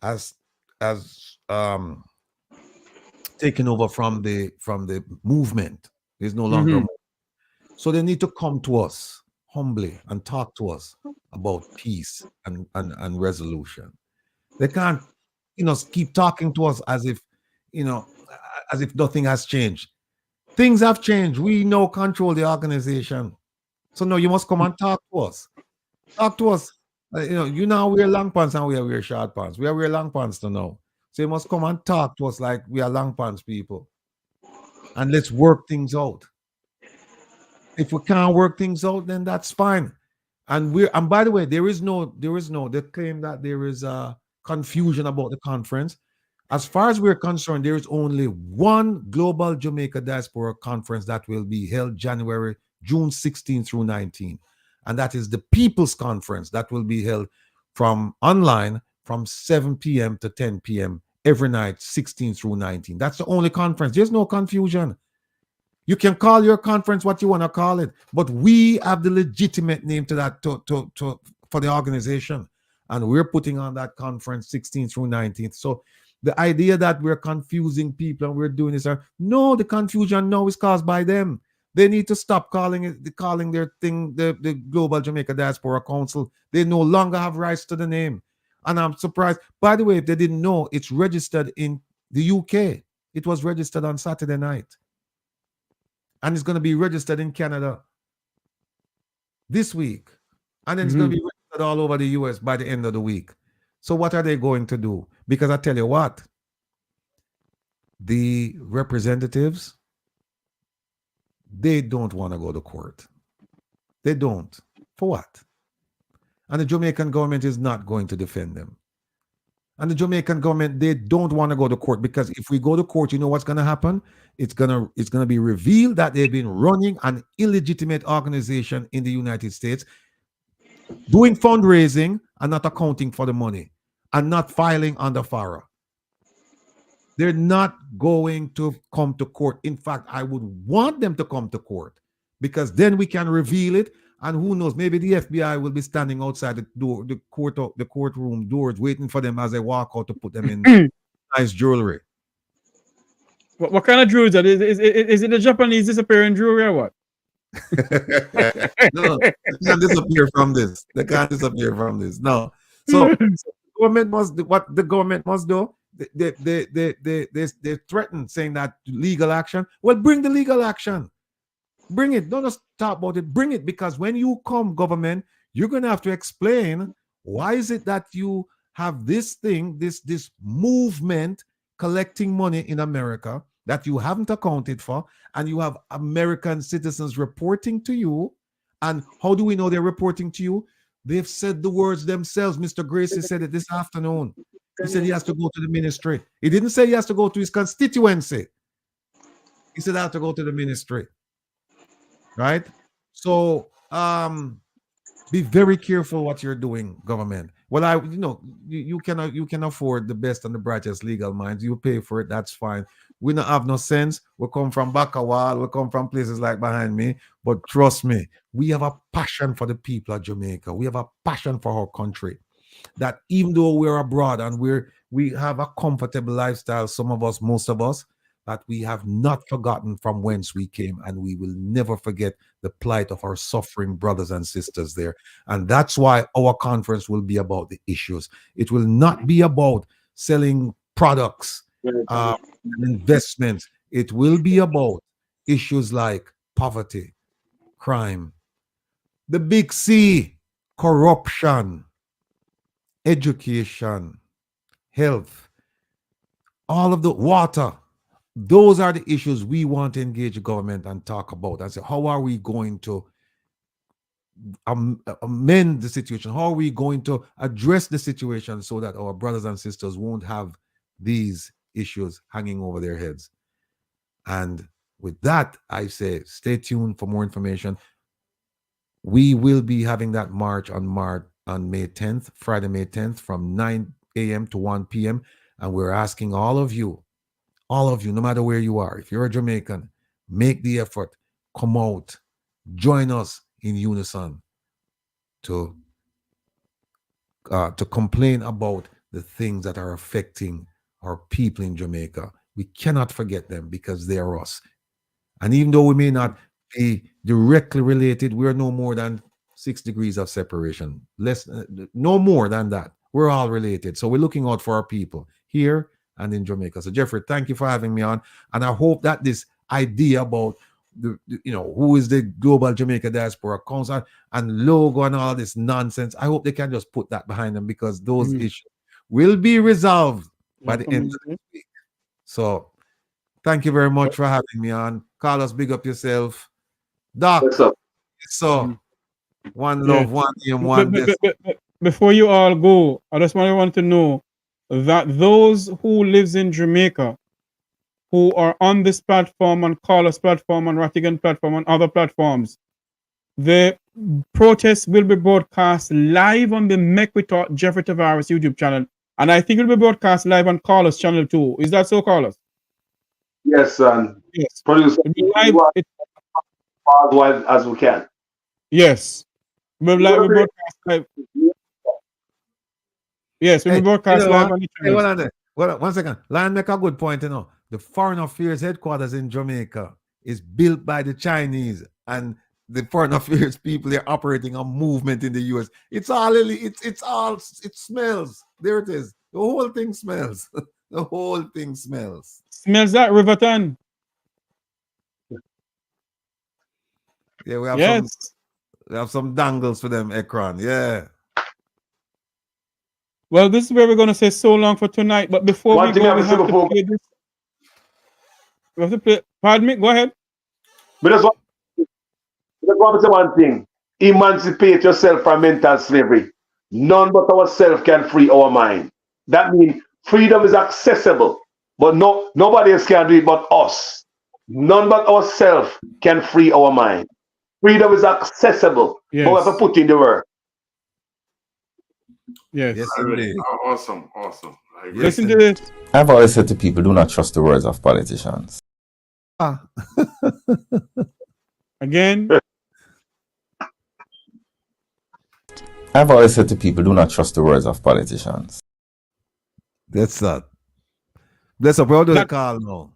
has taken over from the movement. There's no longer. So they need to come to us humbly and talk to us about peace and resolution. They can't, keep talking to us as if nothing has changed. Things have changed. We now control the organization. So no, you must come and talk to us. Talk to us. You now wear long pants and we wear short pants. We wear long pants to now. So you must come and talk to us like we are long pants people. And let's work things out. If we can't work things out, then that's fine. And by the way, there is no they claim that there is confusion about the conference. As far as we're concerned, there is only one Global Jamaica Diaspora Conference that will be held June 16 through 19. And that is the People's Conference that will be held from online from 7 p.m. to 10 p.m. every night, 16 through 19. That's the only conference. There's no confusion. You can call your conference what you want to call it, but we have the legitimate name to that for the organization. And we're putting on that conference 16th through 19th. So the idea that we're confusing people and we're doing this, no, the confusion now is caused by them. They need to stop calling their thing the Global Jamaica Diaspora Council. They no longer have rights to the name. And I'm surprised. By the way, if they didn't know, it's registered in the UK. It was registered on Saturday night. And it's going to be registered in Canada this week. And then it's going to be registered posted all over the US by the end of the week. So what are they going to do? Because I tell you what, the representatives, they don't want to go to court. They don't. For what? And the Jamaican government is not going to defend them. And the Jamaican government, they don't want to go to court, because if we go to court, you know what's going to happen? It's gonna be revealed that they've been running an illegitimate organization in the United States, doing fundraising and not accounting for the money and not filing under Farah. They're not going to come to court. In fact, I would want them to come to court, because then we can reveal it. And who knows, maybe the FBI will be standing outside the door, the courtroom doors, waiting for them as they walk out to put them in nice jewelry.
What kind of jewelry is that? Is it the Japanese disappearing jewelry or what?
No, they can't disappear from this. They can't disappear from this. No. So government must do what the government must do. They threaten, saying that legal action. Well, bring the legal action. Bring it. Don't just talk about it. Bring it, because when you come, government, you're going to have to explain why is it that you have this thing, this movement collecting money in America that you haven't accounted for, and you have American citizens reporting to you. And how do we know they're reporting to you? They've said the words themselves. Mr. Gracie said it this afternoon. He said he has to go to the ministry. He didn't say he has to go to his constituency. He said I have to go to the ministry. Right? So be very careful what you're doing, government. Well, you can afford the best and the brightest legal minds. You pay for it, that's fine. We don't have no sense. We come from Bakawal, we come from places like behind me. But trust me, we have a passion for the people of Jamaica. We have a passion for our country. That even though we're abroad and we have a comfortable lifestyle, some of us, most of us, that we have not forgotten from whence we came, and we will never forget the plight of our suffering brothers and sisters there. And that's why our conference will be about the issues. It will not be about selling products, investments. It will be about issues like poverty, crime, the big C, corruption, education, health, all of the water. Those are the issues we want to engage the government and talk about and say, how are we going to amend the situation? How are we going to address the situation so that our brothers and sisters won't have these issues hanging over their heads? And with that, I say, stay tuned for more information. We will be having that march on May 10th, Friday, May 10th, from 9 a.m. to 1 p.m. And we're asking all of you, no matter where you are, if you're a Jamaican, make the effort, come out, join us in unison to complain about the things that are affecting our people in Jamaica. We cannot forget them, because they are us. And even though we may not be directly related, we are no more than 6 degrees of separation. No more than that. We're all related. So we're looking out for our people here and in Jamaica. So Jeffrey, thank you for having me on. And I hope that this idea about who is the Global Jamaica Diaspora Council and logo and all this nonsense, I hope they can just put that behind them, because those issues will be resolved by the end of this week. So thank you very much for having me on. Carlos, big up yourself. Doc,
what's up?
So one love, one aim, one destiny.
Before you all go, I just want to know that those who lives in Jamaica, who are on this platform, on Carlos platform, on Rattigan platform, on other platforms, the protest will be broadcast live on the Make We Talk Jeffrey Tavares YouTube channel, and I think it will be broadcast live on Carlos channel too. Is that so, Carlos?
Yes, son.
Yes.
Produce
live,
as wide as we can.
Yes. We'll broadcast live. Yes, we will broadcast live on the channel.
One second. Lion make a good point, The Foreign Affairs headquarters in Jamaica is built by the Chinese, and the Foreign Affairs people, they're operating a movement in the US. It smells. There it is. The whole thing smells. The whole thing smells.
Smells that Riverton.
Yeah, we have
yes.
some dangles for them, Ekron. Yeah.
Well, this is where we're going to say so long for tonight. But before we go, we have to play this. We have to play. Pardon me. Go ahead.
But that's want to say one thing. Emancipate yourself from mental slavery. None but ourselves can free our mind. That means freedom is accessible, but nobody else can do it but us. None but ourselves can free our mind. Freedom is accessible, but we have to put in the work.
Yes.
Awesome.
Listen to this.
I've always said to people, do not trust the words of politicians.
Again.
I've always said to people, do not trust the words of politicians.
That's that. That's a brother call now.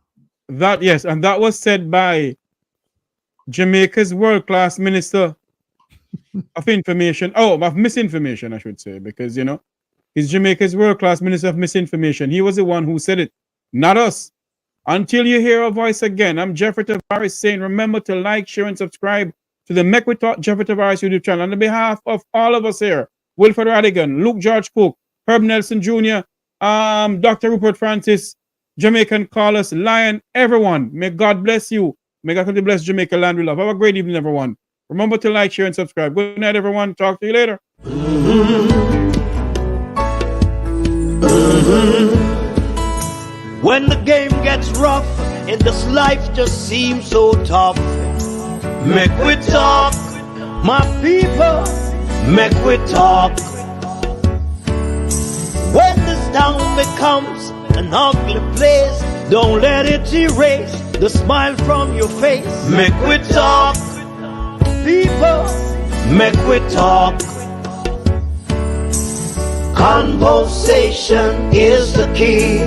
That, yes, and that was said by Jamaica's world-class minister of information. Oh, of misinformation, I should say, because, you know, he's Jamaica's world-class minister of misinformation. He was the one who said it, not us. Until you hear our voice again, I'm Jeffrey Tavares saying, remember to like, share, and subscribe to the Make We Talk Jeffrey Tavares YouTube channel. On behalf of all of us here, Wilfred Rattigan, Luke George Cook, Herb Nelson Jr., Dr. Rupert Francis, Jamaican Carlos, Lion, everyone. May God bless you. May God continue to bless Jamaica land we love. Have a great evening, everyone. Remember to like, share, and subscribe. Good night, everyone. Talk to you later.
When the game gets rough and this life just seems so tough, make we talk, my people, make we talk. When this town becomes an ugly place, don't let it erase the smile from your face. Make we talk, people, make we talk. Conversation is the key,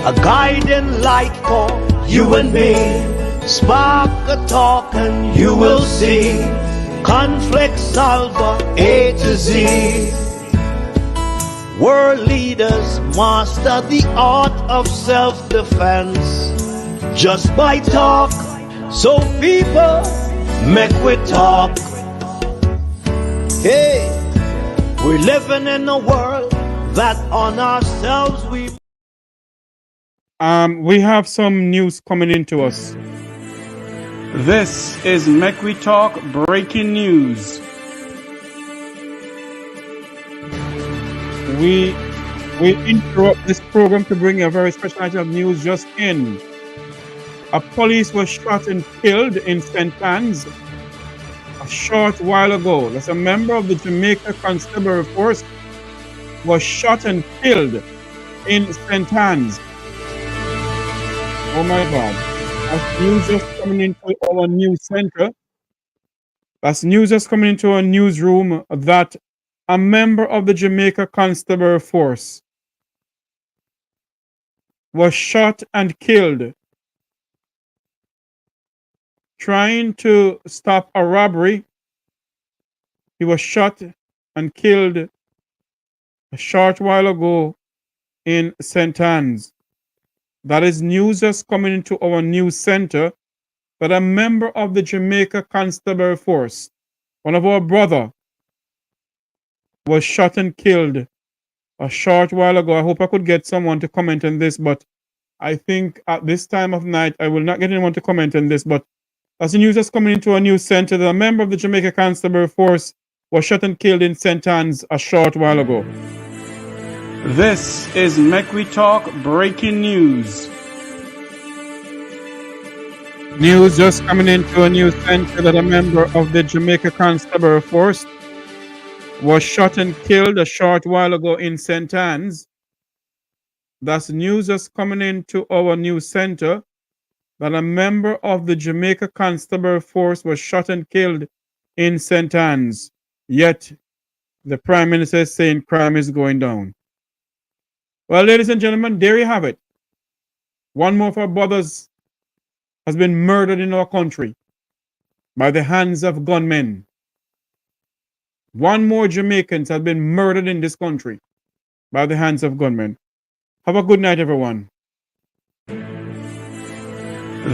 a guiding light for you and me. Spark a talk and you will see. Conflict solver A to Z. World leaders master the art of self-defense just by talk. So people, make we talk. Hey, we're living in a world that on ourselves we
have some news coming into us. This is Make We Talk breaking news. We interrupt this program to bring a very special item of news just in. A police was shot and killed in St. Anne's a short while ago. That's a member of the Jamaica Constabulary Force was shot and killed in St. Anne's. Oh my God. That's news just coming into our news center. That's news just coming into our newsroom that a member of the Jamaica Constabulary Force was shot and killed trying to stop a robbery. He was shot and killed a short while ago in St. Anne's. That is news just coming into our news center that a member of the Jamaica Constabulary Force, one of our brother, was shot and killed a short while ago. I hope I could get someone to comment on this, but I think at this time of night, I will not get anyone to comment on this, but as the news is coming into a news center, that a member of the Jamaica Constabulary Force was shot and killed in St. Anne's a short while ago. This is Make We Talk breaking news. News just coming into a news center that a member of the Jamaica Constabulary Force was shot and killed a short while ago in St. Anne's. That's news just coming into our news center that a member of the Jamaica Constabulary Force was shot and killed in St. Anne's. Yet, the Prime Minister is saying crime is going down. Well, ladies and gentlemen, there you have it. One more of our brothers has been murdered in our country by the hands of gunmen. One more Jamaicans have been murdered in this country by the hands of gunmen. Have a good night, everyone.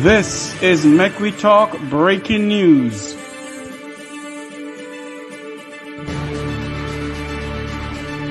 This is Make We Talk breaking news.